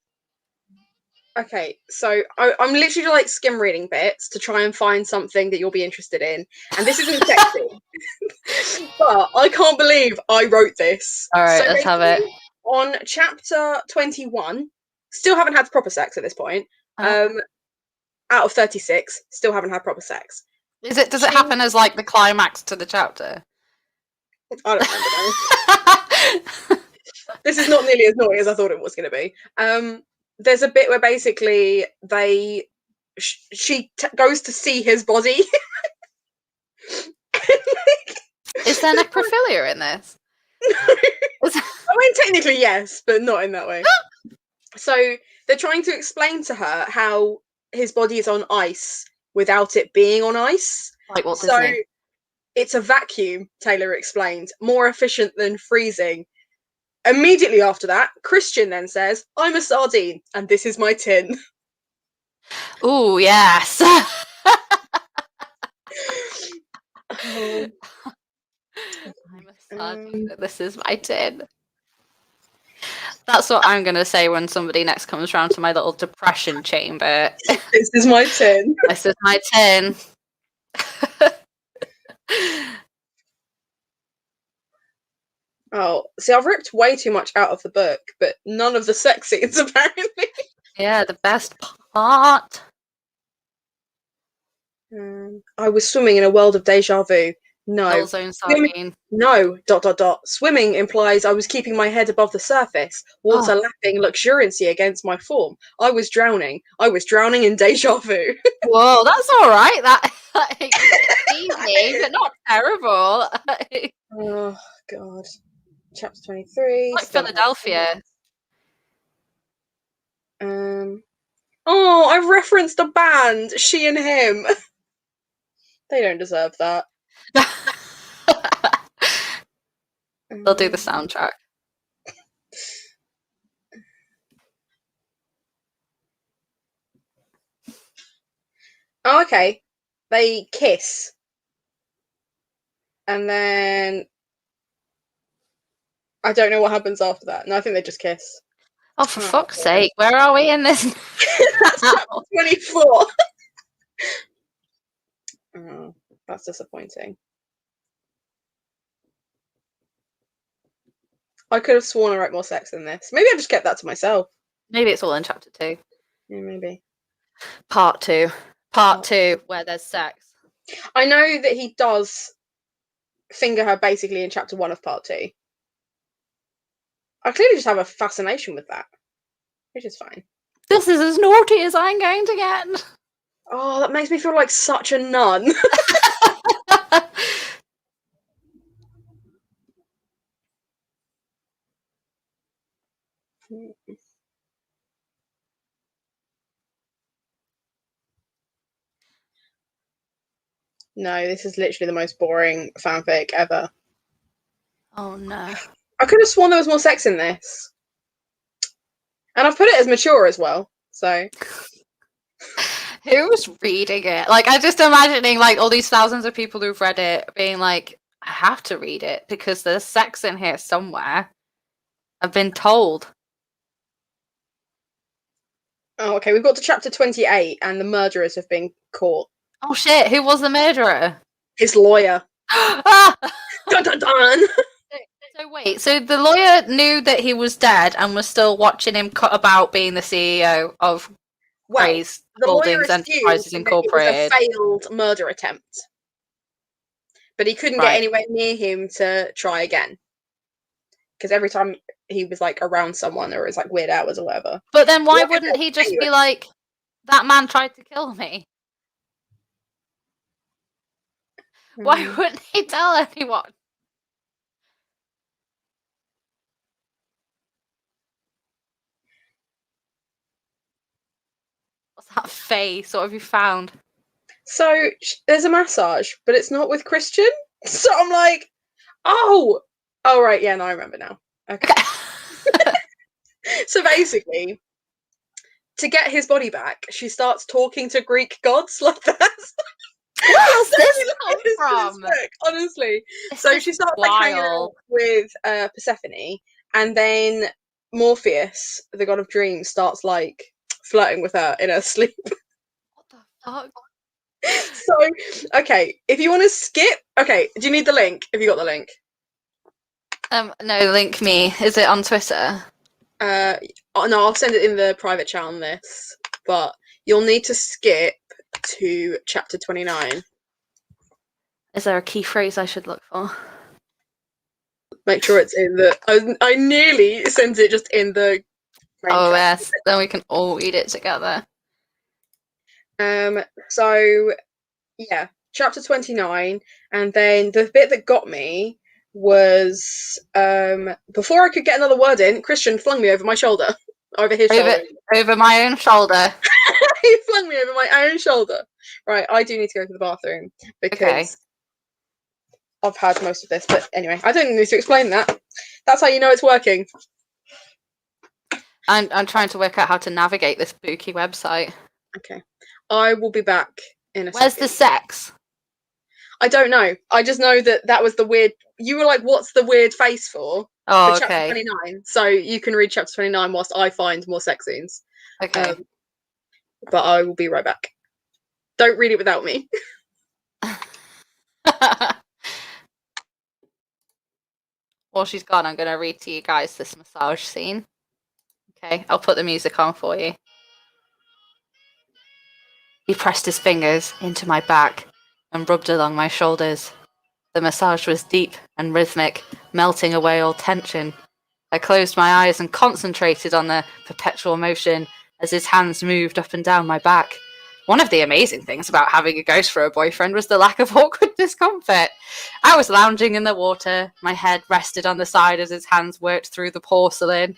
Speaker 1: Okay, so I'm literally like skim reading bits to try and find something that you'll be interested in, and this isn't sexy, but I can't believe I wrote this.
Speaker 3: All right,
Speaker 1: so
Speaker 3: let's have it.
Speaker 1: On chapter 21, still haven't had proper sex at this point. Out of 36, still haven't had proper sex.
Speaker 3: Does it happen as like the climax to the chapter?
Speaker 1: I don't remember. This is not nearly as naughty as I thought it was going to be. There's a bit where basically she goes to see his body.
Speaker 3: Is there necrophilia in this?
Speaker 1: No. I mean, technically yes, but not in that way. So they're trying to explain to her how his body is on ice without it being on ice.
Speaker 3: Like Walt Disney.
Speaker 1: It's a vacuum, Taylor explained, more efficient than freezing. Immediately after that, Christian then says, "I'm a sardine, and this is my tin."
Speaker 3: Ooh, yes. I'm a sardine, and this is my tin. That's what I'm going to say when somebody next comes round to my little depression chamber.
Speaker 1: This is my tin.
Speaker 3: This is my tin.
Speaker 1: Oh, see, I've ripped way too much out of the book, but none of the sex scenes, apparently.
Speaker 3: Yeah, the best part.
Speaker 1: I was swimming in a world of deja vu. No.
Speaker 3: Zone sardine.
Speaker 1: No, ... Swimming implies I was keeping my head above the surface, water lapping luxuriancy against my form. I was drowning. I was drowning in deja vu.
Speaker 3: Whoa, that's all right. That easy, but not terrible.
Speaker 1: Oh, God. Chapter 23.
Speaker 3: Like Philadelphia.
Speaker 1: Oh, I've referenced a band, She and Him. They don't deserve that.
Speaker 3: They'll do the soundtrack.
Speaker 1: Oh, okay. They kiss. And then I don't know what happens after that. No, I think they just kiss.
Speaker 3: Oh, for fuck's sake. Where are we in this?
Speaker 1: That's chapter 24. Oh, that's disappointing. I could have sworn I wrote more sex than this. Maybe I just kept that to myself.
Speaker 3: Maybe it's all in chapter 2.
Speaker 1: Yeah, maybe.
Speaker 3: Part 2. Part 2, where there's sex.
Speaker 1: I know that he does finger her basically in chapter 1 of part 2. I clearly just have a fascination with that, which is fine.
Speaker 3: This is as naughty as I'm going to get.
Speaker 1: Oh, that makes me feel like such a nun. No, this is literally the most boring fanfic ever.
Speaker 3: Oh no.
Speaker 1: I could have sworn there was more sex in this. And I've put it as mature as well, so...
Speaker 3: Who's reading it? Like, I'm just imagining, like, all these thousands of people who've read it being like, I have to read it because there's sex in here somewhere. I've been told. Oh,
Speaker 1: okay, we've got to chapter 28 and the murderers have been caught.
Speaker 3: Oh shit, who was the murderer?
Speaker 1: His lawyer.
Speaker 3: Ah!
Speaker 1: Dun dun dun!
Speaker 3: So wait, so the lawyer knew that he was dead and was still watching him cut about being the CEO of Grace Holdings Enterprises Incorporated.
Speaker 1: It was a failed murder attempt. but he couldn't
Speaker 3: Right.
Speaker 1: get anywhere near him to try again. Because every time he was like around someone, or it was like weird hours or whatever.
Speaker 3: But then why
Speaker 1: Like I
Speaker 3: wouldn't
Speaker 1: said,
Speaker 3: he just
Speaker 1: anyway.
Speaker 3: be like, that man tried to kill me? Why wouldn't he tell anyone? What's that face? What have you found?
Speaker 1: So there's a massage, but it's not with Christian. So I'm like, oh right, yeah, no, I remember now. Okay. So basically, to get his body back, she starts talking to Greek gods like that.
Speaker 3: Where's this come
Speaker 1: It's
Speaker 3: from?
Speaker 1: sick, honestly.
Speaker 3: This
Speaker 1: So
Speaker 3: is
Speaker 1: she starts like hanging out
Speaker 3: wild.
Speaker 1: with Persephone, and then Morpheus, the god of dreams, starts like flirting with her in her sleep.
Speaker 3: What the fuck?
Speaker 1: So, okay, if you want to skip, okay, do you need the link? Have you got the link?
Speaker 3: No, link me. Is it on Twitter?
Speaker 1: No, I'll send it in the private chat on this, but you'll need to skip to chapter 29.
Speaker 3: Is there a key phrase I should look for?
Speaker 1: Make sure it's in the. I nearly sent it just in the.
Speaker 3: Oh
Speaker 1: chat.
Speaker 3: yes, then we can all read it together.
Speaker 1: So yeah, chapter 29, and then the bit that got me was before I could get another word in, Christian flung me over my shoulder. Over his shoulder.
Speaker 3: Over my own shoulder.
Speaker 1: He flung me over my own shoulder. Right, I do need to go to the bathroom because I've had most of this, but anyway, I don't need to explain that. That's how you know it's working.
Speaker 3: I'm trying to work out how to navigate this spooky website.
Speaker 1: Okay. I will be back in a
Speaker 3: Where's
Speaker 1: second.
Speaker 3: the sex?
Speaker 1: I don't know. I just know that was the weird. You were like, "What's the weird face for?"
Speaker 3: Oh,
Speaker 1: for chapter
Speaker 3: okay.
Speaker 1: 29. So you can read chapter 29 whilst I find more sex scenes.
Speaker 3: Okay.
Speaker 1: But I will be right back. Don't read it without me.
Speaker 3: While she's gone, I'm going to read to you guys this massage scene. Okay, I'll put the music on for you. He pressed his fingers into my back and rubbed along my shoulders. The massage was deep and rhythmic, melting away all tension. I closed my eyes and concentrated on the perpetual motion as his hands moved up and down my back. One of the amazing things about having a ghost for a boyfriend was the lack of awkward discomfort. I was lounging in the water, my head rested on the side as his hands worked through the porcelain.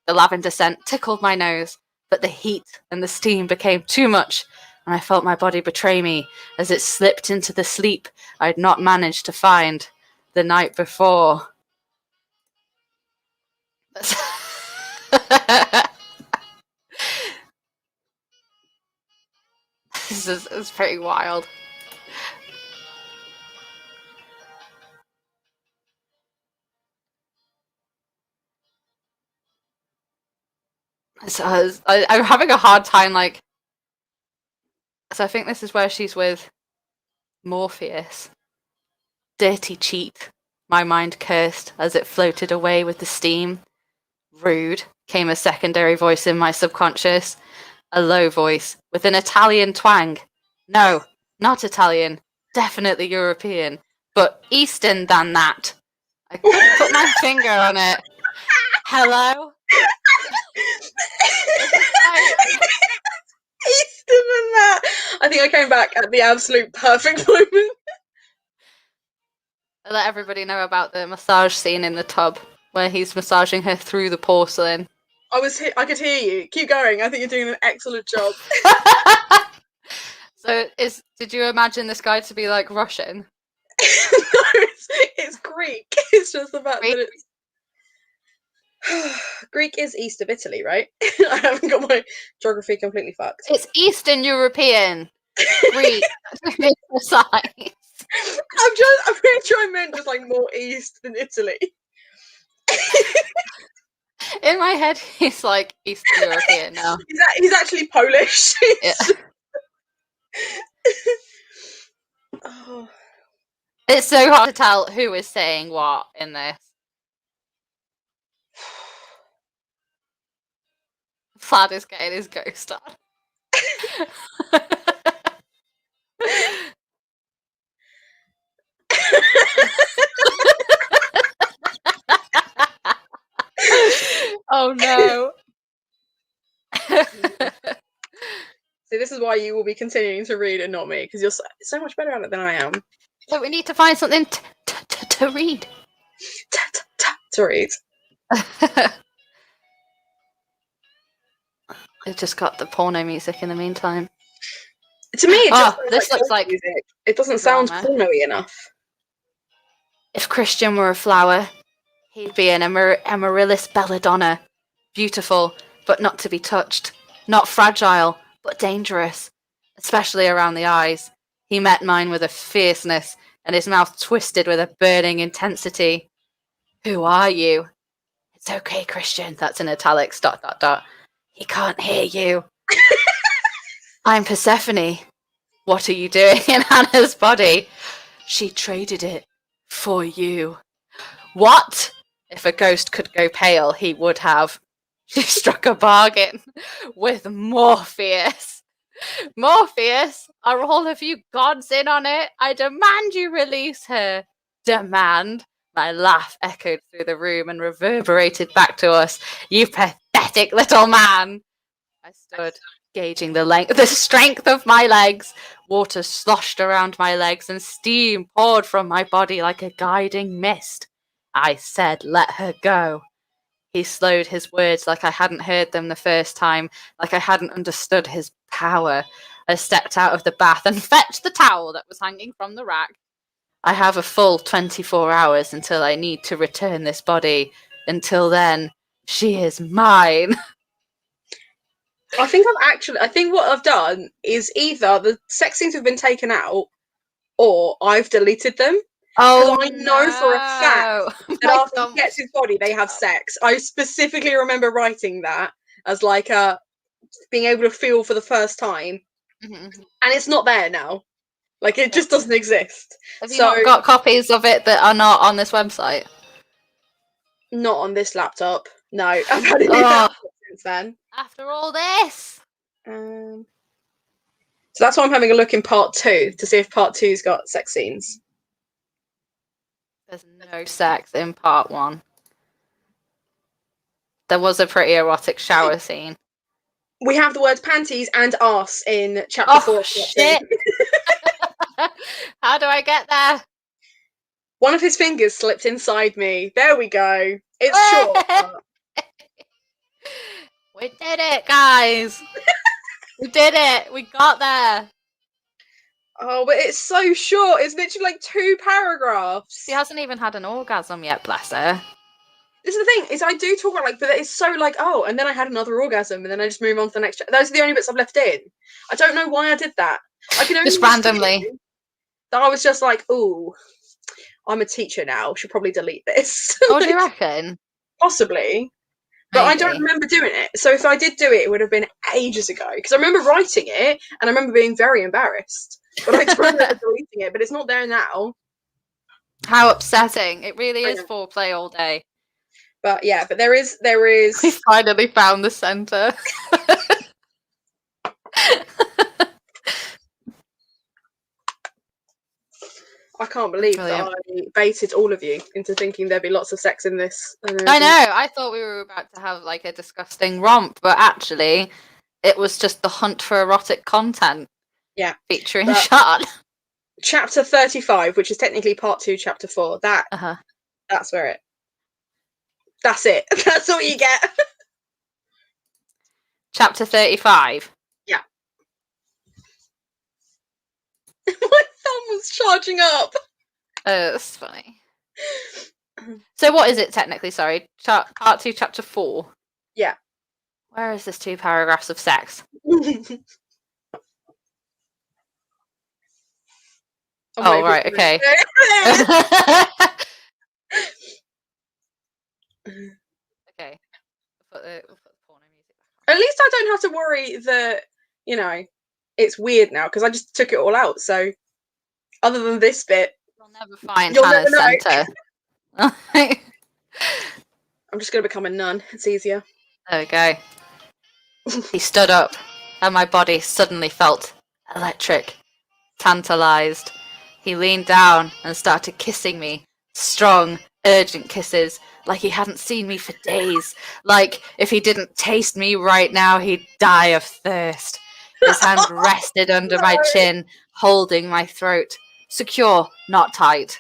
Speaker 3: The lavender scent tickled my nose, but the heat and the steam became too much, and I felt my body betray me as it slipped into the sleep I had not managed to find the night before. This is pretty wild. So I'm having a hard time, like... So I think this is where she's with Morpheus. Dirty cheat, my mind cursed as it floated away with the steam. Rude, came a secondary voice in my subconscious. A low voice, with an Italian twang. No, not Italian. Definitely European. But Eastern than that. I put my finger on it. Hello?
Speaker 1: Eastern than that. I think I came back at the absolute perfect moment.
Speaker 3: I let everybody know about the massage scene in the tub, where he's massaging her through the porcelain.
Speaker 1: I could hear you. Keep going. I think you're doing an excellent job.
Speaker 3: So, did you imagine this guy to be like Russian?
Speaker 1: No, it's Greek. It's just the fact that it's Greek is east of Italy, right? I haven't got my geography completely fucked.
Speaker 3: It's Eastern European. Greek. To be precise.
Speaker 1: I'm pretty sure I meant just like more east than Italy.
Speaker 3: In my head, he's like Eastern European now.
Speaker 1: He's actually Polish.
Speaker 3: Yeah.
Speaker 1: Oh.
Speaker 3: It's so hard to tell who is saying what in this. Vlad is getting his ghost on. Oh no.
Speaker 1: See, this is why you will be continuing to read and not me, because you're so much better at it than I am.
Speaker 3: So we need to find something to read.
Speaker 1: To read.
Speaker 3: It just got the porno music in the meantime.
Speaker 1: To me, it just sounds
Speaker 3: this looks like
Speaker 1: music. It doesn't sound
Speaker 3: drama.
Speaker 1: porno-y enough.
Speaker 3: If Christian were a flower, he'd be an amaryllis belladonna. Beautiful, but not to be touched. Not fragile, but dangerous. Especially around the eyes. He met mine with a fierceness, and his mouth twisted with a burning intensity. Who are you? It's okay, Christian. That's in italics, ... He can't hear you. I'm Persephone. What are you doing in Hannah's body? She traded it for you. What? If a ghost could go pale, he would have. She struck a bargain with Morpheus. Morpheus, are all of you gods in on it? I demand you release her. Demand? My laugh echoed through the room and reverberated back to us. You pathetic little man. I stood, gauging the strength of my legs. Water sloshed around my legs and steam poured from my body like a guiding mist. I said, let her go. He slowed his words like I hadn't heard them the first time, like I hadn't understood his power. I stepped out of the bath and fetched the towel that was hanging from the rack. I have a full 24 hours until I need to return this body. Until then, she is mine.
Speaker 1: I think what I've done is either the sex scenes have been taken out or I've deleted them.
Speaker 3: Oh,
Speaker 1: I know for a fact that after he gets his body, they have sex. I specifically remember writing that as like being able to feel for the first time.
Speaker 3: Mm-hmm.
Speaker 1: And it's not there now. Like, it just doesn't exist.
Speaker 3: Have you not got copies of it that are not on this website?
Speaker 1: Not on this laptop. No, I've had a new laptop since then.
Speaker 3: After all this.
Speaker 1: So that's why I'm having a look in part 2 to see if part 2's got sex scenes.
Speaker 3: There's no sex in part 1. There was a pretty erotic shower scene.
Speaker 1: We have the words panties and arse in chapter 4.
Speaker 3: Shit. How do I get there?
Speaker 1: One of his fingers slipped inside me. There we go. It's short.
Speaker 3: We did it, guys. We did it. We got there.
Speaker 1: Oh, but it's so short. It's literally like 2 paragraphs.
Speaker 3: She hasn't even had an orgasm yet, bless her.
Speaker 1: This is the thing, is I do talk about, like, but it's so like, oh, and then I had another orgasm, and then I just move on to the next. Those are the only bits I've left in. I don't know why I did that. I can only
Speaker 3: just randomly.
Speaker 1: That I was just like, ooh, I'm a teacher now. Should probably delete this.
Speaker 3: Oh, do you reckon?
Speaker 1: Possibly. But
Speaker 3: Maybe.
Speaker 1: I don't remember doing it. So if I did do it, it would have been ages ago. Because I remember writing it, and I remember being very embarrassed. But I don't remember deleting it, but it's not there now.
Speaker 3: How upsetting. It really is foreplay all day.
Speaker 1: But yeah, but there is.
Speaker 3: We finally found the centre.
Speaker 1: I can't believe that I baited all of you into thinking there'd be lots of sex in this.
Speaker 3: I know. I thought we were about to have like a disgusting romp, but actually, it was just the hunt for erotic content.
Speaker 1: Yeah,
Speaker 3: featuring Sean.
Speaker 1: Chapter 35, which is technically part 2, chapter 4. That's where it. That's it. That's all you get.
Speaker 3: Chapter 35.
Speaker 1: Yeah. My thumb was charging up.
Speaker 3: Oh, that's funny. So what is it technically? Sorry, part 2, chapter 4.
Speaker 1: Yeah.
Speaker 3: Where is this 2 paragraphs of sex? Oh, right, okay. Okay. We'll put the porno music back on.
Speaker 1: At least I don't have to worry that, you know, it's weird now, because I just took it all out, so other than this bit...
Speaker 3: You'll never find Hannah's centre.
Speaker 1: I'm just going to become a nun. It's easier.
Speaker 3: There we go. He stood up, and my body suddenly felt electric, tantalised. He leaned down and started kissing me, strong urgent kisses, like he hadn't seen me for days, like if he didn't taste me right now, he'd die of thirst. His hand rested under my chin, holding my throat. Secure, not tight.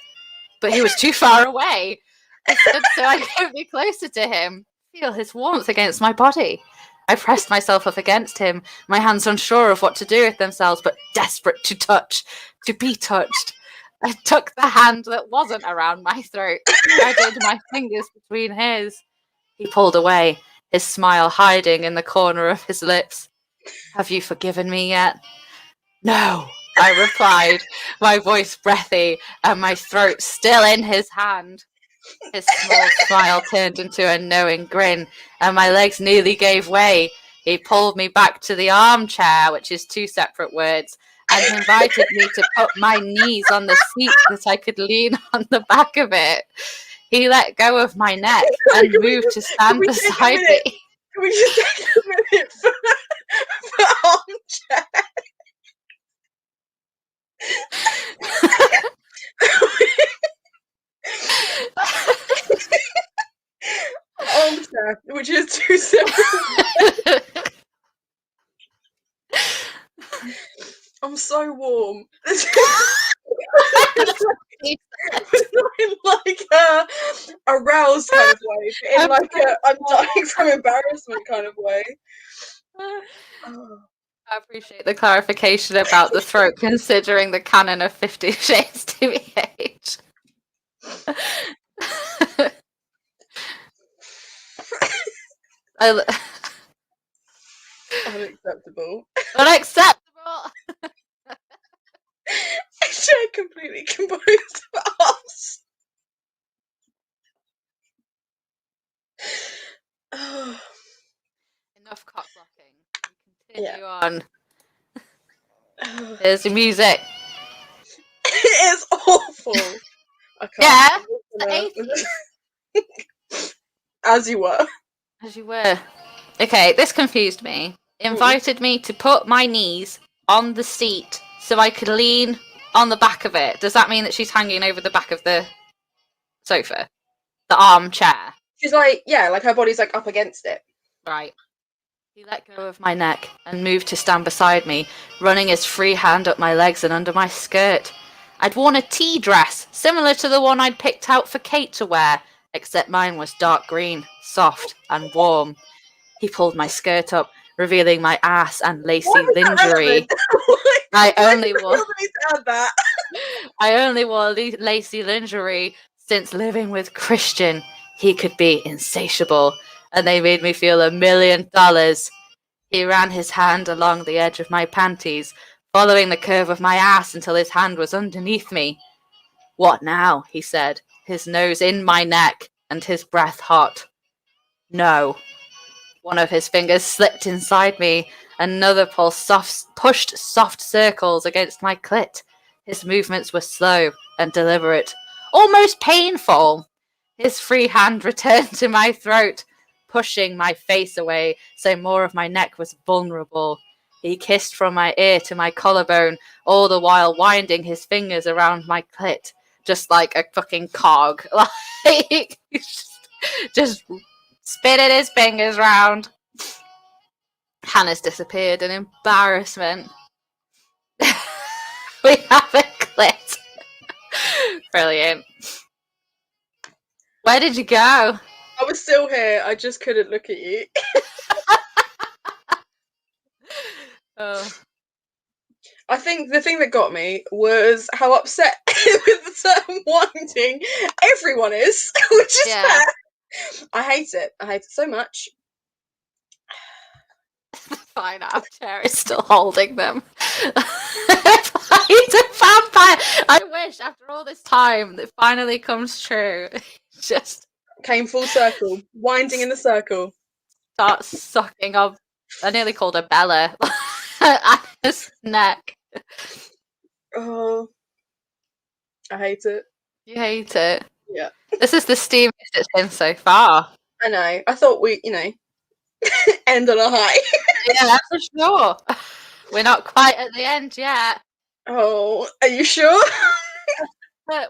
Speaker 3: But he was too far away. I stood so I could be closer to him, feel his warmth against my body. I pressed myself up against him, my hands unsure of what to do with themselves, but desperate to touch, to be touched. I took the hand that wasn't around my throat, threaded my fingers between his. He pulled away, his smile hiding in the corner of his lips. Have you forgiven me yet? No, I replied, my voice breathy and my throat still in his hand. His small smile turned into a knowing grin, and my legs nearly gave way. He pulled me back to the armchair, which is two separate words, and invited me to put my knees on the seat that I could lean on the back of it. He let go of my neck and moved to stand beside me.
Speaker 1: Can we just take a minute for armchair? Armchair, which is two separate. I'm so warm. It's like a aroused kind of way, but in like a I'm dying from embarrassment kind of way.
Speaker 3: I appreciate the clarification about the throat, considering the canon of 50 Shades TBH.
Speaker 1: Unacceptable.
Speaker 3: Unacceptable!
Speaker 1: Chair completely composed of arms.
Speaker 3: Enough cock blocking. Continue on. Here's the music.
Speaker 1: It is awful. I can't.
Speaker 3: Yeah.
Speaker 1: As you were.
Speaker 3: As you were. Okay, this confused me. Invited me to put my knees on the seat so I could lean on the back of it. Does that mean that she's hanging over the back of the sofa? The armchair?
Speaker 1: She's like, yeah, like her body's like up against it.
Speaker 3: Right. He let go of my neck and moved to stand beside me, running his free hand up my legs and under my skirt. I'd worn a tea dress, similar to the one I'd picked out for Kate to wear, except mine was dark green, soft and warm. He pulled my skirt up, revealing my ass and lacy lingerie. I only wore lacy lingerie since living with Christian. He could be insatiable, and they made me feel $1 million. He ran his hand along the edge of my panties, following the curve of my ass until his hand was underneath me. What now? He said, his nose in my neck and his breath hot. No. One of his fingers slipped inside me. Another pushed soft circles against my clit. His movements were slow and deliberate, almost painful. His free hand returned to my throat, pushing my face away so more of my neck was vulnerable. He kissed from my ear to my collarbone, all the while winding his fingers around my clit, just like a fucking cog. Like, just spinning his fingers round. Hannah's disappeared in embarrassment. We have a clit. Brilliant. Where did you go?
Speaker 1: I was still here. I just couldn't look at you.
Speaker 3: Oh.
Speaker 1: I think the thing that got me was how upset with the term winding everyone is, which is fair. I hate it. I hate it so much.
Speaker 3: Fine, our chair is still holding them. He's a vampire. I wish after all this time it finally comes true. Just
Speaker 1: came full circle, winding in the circle.
Speaker 3: Start sucking up. I nearly called her Bella. At his neck.
Speaker 1: Oh, I hate it.
Speaker 3: You hate it?
Speaker 1: Yeah.
Speaker 3: This is the steamiest it's been so far.
Speaker 1: I know. I thought we, end on a high.
Speaker 3: Yeah, for sure. We're not quite at the end yet.
Speaker 1: Oh, are you sure?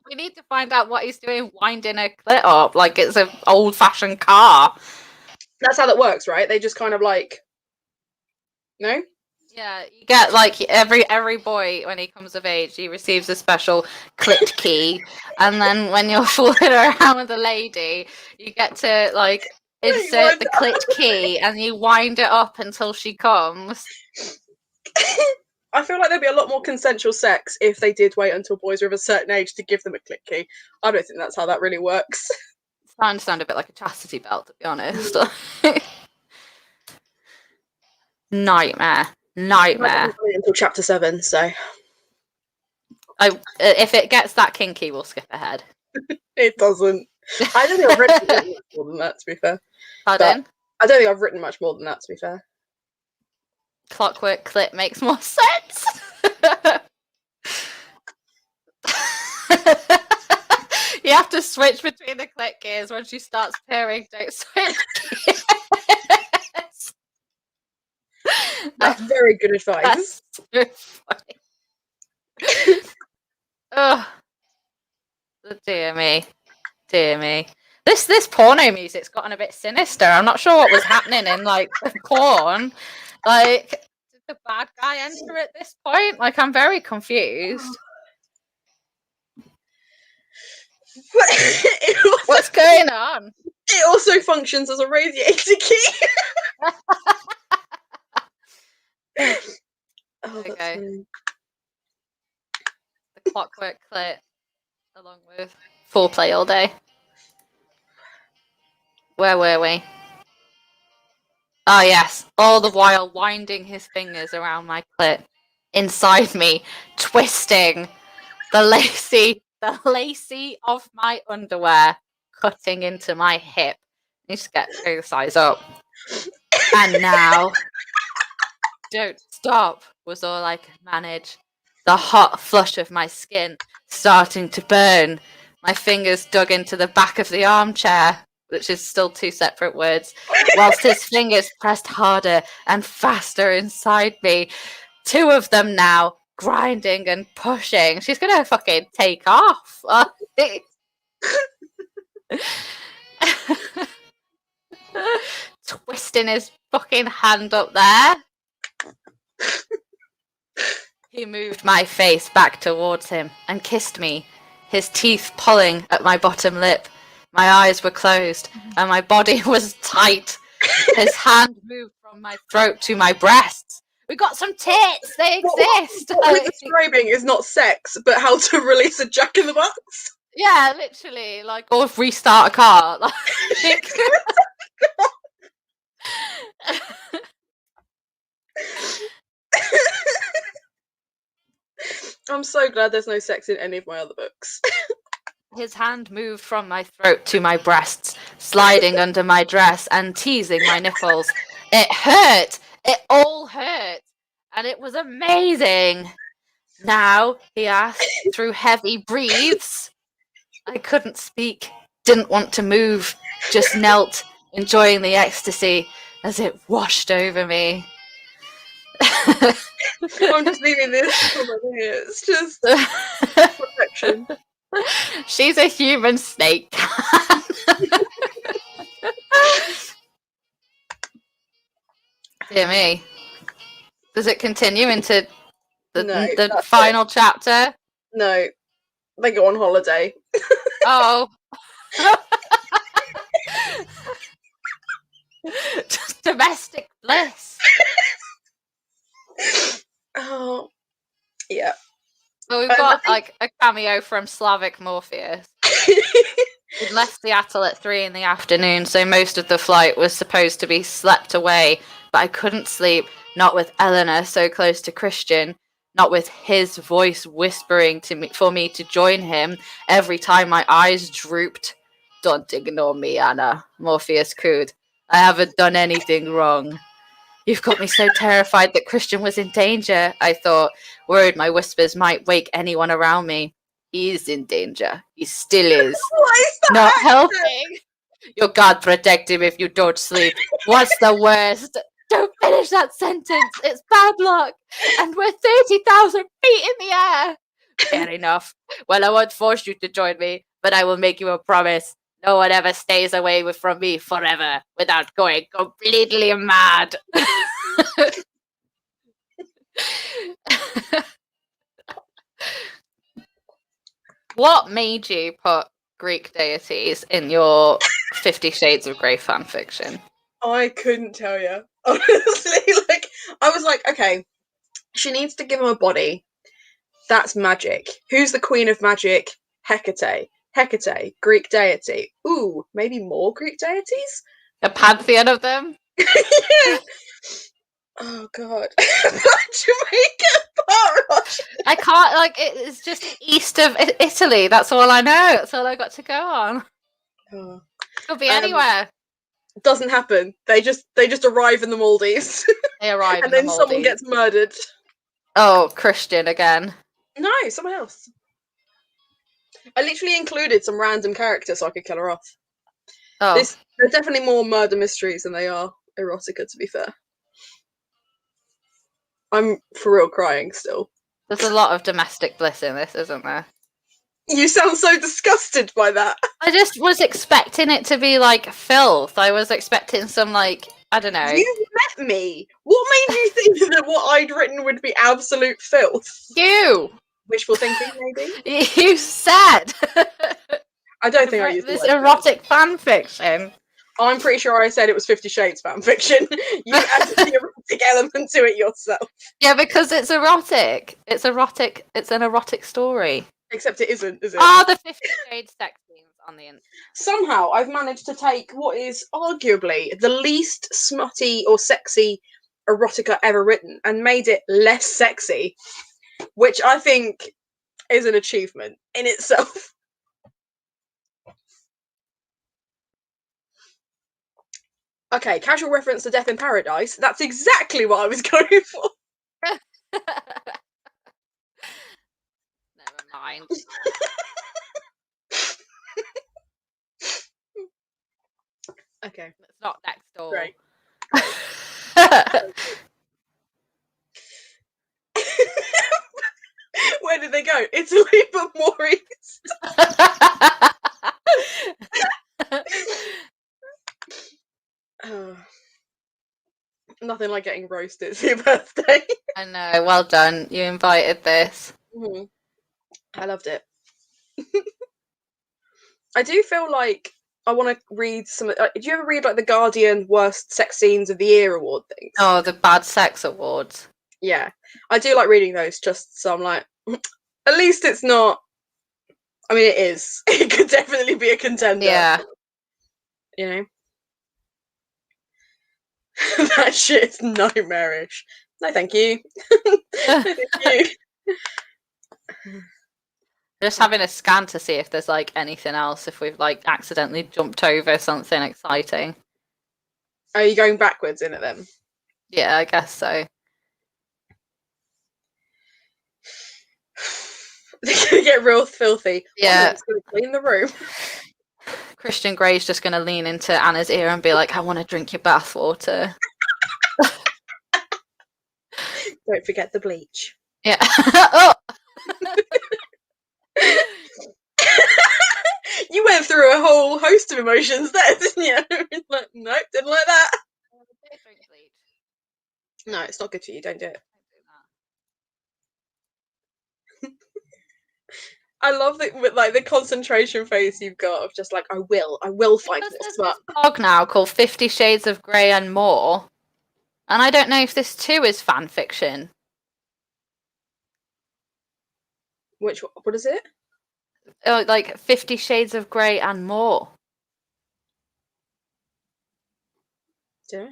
Speaker 3: We need to find out what he's doing, winding a clit up like it's an old-fashioned car.
Speaker 1: That's how that works, right? They just kind of like, no?
Speaker 3: Yeah, you get like every boy when he comes of age, he receives a special clit key, and then when you're fooling around with a lady, you get to like insert the clit key and you wind it up until she comes.
Speaker 1: I feel like there'd be a lot more consensual sex if they did wait until boys are of a certain age to give them a clit key. I don't think that's how that really works.
Speaker 3: I understand a bit like a chastity belt, to be honest. Nightmare.
Speaker 1: Until chapter 7, so
Speaker 3: if it gets that kinky, we'll skip ahead.
Speaker 1: it doesn't. I don't think I've written much more than that, to be fair.
Speaker 3: Pardon?
Speaker 1: I don't think I've written much more than that, to be fair.
Speaker 3: Clockwork clit makes more sense. You have to switch between the clit gears when she starts purring. Don't switch gears.
Speaker 1: That's very good advice.
Speaker 3: That's so funny. Oh, dear me. This porno music's gotten a bit sinister. I'm not sure what was happening in like the porn. Like, did the bad guy enter at this point? Like, I'm very confused. What's going on?
Speaker 1: It also functions as a radiator key.
Speaker 3: Okay. The clockwork clit, along with foreplay all day. Where were we? Oh yes, all the while winding his fingers around my clit, inside me, twisting the lacy of my underwear, cutting into my hip. You just get the size up. And now, don't stop was all I could manage. The hot flush of my skin starting to burn. My fingers dug into the back of the armchair, which is still two separate words, whilst his fingers pressed harder and faster inside me. Two of them now, grinding and pushing. She's gonna fucking take off. Twisting his fucking hand up there. He moved my face back towards him and kissed me, his teeth pulling at my bottom lip. My eyes were closed and my body was tight. His hand moved from my throat to my breasts. We got some tits! They exist!
Speaker 1: What we're describing is not sex, but how to release a jack in the box.
Speaker 3: Yeah, literally. Like, or restart a car. Like...
Speaker 1: I'm so glad there's no sex in any of my other books.
Speaker 3: His hand moved from my throat to my breasts, sliding under my dress and teasing my nipples. It hurt! It all hurt! And it was amazing! Now, he asked, through heavy breaths. I couldn't speak, didn't want to move, just knelt, enjoying the ecstasy as it washed over me.
Speaker 1: I'm just leaving this over here. It's just perfection.
Speaker 3: She's a human snake. Dear me. Does it continue into the final chapter?
Speaker 1: No. They go on holiday.
Speaker 3: Oh. Just domestic bliss.
Speaker 1: Oh. Yeah.
Speaker 3: Well, we've got like a cameo from Slavic Morpheus. We'd left Seattle at 3 in the afternoon, so most of the flight was supposed to be slept away, but I couldn't sleep, not with Eleanor so close to Christian, not with his voice whispering to me for me to join him every time my eyes drooped. Don't ignore me, Anna, Morpheus cooed. I haven't done anything wrong. You've got me so terrified that Christian was in danger, I thought, worried my whispers might wake anyone around me. He is in danger. He still is.
Speaker 1: What is that?
Speaker 3: Not helping. Your God protect him if you don't sleep. What's the worst? Don't finish that sentence. It's bad luck. And we're 30,000 feet in the air. Fair enough. Well, I won't force you to join me, but I will make you a promise. No one ever stays away from me forever without going completely mad. What made you put Greek deities in your 50 Shades of Grey fanfiction?
Speaker 1: I couldn't tell you. Honestly, like, I was like, okay, she needs to give him a body. That's magic. Who's the queen of magic? Hecate. Hecate, Greek deity. Ooh, maybe more Greek deities?
Speaker 3: A pantheon of them?
Speaker 1: Yeah. Oh god. Jamaica Barrage.
Speaker 3: I can't, like, it's just east of Italy. That's all I know. That's all I got to go on.
Speaker 1: Oh.
Speaker 3: Could be anywhere.
Speaker 1: Doesn't happen. They just arrive in the Maldives.
Speaker 3: They arrive
Speaker 1: and
Speaker 3: in the
Speaker 1: then someone
Speaker 3: Maldives.
Speaker 1: gets murdered.
Speaker 3: Oh, Christian again.
Speaker 1: No, someone else. I literally included some random character so I could kill her off.
Speaker 3: Oh.
Speaker 1: They're definitely more murder mysteries than they are erotica, to be fair. I'm for real crying still.
Speaker 3: There's a lot of domestic bliss in this, isn't there?
Speaker 1: You sound so disgusted by that.
Speaker 3: I just was expecting it to be like filth. I was expecting some, like, I don't know.
Speaker 1: You met me. What made you think that what I'd written would be absolute filth?
Speaker 3: You!
Speaker 1: Wishful thinking, maybe?
Speaker 3: You said!
Speaker 1: I don't think I used
Speaker 3: this
Speaker 1: the word
Speaker 3: erotic fan fiction.
Speaker 1: I'm pretty sure I said it was 50 Shades fan fiction. You added the erotic element to it yourself.
Speaker 3: Yeah, because it's erotic. It's erotic. It's an erotic story.
Speaker 1: Except it isn't, is it?
Speaker 3: Ah, the 50 Shades sex scenes on the internet.
Speaker 1: Somehow I've managed to take what is arguably the least smutty or sexy erotica ever written and made it less sexy, which I think is an achievement in itself. Okay, casual reference to Death in Paradise. That's exactly what I was going for.
Speaker 3: Never mind.
Speaker 1: Okay.
Speaker 3: It's not next door.
Speaker 1: Great. Where did they go? Italy, but more east. Nothing like getting roasted for your birthday.
Speaker 3: I know. Well done. You invited this.
Speaker 1: Mm-hmm. I loved it. I do feel like I want to read some. Do you ever read like the Guardian Worst Sex Scenes of the Year award things?
Speaker 3: Oh, the Bad Sex Awards.
Speaker 1: Yeah, I do like reading those. Just so I'm like, at least it's not. I mean, it is. It could definitely be a contender.
Speaker 3: Yeah.
Speaker 1: You know. That shit is nightmarish. No, thank you. No, thank you.
Speaker 3: Just having a scan to see if there's like anything else, if we've like accidentally jumped over something exciting.
Speaker 1: Are you going backwards in it then?
Speaker 3: Yeah, I guess so.
Speaker 1: They're gonna get real filthy.
Speaker 3: Yeah.
Speaker 1: I'm just gonna clean the room.
Speaker 3: Christian Grey's just going to lean into Anna's ear and be like, I want to drink your bathwater.
Speaker 1: Don't forget the bleach.
Speaker 3: Yeah. Oh!
Speaker 1: You went through a whole host of emotions there, didn't you? Like, nope, didn't like that.
Speaker 3: Drink bleach.
Speaker 1: No, it's not good for you. Don't do it. I love that with like the concentration phase you've got of just like I will find
Speaker 3: Because
Speaker 1: more
Speaker 3: there's
Speaker 1: smut.
Speaker 3: this blog now called 50 Shades of Grey and More, and I don't know if this too is fan fiction.
Speaker 1: Which what is it?
Speaker 3: Oh, like 50 Shades of Grey and More.
Speaker 1: Do I?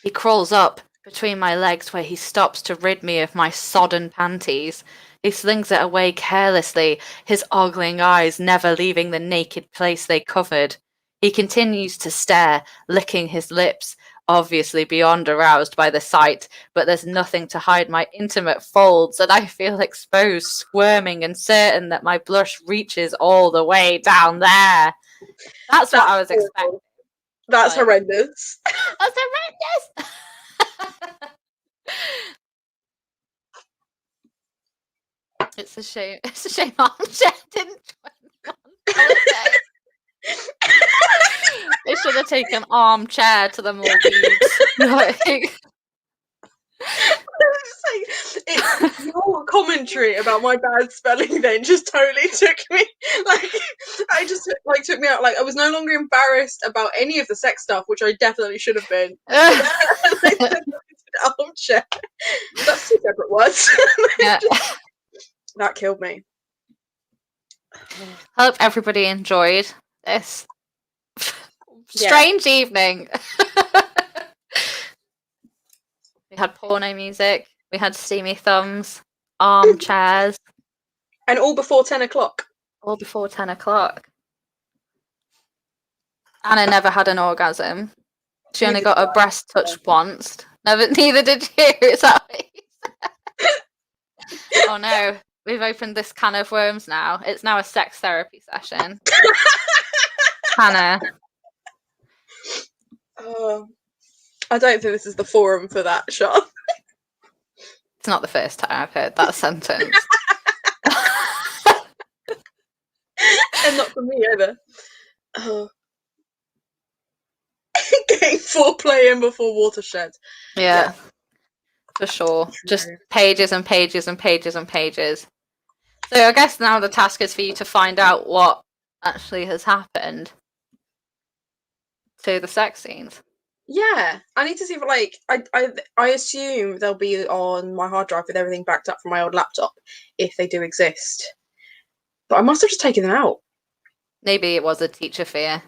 Speaker 3: He crawls up between my legs where he stops to rid me of my sodden panties. He slings it away carelessly, his ogling eyes never leaving the naked place they covered. He continues to stare, licking his lips, obviously beyond aroused by the sight, but there's nothing to hide my intimate folds, and I feel exposed, squirming and certain that my blush reaches all the way down there. That's what I was expecting.
Speaker 1: That's horrendous.
Speaker 3: That's horrendous! It's a shame. It's a shame Armchair didn't join on holiday. They should have taken Armchair to the Maldives.
Speaker 1: It's your commentary about my bad spelling then just totally took me took me out. Like, I was no longer embarrassed about any of the sex stuff, which I definitely should have been. Armchair. That's two separate words.
Speaker 3: Yeah.
Speaker 1: That killed me.
Speaker 3: Hope everybody enjoyed this strange evening. We had porno music, we had steamy thumbs, armchairs.
Speaker 1: And all before 10 o'clock.
Speaker 3: All before 10 o'clock. Anna never had an orgasm. She only got her breast touched once. Neither did you. Is that what you said? Oh no, we've opened this can of worms now. It's now a sex therapy session. Hannah.
Speaker 1: I don't think this is the forum for that, Sean.
Speaker 3: It's not the first time I've heard that sentence.
Speaker 1: And not from me either. Getting foreplay in before Watershed.
Speaker 3: Yeah, for sure. Just pages and pages and pages and pages. So I guess now the task is for you to find out what actually has happened to the sex scenes.
Speaker 1: Yeah, I need to see if, I assume they'll be on my hard drive with everything backed up from my old laptop, if they do exist. But I must have just taken them out.
Speaker 3: Maybe it was a teacher fear.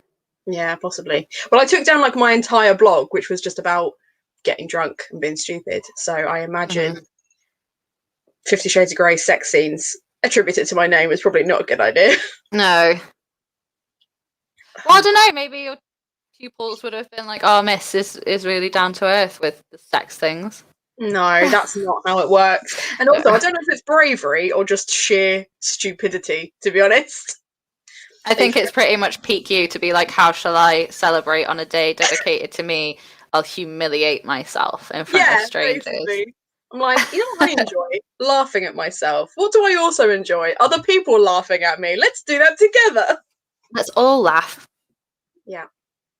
Speaker 1: Yeah, possibly. Well, I took down my entire blog, which was just about getting drunk and being stupid. So I imagine 50 Shades of Grey sex scenes attributed to my name is probably not a good idea.
Speaker 3: No. Well, I don't know. Maybe your pupils would have been like, "Oh, Miss is really down to earth with the sex things."
Speaker 1: No, that's not how it works. And also, I don't know if it's bravery or just sheer stupidity, to be honest.
Speaker 3: I think it's pretty much peak you to be like, how shall I celebrate on a day dedicated to me? I'll humiliate myself in front of strangers.
Speaker 1: Basically. I'm like, you know what I enjoy? Laughing at myself. What do I also enjoy? Other people laughing at me. Let's do that together.
Speaker 3: Let's all laugh.
Speaker 1: Yeah.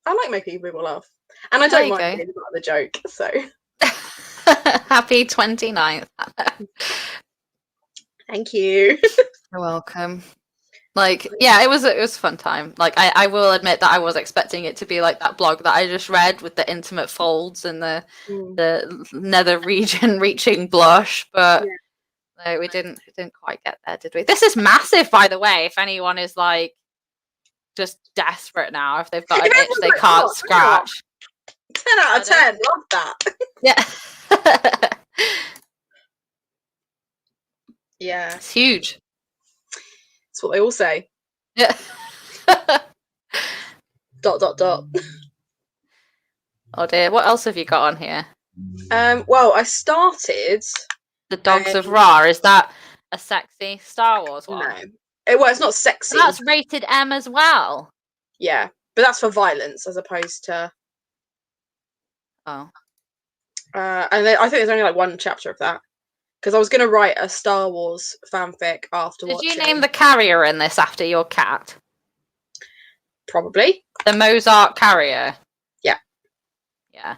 Speaker 1: I like making people laugh. And I don't mind being part of the joke, so.
Speaker 3: Happy 29th.
Speaker 1: Thank you.
Speaker 3: You're welcome. Yeah, it was a fun time. I will admit that I was expecting it to be like that blog that I just read with the intimate folds and the nether region reaching blush, but no, we didn't quite get there, did we? This is massive, by the way. If anyone is just desperate now, if they've got an itch they can't scratch.
Speaker 1: 10 out of 10. Love that.
Speaker 3: Yeah.
Speaker 1: Yeah.
Speaker 3: It's huge.
Speaker 1: That's what they all say.
Speaker 3: Yeah. ... Oh dear. What else have you got on here?
Speaker 1: Well, I started
Speaker 3: The Dogs of Ra. Is that a sexy Star Wars one?
Speaker 1: No. Well, it's not sexy.
Speaker 3: That's rated M as well.
Speaker 1: Yeah, but that's for violence as opposed to.
Speaker 3: Oh.
Speaker 1: And I think there's only one chapter of that. Because I was going to write a Star Wars fanfic after watching.
Speaker 3: Did you name the carrier in this after your cat?
Speaker 1: Probably.
Speaker 3: The Mozart carrier?
Speaker 1: Yeah.
Speaker 3: Yeah.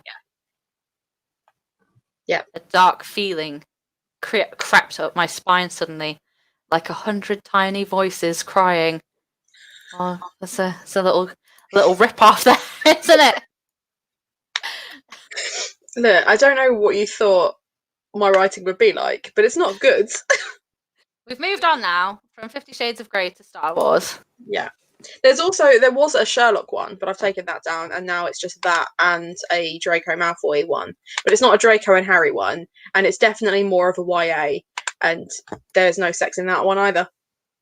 Speaker 1: Yeah.
Speaker 3: A dark feeling crept up my spine suddenly, like 100 tiny voices crying. Oh, it's a little rip-off there, isn't it?
Speaker 1: Look, I don't know what you thought my writing would be like, but it's not good.
Speaker 3: We've moved on now from 50 Shades of Grey to Star Wars.
Speaker 1: Yeah. There was a Sherlock one, but I've taken that down, and now it's just that and a Draco Malfoy one. But it's not a Draco and Harry one, and it's definitely more of a YA, and there's no sex in that one either.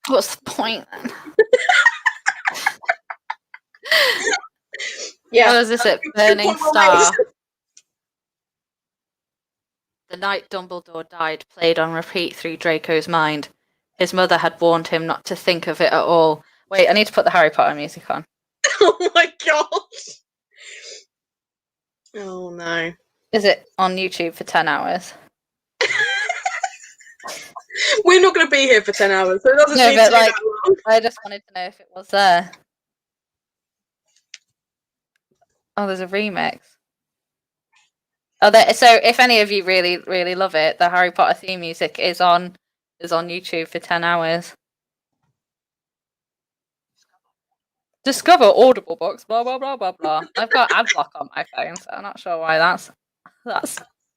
Speaker 3: What's the point then?
Speaker 1: Yeah.
Speaker 3: What is this? It Burning Star. The night Dumbledore died played on repeat through Draco's mind. His mother had warned him not to think of it at all. Wait, I need to put the Harry Potter music on.
Speaker 1: Oh my gosh. Oh no.
Speaker 3: Is it on YouTube for 10 hours?
Speaker 1: We're not going to be here for 10 hours, so it doesn't
Speaker 3: No,
Speaker 1: need
Speaker 3: but,
Speaker 1: to be
Speaker 3: like,
Speaker 1: that long.
Speaker 3: I just wanted to know if it was there. Oh, there's a remix. Oh, so if any of you really, really love it, the Harry Potter theme music is on YouTube for 10 hours. Discover Audible books, blah blah blah blah blah. I've got ad block on my phone, so I'm not sure why that's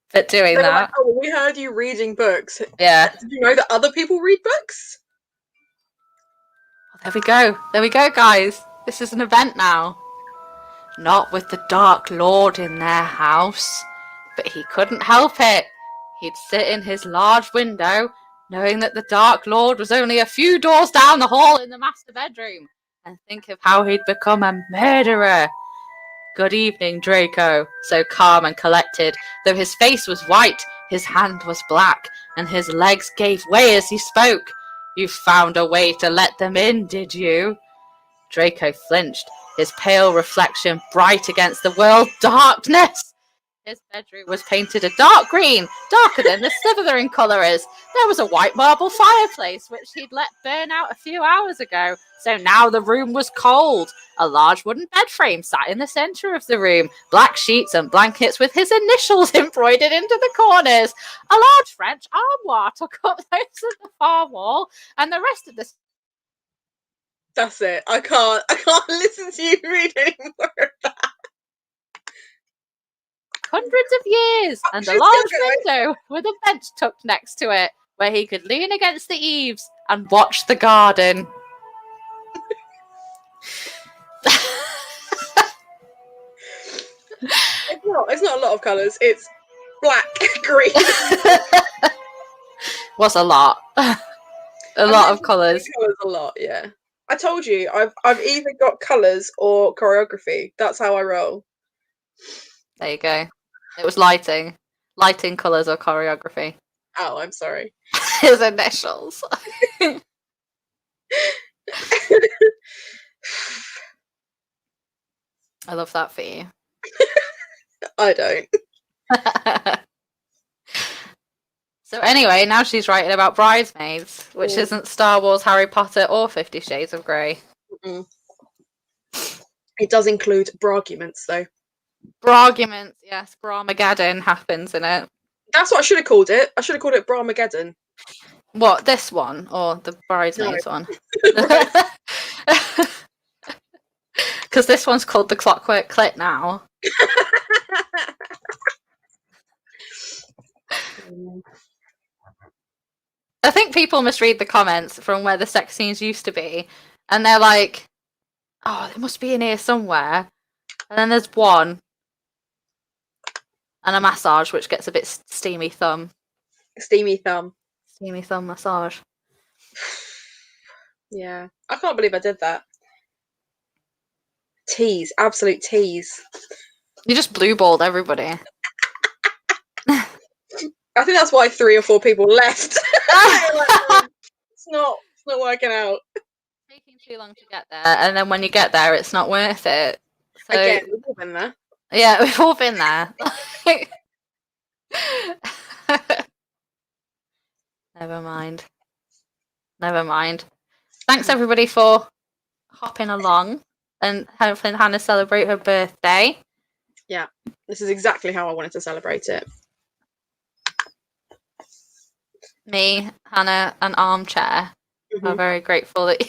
Speaker 3: fit doing
Speaker 1: They were
Speaker 3: that.
Speaker 1: like, oh, we heard you reading books.
Speaker 3: Yeah.
Speaker 1: Did you know that other people read books?
Speaker 3: There we go. There we go, guys. This is an event now. Not with the Dark Lord in their house, but he couldn't help it. He'd sit in his large window, knowing that the Dark Lord was only a few doors down the hall in the master bedroom, and think of how he'd become a murderer. Good evening, Draco, so calm and collected. Though his face was white, his hand was black, and his legs gave way as he spoke. You found a way to let them in, did you? Draco flinched, his pale reflection bright against the world darkness. His bedroom was painted a dark green, darker than the Slytherin colour is. There was a white marble fireplace, which he'd let burn out a few hours ago, so now the room was cold. A large wooden bed frame sat in the centre of the room, black sheets and blankets with his initials embroidered into the corners. A large French armoire took up most of the far wall, and the rest of the...
Speaker 1: That's it. I can't listen to you read any more of that.
Speaker 3: Hundreds of years, and a large window with a bench tucked next to it, where he could lean against the eaves and watch the garden.
Speaker 1: It's not a lot of colours. It's black, green.
Speaker 3: Was a lot. A lot of colours.
Speaker 1: Colours a lot, yeah. I told you, I've either got colours or choreography. That's how I roll.
Speaker 3: There you go. It was lighting. Lighting, colours, or choreography.
Speaker 1: Oh, I'm sorry.
Speaker 3: His initials. I love that for you.
Speaker 1: I don't.
Speaker 3: So anyway, now she's writing about Bridesmaids, which isn't Star Wars, Harry Potter, or 50 Shades of Grey.
Speaker 1: Mm-mm. It does include Brarguments, though.
Speaker 3: Brarguments, yes. Brarmageddon happens in it.
Speaker 1: That's what I should have called it. I should have called it Brarmageddon.
Speaker 3: What, this one? Or the Bridesmaids one? Because this one's called the Clockwork Clit now. I think people misread the comments from where the sex scenes used to be, and they're like, oh, they must be in here somewhere. And then there's one, and a massage, which gets a bit steamy thumb.
Speaker 1: Steamy thumb.
Speaker 3: Steamy thumb massage.
Speaker 1: Yeah. I can't believe I did that. Tease. Absolute tease.
Speaker 3: You just blue-balled everybody.
Speaker 1: I think that's why 3 or 4 people left. It's not working out.
Speaker 3: Taking too long to get there, and then when you get there, it's not worth it. So,
Speaker 1: again, we've all been there.
Speaker 3: Yeah, we've all been there. Never mind. Never mind. Thanks everybody for hopping along and helping Hannah celebrate her birthday.
Speaker 1: Yeah, this is exactly how I wanted to celebrate it.
Speaker 3: Me, Hannah, and Armchair are very grateful that you...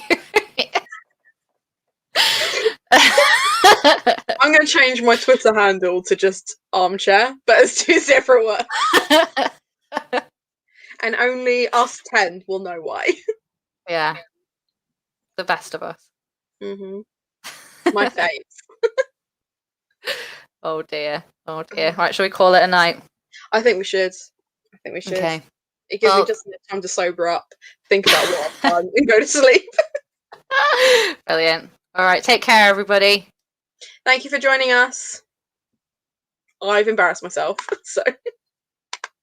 Speaker 1: I'm going to change my Twitter handle to just Armchair, but it's 2 separate words. And only us 10 will know why.
Speaker 3: Yeah. The best of us.
Speaker 1: My faves.
Speaker 3: Oh dear. Oh dear. Right, shall we call it a night?
Speaker 1: I think we should.
Speaker 3: Okay.
Speaker 1: It gives me just enough time to sober up, think about what I've done, and go to sleep.
Speaker 3: Brilliant. All right, take care, everybody.
Speaker 1: Thank you for joining us. I've embarrassed myself, so...